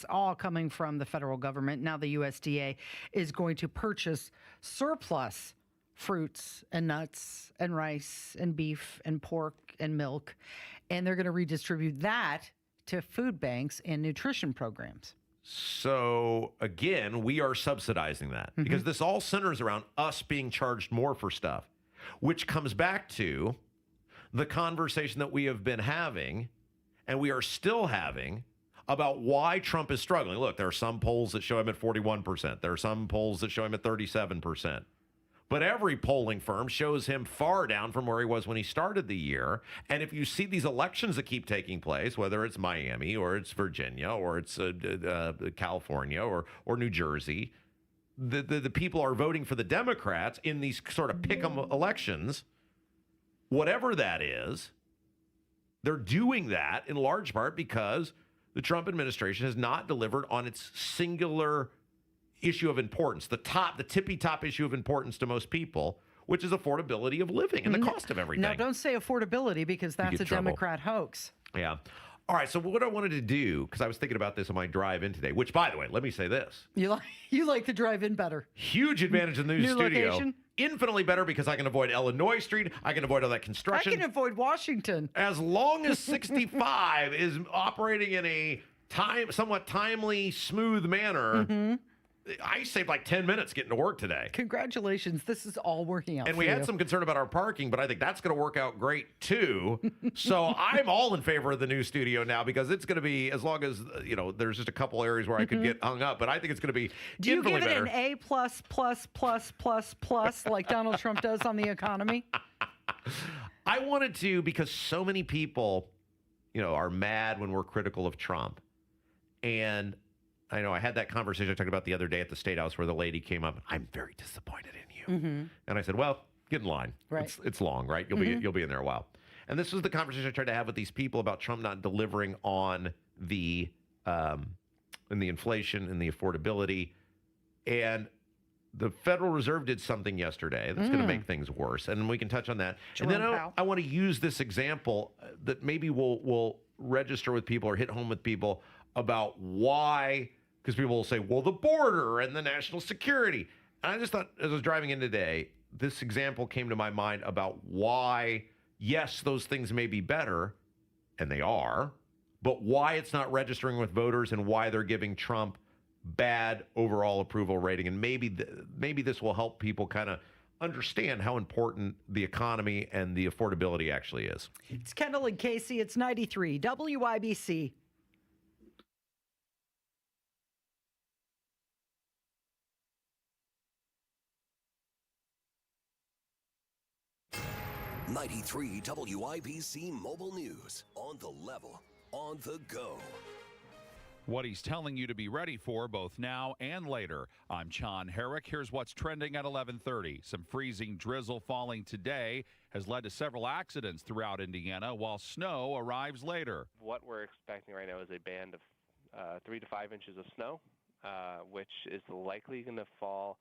all coming from the federal government. Now the USDA is going to purchase surplus fruits and nuts and rice and beef and pork and milk, and they're going to redistribute that to food banks and nutrition programs. So again, we are subsidizing that because this all centers around us being charged more for stuff, which comes back to the conversation that we have been having and we are still having about why Trump is struggling. Look, there are some polls that show him at 41%. There are some polls that show him at 37%. But every polling firm shows him far down from where he was when he started the year. And if you see these elections that keep taking place, whether it's Miami or it's Virginia or it's California or New Jersey, the people are voting for the Democrats in these sort of pick-em elections. Whatever that is, they're doing that in large part because the Trump administration has not delivered on its singular issue of importance, the tippy top issue of importance to most people, which is affordability of living and the cost of everything. Now, don't say affordability because that's a Democrat hoax. Yeah. All right, so what I wanted to do, because I was thinking about this on my drive in today, which, by the way, let me say this. You like the drive-in better. Huge advantage in the new studio. Location. Infinitely better because I can avoid Illinois Street. I can avoid all that construction. I can avoid Washington. As long as 65 is operating in a somewhat timely, smooth manner, I saved like 10 minutes getting to work today. Congratulations. This is all working out And for we you. had some concern about our parking, but I think that's going to work out great too. So I'm all in favor of the new studio now because it's going to be, as long as, there's just a couple areas where I could get hung up, but I think it's going to be Do you give it better. an A+++++, like Donald Trump does on the economy? I wanted to, because so many people, are mad when we're critical of Trump. And I know I had that conversation I talked about the other day at the State House where the lady came up. I'm very disappointed in you. And I said, well, get in line. Right. It's long, right? You'll be in there a while. And this was the conversation I tried to have with these people about Trump not delivering on the inflation and the affordability. And the Federal Reserve did something yesterday that's going to make things worse. And we can touch on that. Jerome and then Powell. I want to use this example that maybe will register with people or hit home with people about why. Because people will say, well, the border and the national security. And I just thought, as I was driving in today, this example came to my mind about why, yes, those things may be better, and they are, but why it's not registering with voters and why they're giving Trump bad overall approval rating. And maybe this will help people kind of understand how important the economy and the affordability actually is. It's Kendall and Casey. It's 93 WIBC. .93 WIBC Mobile News. On the level, on the go. What he's telling you to be ready for both now and later. I'm John Herrick. Here's what's trending at 11:30. Some freezing drizzle falling today has led to several accidents throughout Indiana, while snow arrives later. What we're expecting right now is a band of 3 to 5 inches of snow, which is likely going to fall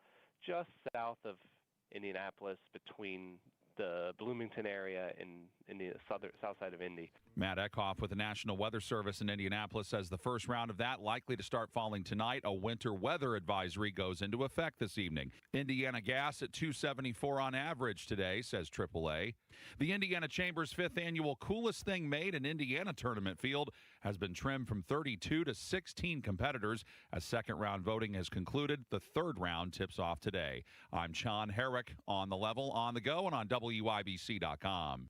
just south of Indianapolis between the Bloomington area in the south side of Indy. Matt Eckhoff with the National Weather Service in Indianapolis says the first round of that likely to start falling tonight. A winter weather advisory goes into effect this evening. Indiana gas at $2.74 on average today, says AAA. The Indiana Chamber's 5th annual Coolest Thing Made in Indiana tournament field has been trimmed from 32 to 16 competitors. As second round voting has concluded, the third round tips off today. I'm Sean Herrick, on the level, on the go, and on WIBC.com.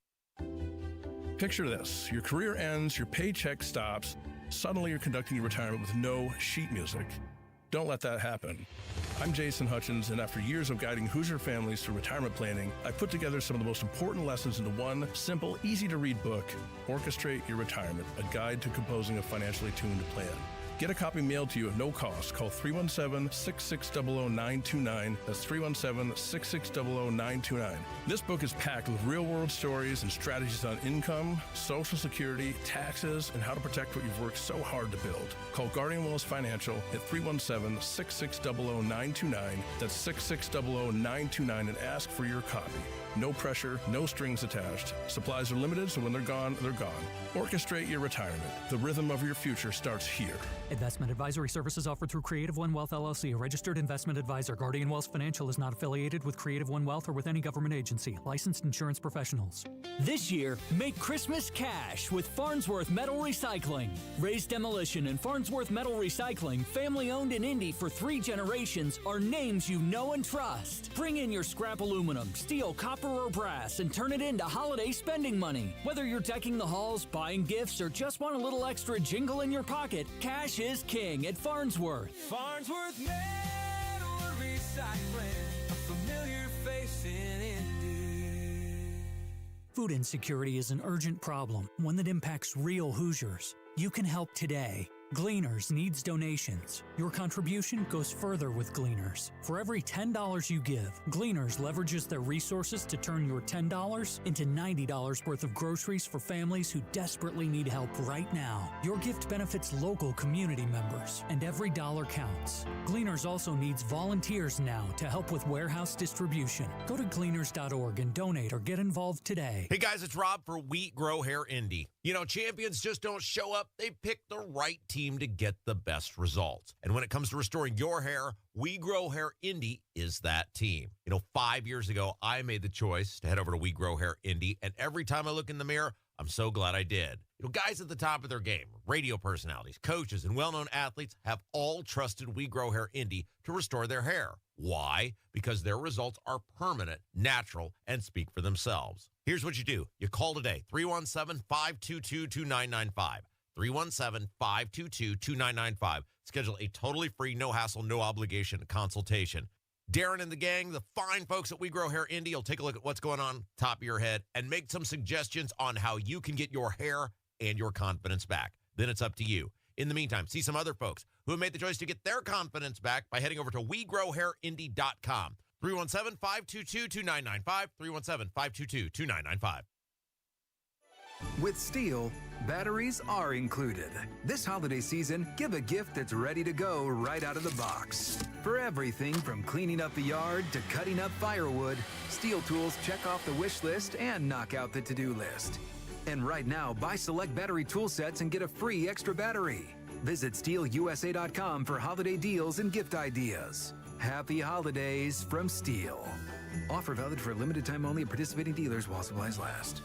Picture this. Your career ends, your paycheck stops. Suddenly you're conducting your retirement with no sheet music. Don't let that happen. I'm Jason Hutchins, and after years of guiding Hoosier families through retirement planning, I put together some of the most important lessons into one simple, easy-to-read book, Orchestrate Your Retirement, a guide to composing a financially tuned plan. Get a copy mailed to you at no cost. Call 317-660-0929. That's 317-660-0929. This book is packed with real-world stories and strategies on income, Social Security, taxes, and how to protect what you've worked so hard to build. Call Guardian Willis Financial at 317-660-0929. That's 660-0929 and ask for your copy. No pressure, no strings attached. Supplies are limited, so when they're gone, they're gone. Orchestrate your retirement. The rhythm of your future starts here. Investment advisory services offered through Creative One Wealth LLC, a registered investment advisor. Guardian Wealth Financial is not affiliated with Creative One Wealth or with any government agency. Licensed insurance professionals. This year, make Christmas cash with Farnsworth Metal Recycling. Ray's Demolition and Farnsworth Metal Recycling, family owned in Indy for 3 generations, are names you know and trust. Bring in your scrap aluminum, steel, copper, or brass and turn it into holiday spending money. Whether you're decking the halls, buying gifts, or just want a little extra jingle in your pocket, cash is king at Farnsworth. Farnsworth Metal Recycling, a familiar face in Indy. Food insecurity is an urgent problem, one that impacts real Hoosiers. You can help today. Gleaners needs donations. Your contribution goes further with Gleaners. For every $10 you give, Gleaners leverages their resources to turn your $10 into $90 worth of groceries for families who desperately need help right now. Your gift benefits local community members, and every dollar counts. Gleaners also needs volunteers now to help with warehouse distribution. Go to gleaners.org and donate or get involved today. Hey guys, it's Rob for Wheat Grow Hair Indy. You know, champions just don't show up. They pick the right team to get the best results. And when it comes to restoring your hair, We Grow Hair Indy is that team. You know, 5 years ago, I made the choice to head over to We Grow Hair Indy, and every time I look in the mirror, I'm so glad I did. You know, guys at the top of their game, radio personalities, coaches, and well-known athletes have all trusted We Grow Hair Indy to restore their hair. Why? Because their results are permanent, natural, and speak for themselves. Here's what you do. You call today, 317-522-2995. 317-522-2995. Schedule a totally free, no-hassle, no-obligation consultation. Darren and the gang, the fine folks at We Grow Hair Indy, will take a look at what's going on top of your head and make some suggestions on how you can get your hair and your confidence back. Then it's up to you. In the meantime, see some other folks who have made the choice to get their confidence back by heading over to WeGrowHairIndy.com. 317-522-2995. 317-522-2995. With Steel, batteries are included. This holiday season, give a gift that's ready to go right out of the box. For everything from cleaning up the yard to cutting up firewood, Steel tools check off the wish list and knock out the to-do list. And right now, buy select battery tool sets and get a free extra battery. Visit SteelUSA.com for holiday deals and gift ideas. Happy holidays from Steel. Offer valid for a limited time only at participating dealers while supplies last.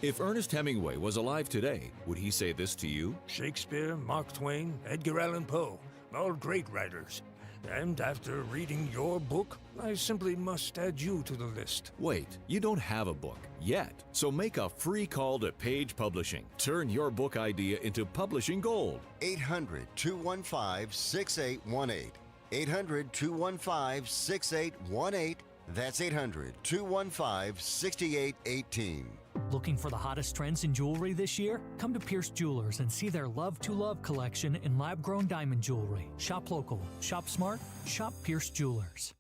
If Ernest Hemingway was alive today, would he say this to you? Shakespeare, Mark Twain, Edgar Allan Poe, all great writers. And after reading your book, I simply must add you to the list. Wait, you don't have a book yet, so make a free call to Page Publishing. Turn your book idea into publishing gold. 800-215-6818. 800-215-6818. That's 800-215-6818. Looking for the hottest trends in jewelry this year? Come to Pierce Jewelers and see their Love to Love collection in lab-grown diamond jewelry. Shop local, shop smart, shop Pierce Jewelers.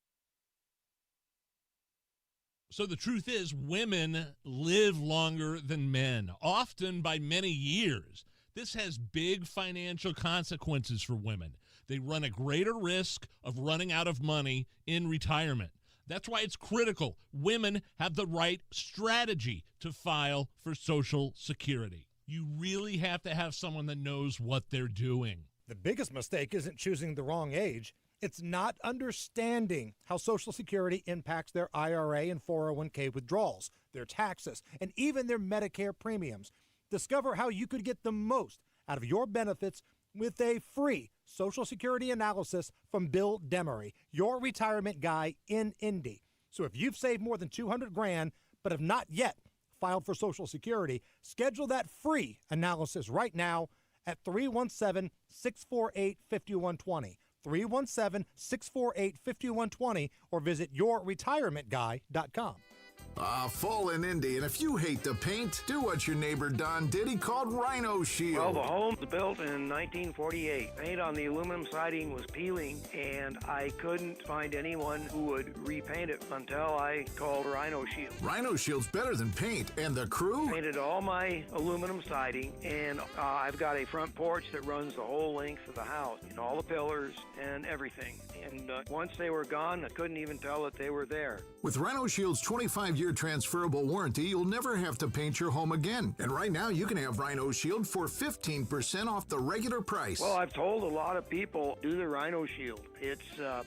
So the truth is, women live longer than men, often by many years. This has big financial consequences for women. They run a greater risk of running out of money in retirement. That's why it's critical women have the right strategy to file for Social Security. You really have to have someone that knows what they're doing. The biggest mistake isn't choosing the wrong age. It's not understanding how Social Security impacts their IRA and 401k withdrawals, their taxes, and even their Medicare premiums. Discover how you could get the most out of your benefits with a free Social Security analysis from Bill Demery, your retirement guy in Indy. So if you've saved more than $200,000 but have not yet filed for Social Security, schedule that free analysis right now at 317-648-5120. 317-648-5120 or visit yourretirementguy.com. Fall in Indy, and if you hate the paint, do what your neighbor Don did. He called Rhino Shield. Well, the home was built in 1948. Paint on the aluminum siding was peeling, and I couldn't find anyone who would repaint it until I called Rhino Shield. Rhino Shield's better than paint, and the crew? Painted all my aluminum siding, and I've got a front porch that runs the whole length of the house, and all the pillars and everything. And once they were gone, I couldn't even tell that they were there. With Rhino Shield's 25-year transferable warranty, you'll never have to paint your home again. And right now, you can have Rhino Shield for 15% off the regular price. Well, I've told a lot of people, do the Rhino Shield. It's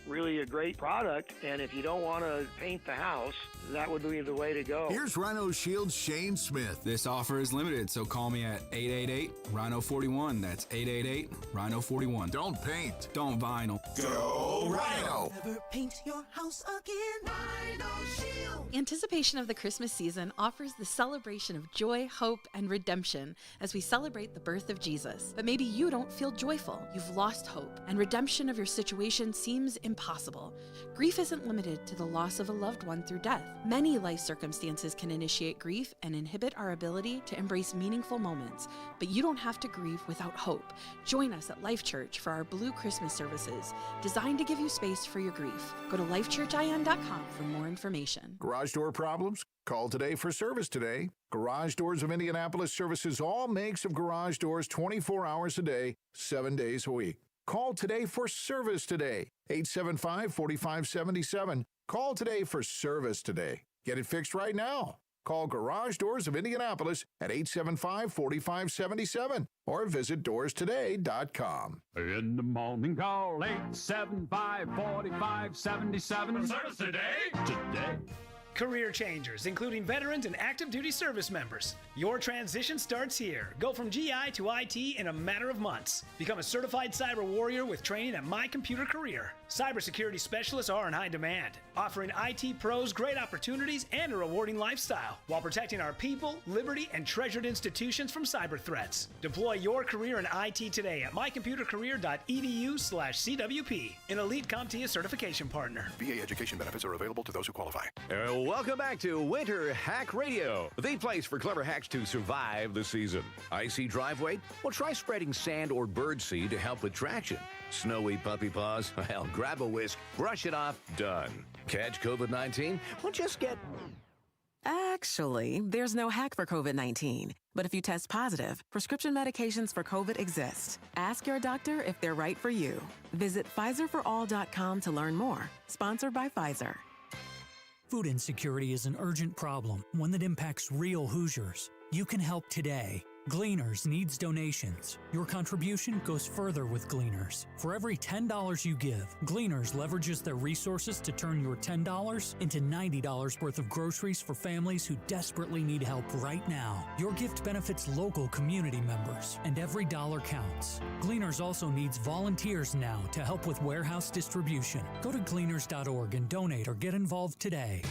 really a great product, and if you don't want to paint the house, that would be the way to go. Here's Rhino Shield's Shane Smith. This offer is limited, so call me at 888-RHINO-41. That's 888-RHINO-41. Don't paint. Don't vinyl. Go Rhino! Never paint your house again. Rhino Shield. Anticipation of the Christmas season offers the celebration of joy, hope, and redemption as we celebrate the birth of Jesus. But maybe you don't feel joyful. You've lost hope, and redemption of your situation seems impossible. Grief isn't limited to the loss of a loved one through death. Many life circumstances can initiate grief and inhibit our ability to embrace meaningful moments, but you don't have to grieve without hope. Join us at Life Church for our Blue Christmas services, designed to give you space for your grief. Go to lifechurchin.com for more information. Garage door problems? Call today for service today. Garage Doors of Indianapolis services all makes of garage doors 24 hours a day, 7 days a week. Call today for service today. 875-4577. Call today for service today. Get it fixed right now. Call Garage Doors of Indianapolis at 875-4577 or visit doorstoday.com. In the morning, call 875-4577. Service today? Today. Career changers, including veterans and active duty service members. Your transition starts here. Go from GI to IT in a matter of months. Become a certified cyber warrior with training at My Computer Career. Cybersecurity specialists are in high demand, offering IT pros great opportunities and a rewarding lifestyle while protecting our people, liberty, and treasured institutions from cyber threats. Deploy your career in IT today at mycomputercareer.edu/CWP, an elite CompTIA certification partner. VA education benefits are available to those who qualify. Welcome back to Winter Hack Radio, the place for clever hacks to survive the season. Icy driveway? Well, try spreading sand or birdseed to help with traction. Snowy puppy paws? Well, grab a whisk, brush it off, done. Catch COVID-19? Well, just get... Actually, there's no hack for COVID-19. But if you test positive, prescription medications for COVID exist. Ask your doctor if they're right for you. Visit PfizerForAll.com to learn more. Sponsored by Pfizer. Food insecurity is an urgent problem, one that impacts real Hoosiers. You can help today. Gleaners needs donations. Your contribution goes further with Gleaners. For every $10 you give, Gleaners leverages their resources to turn your $10 into $90 worth of groceries for families who desperately need help right now. Your gift benefits local community members, and every dollar counts. Gleaners also needs volunteers now to help with warehouse distribution. Go to gleaners.org and donate or get involved today.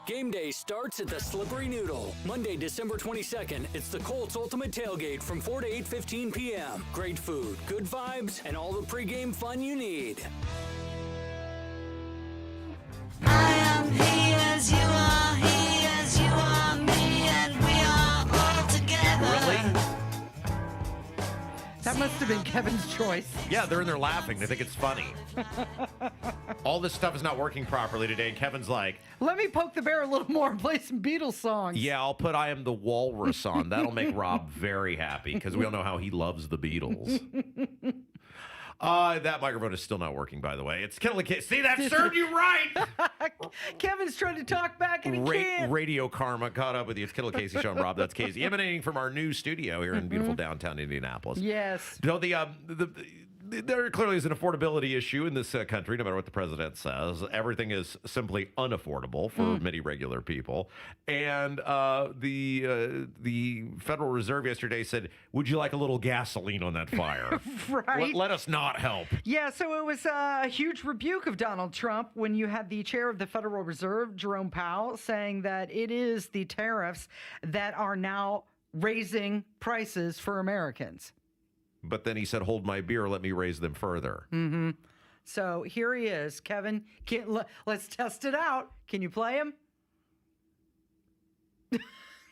Game day starts at the Slippery Noodle. Monday, December 22nd, it's the Colts Ultimate Tailgate from 4 to 8:15 p.m. Great food, good vibes, and all the pregame fun you need. I am he as you are, he as you are, me, and we are all together. Really? That must have been Kevin's choice. Yeah, they're in there laughing. They think it's funny. All this stuff is not working properly today, and Kevin's like, Let me poke the bear a little more and play some Beatles songs. yeah, I'll put I Am the Walrus on. That'll make Rob very happy, because we all know how he loves the Beatles. That microphone is still not working, by the way. It's Kendall Casey. See, that served you right. Kevin's trying to talk back and he can't. Radio karma caught up with you. It's Kendall Casey Show. Rob, that's Casey, emanating from our new studio here in beautiful downtown Indianapolis. Yes. No, there clearly is an affordability issue in this country, no matter what the president says. Everything is simply unaffordable for many regular people. And the Federal Reserve yesterday said, would you like a little gasoline on that fire? Right. Let us not help. Yeah, so it was a huge rebuke of Donald Trump when you had the chair of the Federal Reserve, Jerome Powell, saying that it is the tariffs that are now raising prices for Americans. But then he said, hold my beer, let me raise them further. Mm-hmm. So here he is. Kevin, let's test it out. Can you play him?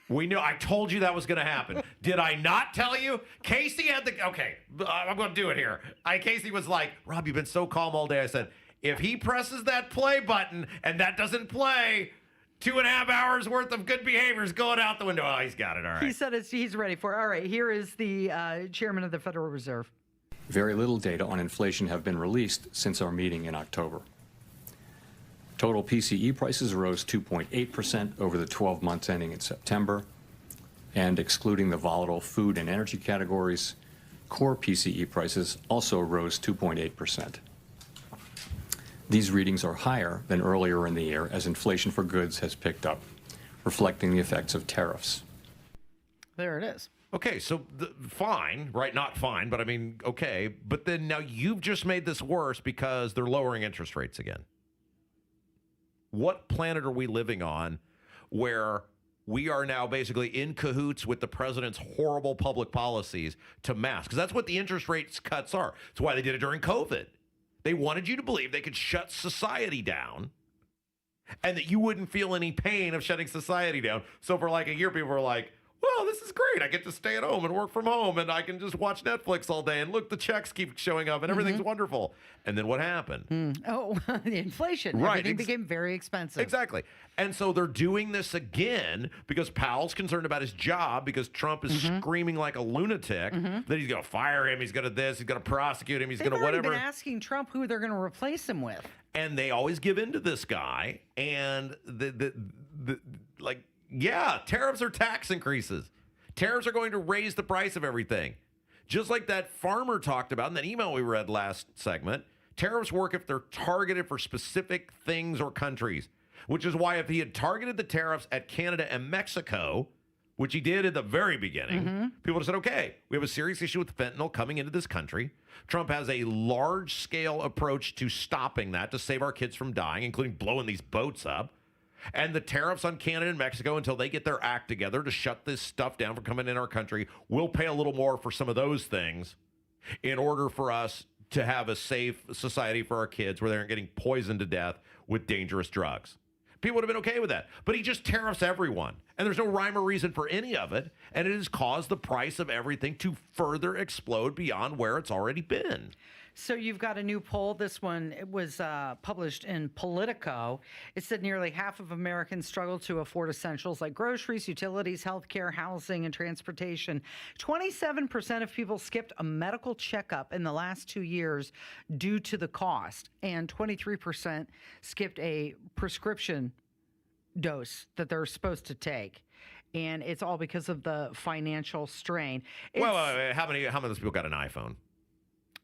We knew. I told you that was going to happen. Did I not tell you? Casey had the... Okay, I'm going to do it here. Casey was like, Rob, you've been so calm all day. I said, if he presses that play button and that doesn't play... 2.5 hours worth of good behaviors going out the window. Oh, he's got it. All right. He said he's ready for it. All right, here is the chairman of the Federal Reserve. Very little data on inflation have been released since our meeting in October. Total PCE prices rose 2.8% over the 12 months ending in September, and excluding the volatile food and energy categories, core PCE prices also rose 2.8%. These readings are higher than earlier in the year as inflation for goods has picked up, reflecting the effects of tariffs. There it is. Okay, so fine, right? Not fine, but I mean, okay. But then now you've just made this worse because they're lowering interest rates again. What planet are we living on where we are now basically in cahoots with the president's horrible public policies to mask? Because that's what the interest rates cuts are. That's why they did it during COVID. They wanted you to believe they could shut society down and that you wouldn't feel any pain of shutting society down. So for like a year, people were like, well, this is great. I get to stay at home and work from home, and I can just watch Netflix all day, and look, the checks keep showing up, and everything's wonderful. And then what happened? Oh, the inflation. Right. Everything became very expensive. Exactly. And so they're doing this again because Powell's concerned about his job because Trump is screaming like a lunatic that he's going to fire him, he's going to this, he's going to prosecute him, he's going to whatever. They've been asking Trump who they're going to replace him with. And they always give in to this guy. And tariffs are tax increases. Tariffs are going to raise the price of everything. Just like that farmer talked about in that email we read last segment, tariffs work if they're targeted for specific things or countries, which is why if he had targeted the tariffs at Canada and Mexico, which he did at the very beginning, people would have said, okay, we have a serious issue with fentanyl coming into this country. Trump has a large-scale approach to stopping that to save our kids from dying, including blowing these boats up. And the tariffs on Canada and Mexico, until they get their act together to shut this stuff down from coming in our country, we'll pay a little more for some of those things in order for us to have a safe society for our kids where they aren't getting poisoned to death with dangerous drugs. People would have been okay with that. But he just tariffs everyone. And there's no rhyme or reason for any of it. And it has caused the price of everything to further explode beyond where it's already been. So you've got a new poll. This one it was published in Politico. It said nearly half of Americans struggle to afford essentials like groceries, utilities, healthcare, housing, and transportation. 27% of people skipped a medical checkup in the last 2 years due to the cost, and 23% skipped a prescription dose that they're supposed to take. And it's all because of the financial strain. How many of those people got an iPhone?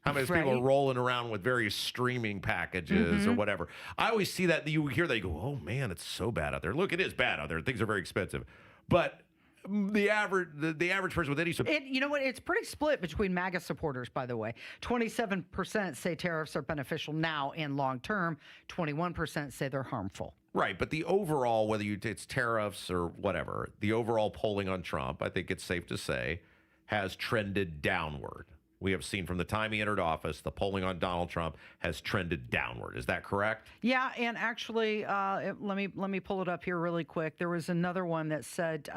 How many people are rolling around with various streaming packages or whatever? I always see that. You hear that, you go, oh, man, it's so bad out there. Look, it is bad out there. Things are very expensive. But the average person with any... You know what? It's pretty split between MAGA supporters, by the way. 27% say tariffs are beneficial now and long term. 21% say they're harmful. Right, but the overall, whether it's tariffs or whatever, the overall polling on Trump, I think it's safe to say, has trended downward. We have seen from the time he entered office, the polling on Donald Trump has trended downward. Is that correct? Yeah, and actually, let me pull it up here really quick. There was another one that said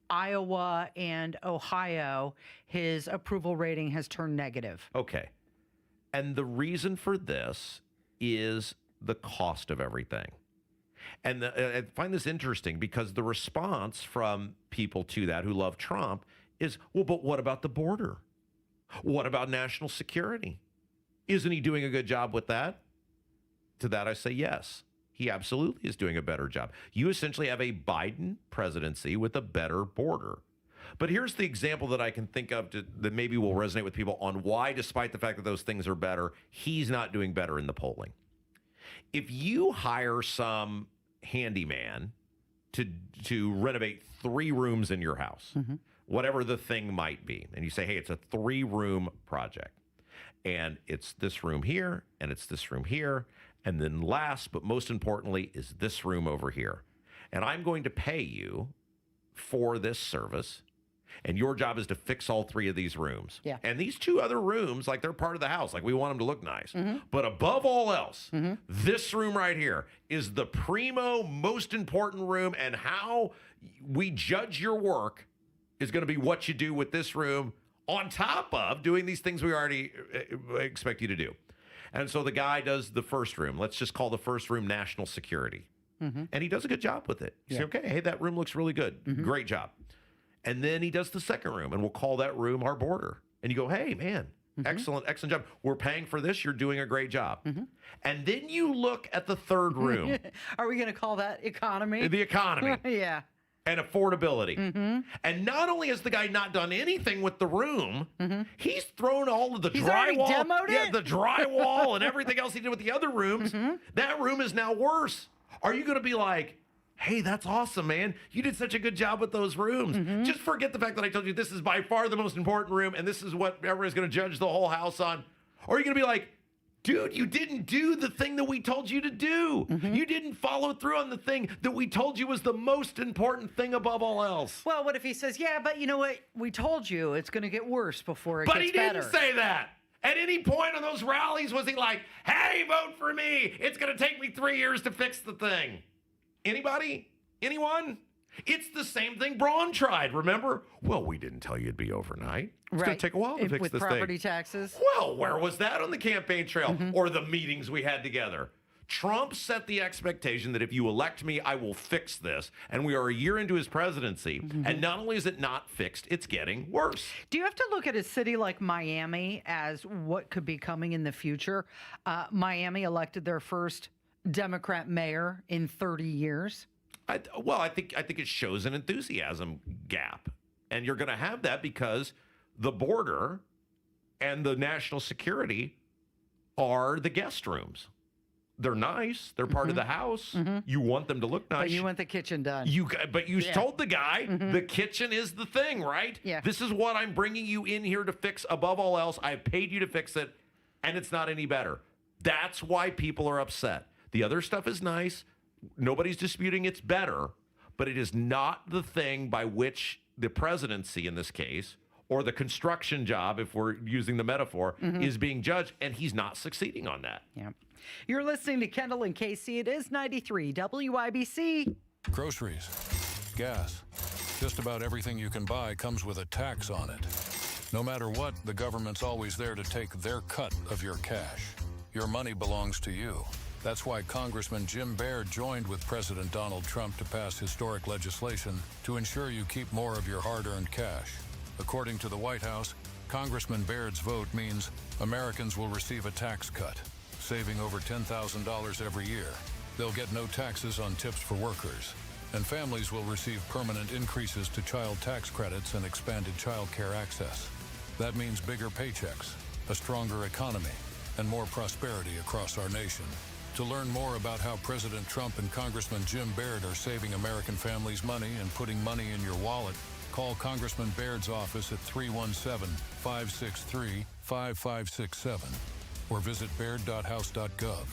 Iowa and Ohio, his approval rating has turned negative. Okay. And the reason for this is the cost of everything. And I find this interesting because the response from people to that who love Trump is, well, but what about the border? What about national security? Isn't he doing a good job with that? To that, I say yes. He absolutely is doing a better job. You essentially have a Biden presidency with a better border. But here's the example that I can think of that maybe will resonate with people on why, despite the fact that those things are better, he's not doing better in the polling. If you hire some handyman to renovate 3 rooms in your house, whatever the thing might be, and you say, hey, it's a 3-room project, and it's this room here, and it's this room here, and then last but most importantly is this room over here, and I'm going to pay you for this service, and your job is to fix all 3 of these rooms. Yeah. And these 2 other rooms, like they're part of the house, like we want them to look nice. But above all else, this room right here is the primo, most important room, and how we judge your work is going to be what you do with this room on top of doing these things we already expect you to do. And so the guy does the first room. Let's just call the first room national security. And he does a good job with it. You say, okay, hey, that room looks really good. Great job. And then he does the second room, and we'll call that room our border. And you go, hey, man, excellent job. We're paying for this. You're doing a great job. And then you look at the third room. Are we going to call that economy? The economy. Yeah. And affordability. And not only has the guy not done anything with the room, he's thrown all of the drywall. Demoed it? The drywall and everything else he did with the other rooms. That room is now worse. Are you going to be like, hey, that's awesome, man. You did such a good job with those rooms. Just forget the fact that I told you this is by far the most important room and this is what everyone's going to judge the whole house on. Or are you going to be like, dude, you didn't do the thing that we told you to do. You didn't follow through on the thing that we told you was the most important thing above all else. Well, what if he says, yeah, but you know what? We told you it's going to get worse before it gets better. But he didn't say that. At any point on those rallies was he like, hey, vote for me. It's going to take me 3 years to fix the thing. Anybody? Anyone? It's the same thing Braun tried, remember? Well, we didn't tell you it'd be overnight. It's going to take a while to fix with this property thing. taxes. Well, where was that on the campaign trail or the meetings we had together? Trump set the expectation that if you elect me, I will fix this. And we are a year into his presidency. And not only is it not fixed, it's getting worse. Do you have to look at a city like Miami as what could be coming in the future? Miami elected their first Democrat mayor in 30 years. I think it shows an enthusiasm gap. And you're going to have that because the border and the national security are the guest rooms. They're nice. They're part of the house. You want them to look nice. But you want the kitchen done. But you told the guy the kitchen is the thing, right? Yeah. This is what I'm bringing you in here to fix above all else. I've paid you to fix it, and it's not any better. That's why people are upset. The other stuff is nice. Nobody's disputing it's better, but it is not the thing by which the presidency in this case, or the construction job, if we're using the metaphor, is being judged, and he's not succeeding on that. Yeah. You're listening to Kendall and Casey. It is 93 WIBC. Groceries, gas, just about everything you can buy comes with a tax on it. No matter what, the government's always there to take their cut of your cash. Your money belongs to you. That's why Congressman Jim Baird joined with President Donald Trump to pass historic legislation to ensure you keep more of your hard-earned cash. According to the White House, Congressman Baird's vote means Americans will receive a tax cut, saving over $10,000 every year. They'll get no taxes on tips for workers, and families will receive permanent increases to child tax credits and expanded child care access. That means bigger paychecks, a stronger economy, and more prosperity across our nation. To learn more about how President Trump and Congressman Jim Baird are saving American families money and putting money in your wallet, call Congressman Baird's office at 317-563-5567 or visit baird.house.gov.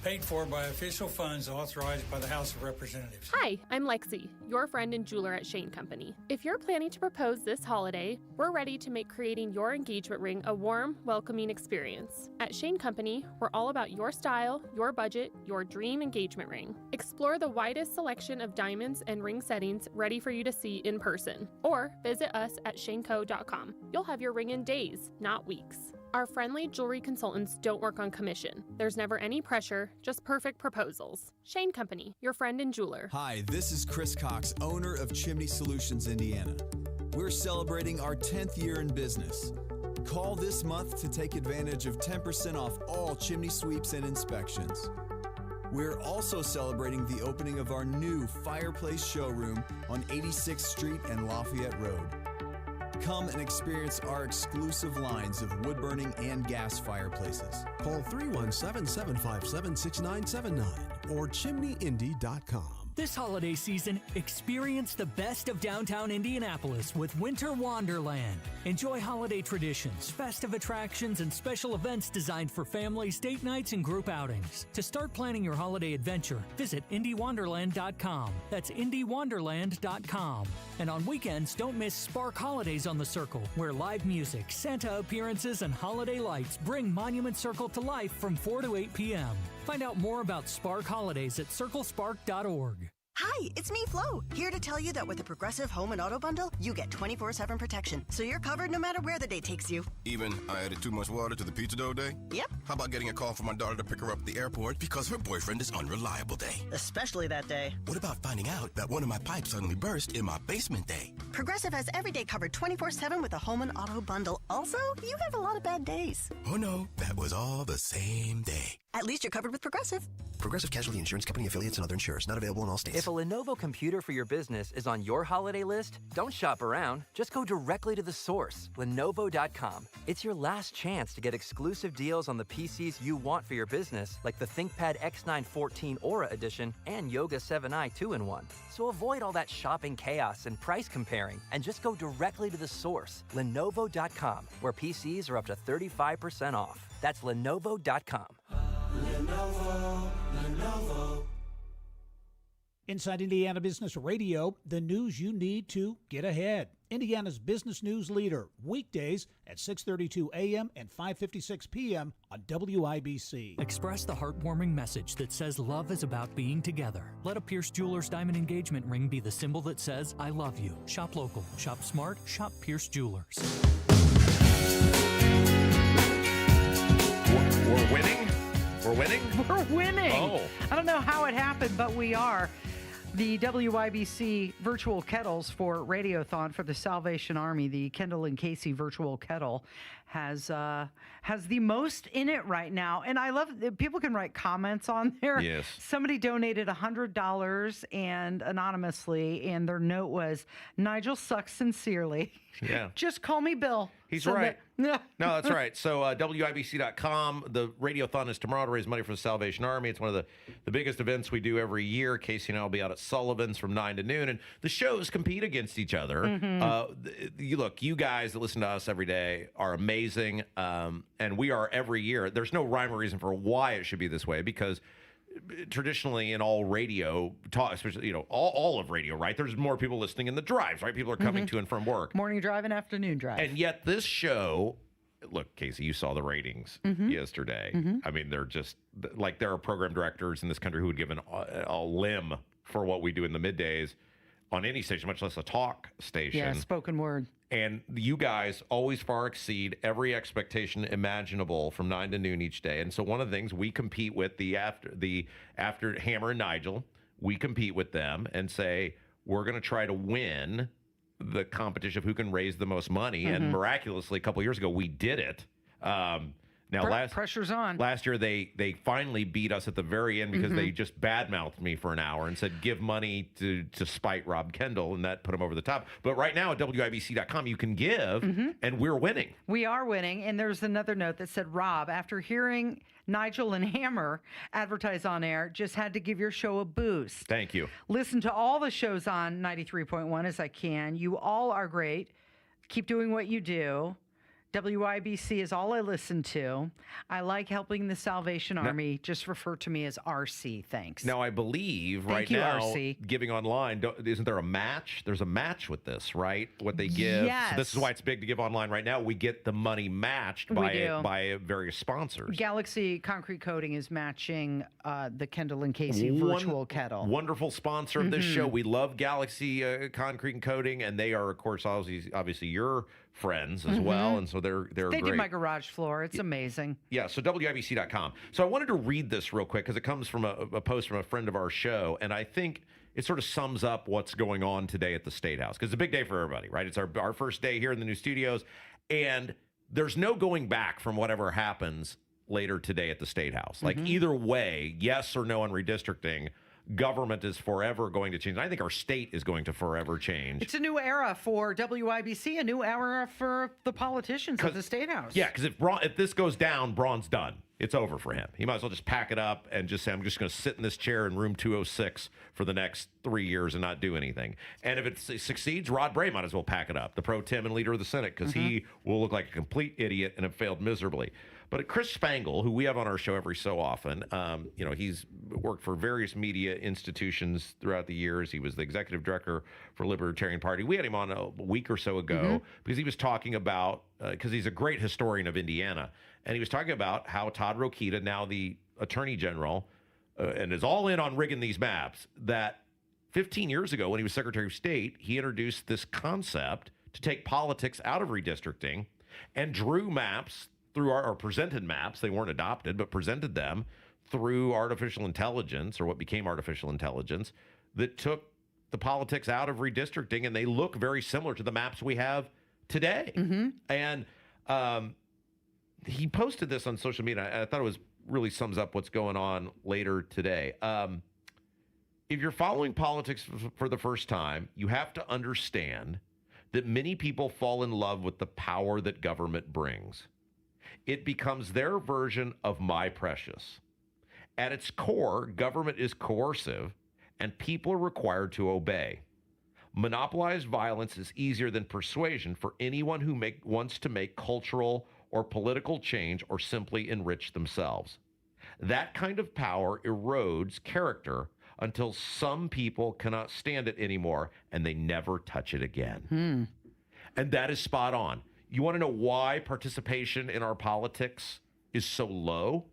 Paid for by official funds authorized by the House of Representatives. Hi, I'm Lexi, your friend and jeweler at Shane Company. If you're planning to propose this holiday, we're ready to make creating your engagement ring a warm, welcoming experience. At Shane Company, we're all about your style, your budget, your dream engagement ring. Explore the widest selection of diamonds and ring settings ready for you to see in person, or visit us at shaneco.com. You'll have your ring in days, not weeks. Our friendly jewelry consultants don't work on commission. There's never any pressure, just perfect proposals. Shane Company, your friend and jeweler. Hi, this is Chris Cox, owner of Chimney Solutions, Indiana. We're celebrating our 10th year in business. Call this month to take advantage of 10% off all chimney sweeps and inspections. We're also celebrating the opening of our new fireplace showroom on 86th Street and Lafayette Road. Come and experience our exclusive lines of wood-burning and gas fireplaces. Call 317-757-6979 or chimneyindy.com. This holiday season, experience the best of downtown Indianapolis with Winter Wonderland. Enjoy holiday traditions, festive attractions, and special events designed for families, date nights, and group outings. To start planning your holiday adventure, visit IndyWonderland.com. That's IndyWonderland.com. And on weekends, don't miss Spark Holidays on the Circle, where live music, Santa appearances, and holiday lights bring Monument Circle to life from 4 to 8 p.m. Find out more about Spark Holidays at circlespark.org. Hi, it's me, Flo, here to tell you that with the Progressive Home and Auto Bundle, you get 24/7 protection, so you're covered no matter where the day takes you. Even I added too much water to the pizza dough day? Yep. How about getting a call from my daughter to pick her up at the airport because her boyfriend is unreliable day? Especially that day. What about finding out that one of my pipes suddenly burst in my basement day? Progressive has every day covered 24/7 with the Home and Auto Bundle. Also, you have a lot of bad days. Oh no, that was all the same day. At least you're covered with Progressive. Progressive Casualty Insurance Company, affiliates, and other insurers. Not available in all states. If a Lenovo computer for your business is on your holiday list, don't shop around. Just go directly to the source, Lenovo.com. It's your last chance to get exclusive deals on the PCs you want for your business, like the ThinkPad X9 14 Aura Edition and Yoga 7i 2-in-1. So avoid all that shopping chaos and price comparing, and just go directly to the source, Lenovo.com, where PCs are up to 35% off. That's Lenovo.com. Lenovo. Inside Indiana Business Radio, the news you need to get ahead. Indiana's business news leader, weekdays at 6:32 a.m. and 5:56 p.m. on WIBC. Express the heartwarming message that says love is about being together. Let a Pierce Jewelers diamond engagement ring be the symbol that says, I love you. Shop local, shop smart, shop Pierce Jewelers. We're winning? We're winning? We're winning. Oh. I don't know how it happened, but we are. The WIBC virtual kettles for Radiothon for the Salvation Army, the Kendall and Casey virtual kettle, has the most in it right now. And I love that people can write comments on there. Yes. Somebody donated $100 and anonymously, and their note was, Nigel sucks sincerely. Yeah. Just call me Bill. He's So right. that- No, that's right. So WIBC.com, the Radiothon is tomorrow to raise money for the Salvation Army. It's one of the biggest events we do every year. Casey and I will be out at Sullivan's from 9 to noon, and the shows compete against each other. Look, you guys that listen to us every day are amazing, and we are every year. There's no rhyme or reason for why it should be this way, because traditionally in all radio talk, especially all of radio, right, there's more people listening in the drives, right? People are coming to and from work, morning drive and afternoon drive, and yet this show, look, Casey, you saw the ratings yesterday. I mean, they're just like, there are program directors in this country who would give a limb for what we do in the middays on any station, much less a talk station. Yeah, spoken word. And you guys always far exceed every expectation imaginable from 9 to noon each day. And so one of the things we compete with, after Hammer and Nigel, we compete with them and say, we're going to try to win the competition of who can raise the most money. And miraculously, a couple of years ago, we did it. Now, pressure's on. Last year, they finally beat us at the very end because they just badmouthed me for an hour and said, give money to spite Rob Kendall, and that put him over the top. But right now at WIBC.com, you can give, and we're winning. We are winning. And there's another note that said, Rob, after hearing Nigel and Hammer advertise on air, just had to give your show a boost. Thank you. Listen to all the shows on 93.1 as I can. You all are great. Keep doing what you do. WIBC is all I listen to. I like helping the Salvation Army. Just refer to me as RC. Thanks. Now, I believe Thank you, now, RC. giving online, isn't there a match? There's a match with this, right? What they give. Yes. So this is why it's big to give online right now. We get the money matched by various sponsors. Galaxy Concrete Coating is matching the Kendall and Casey virtual kettle. Wonderful sponsor of this show. We love Galaxy Concrete and Coating, and they are, of course, obviously your friends as well, and so they're They great. did my garage floor. It's amazing. Yeah, so WIBC.com. So I wanted to read this real quick because it comes from a post from a friend of our show, and I think it sort of sums up what's going on today at the State House, because it's a big day for everybody, right? It's our first day here in the new studios, and there's no going back from whatever happens later today at the State House. Like, either way, yes or no on redistricting, government is forever going to change. And I think our state is going to forever change. It's a new era for WIBC, a new era for the politicians at the State House. Yeah, because if this goes down, Braun's done. It's over for him. He might as well just pack it up and just say, I'm just going to sit in this chair in room 206 for the next 3 years and not do anything. And if it succeeds, Rod Bray might as well pack it up, the pro tem and leader of the Senate, because he will look like a complete idiot and have failed miserably. But Chris Spangle, who we have on our show every so often, he's worked for various media institutions throughout the years. He was the executive director for Libertarian Party. We had him on a week or so ago because he was talking about, because he's a great historian of Indiana, and he was talking about how Todd Rokita, now the Attorney General, and is all in on rigging these maps, that 15 years ago when he was Secretary of State, he introduced this concept to take politics out of redistricting and drew maps through or presented maps. They weren't adopted, but presented them through artificial intelligence, or what became artificial intelligence, that took the politics out of redistricting, and they look very similar to the maps we have today. And he posted this on social media. I thought it was really sums up what's going on later today. If you're following politics for the first time, you have to understand that many people fall in love with the power that government brings. It becomes their version of my precious. At its core, government is coercive, and people are required to obey. Monopolized violence is easier than persuasion for anyone who wants to make cultural or political change or simply enrich themselves. That kind of power erodes character until some people cannot stand it anymore and they never touch it again. And that is spot on. You want to know why participation in our politics is so low?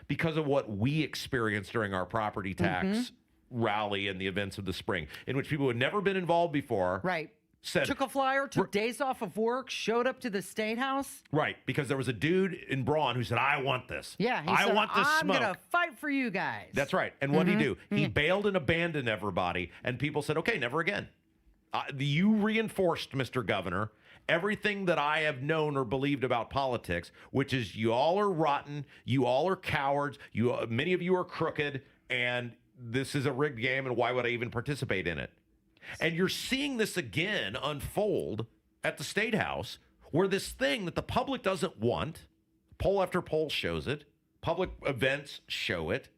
Because of what we experienced during our property tax rally and the events of the spring, in which people who had never been involved before said, took a flyer, took days off of work, showed up to the State House. Right, because there was a dude in Braun who said, I want this. Yeah, he I said, want this I'm smoke. going to fight for you guys. That's right. And what did he do? He bailed and abandoned everybody, and people said, okay, never again. You reinforced, Mr. Governor, everything that I have known or believed about politics, which is you all are rotten, you all are cowards, many of you are crooked, and this is a rigged game, and why would I even participate in it? And you're seeing this again unfold at the State House, where this thing that the public doesn't want, poll after poll shows it, public events show it,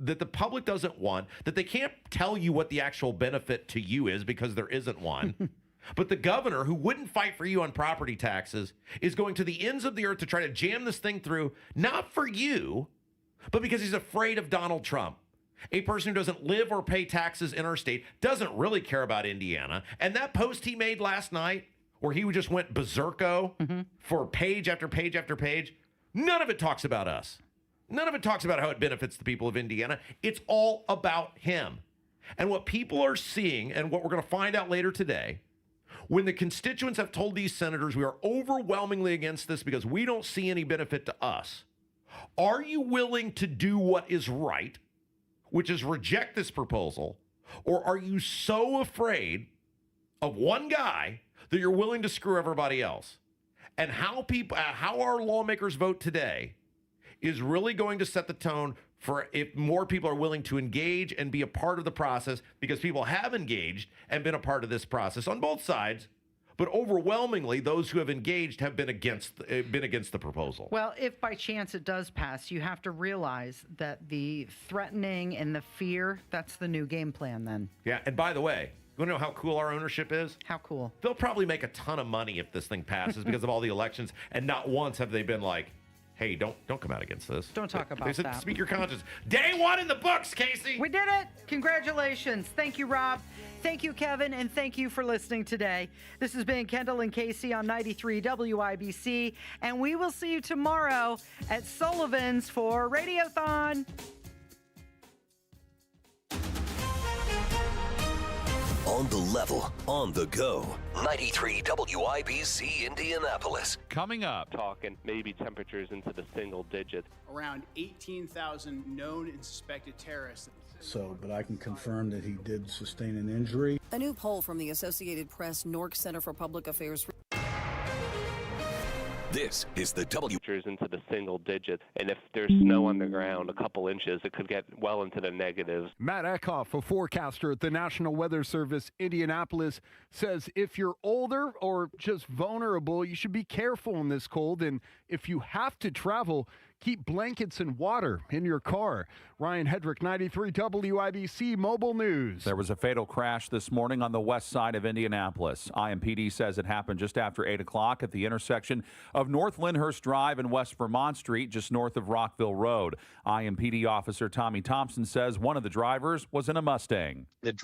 that the public doesn't want, that they can't tell you what the actual benefit to you is because there isn't one. But the governor, who wouldn't fight for you on property taxes, is going to the ends of the earth to try to jam this thing through, not for you, but because he's afraid of Donald Trump. A person who doesn't live or pay taxes in our state, doesn't really care about Indiana. And that post he made last night, where he just went berserko for page after page after page, none of it talks about us. None of it talks about how it benefits the people of Indiana. It's all about him. And what people are seeing, and what we're going to find out later today, when the constituents have told these senators we are overwhelmingly against this because we don't see any benefit to us, are you willing to do what is right, which is reject this proposal, or are you so afraid of one guy that you're willing to screw everybody else? And how our lawmakers vote today is really going to set the tone for if more people are willing to engage and be a part of the process, because people have engaged and been a part of this process on both sides. But overwhelmingly, those who have engaged have been against the proposal. Well, if by chance it does pass, you have to realize that the threatening and the fear, that's the new game plan then. Yeah, and by the way, you want to know how cool our ownership is? How cool? They'll probably make a ton of money if this thing passes because of all the elections, and not once have they been like, hey, don't come out against this. Don't talk about They said, that. speak your conscience. Day one in the books, Casey. We did it. Congratulations. Thank you, Rob. Thank you, Kevin. And thank you for listening today. This has been Kendall and Casey on 93 WIBC. And we will see you tomorrow at Sullivan's for Radiothon. On the level, on the go. 93 WIBC Indianapolis. Coming up. Talking maybe temperatures into the single digits. Around 18,000 known and suspected terrorists. But I can confirm that he did sustain an injury. A new poll from the Associated Press Nork Center for Public Affairs. This is the Temperatures into the single digits, and if there's snow on the ground, a couple inches, it could get well into the negatives. Matt Eckhoff, a forecaster at the National Weather Service Indianapolis, says if you're older or just vulnerable, you should be careful in this cold, and if you have to travel, keep blankets and water in your car. Ryan Hedrick, 93 WIBC Mobile News. There was a fatal crash this morning on the west side of Indianapolis. IMPD says it happened just after 8 o'clock at the intersection of North Lyndhurst Drive and West Vermont Street, just north of Rockville Road. IMPD officer Tommy Thompson says one of the drivers was in a Mustang.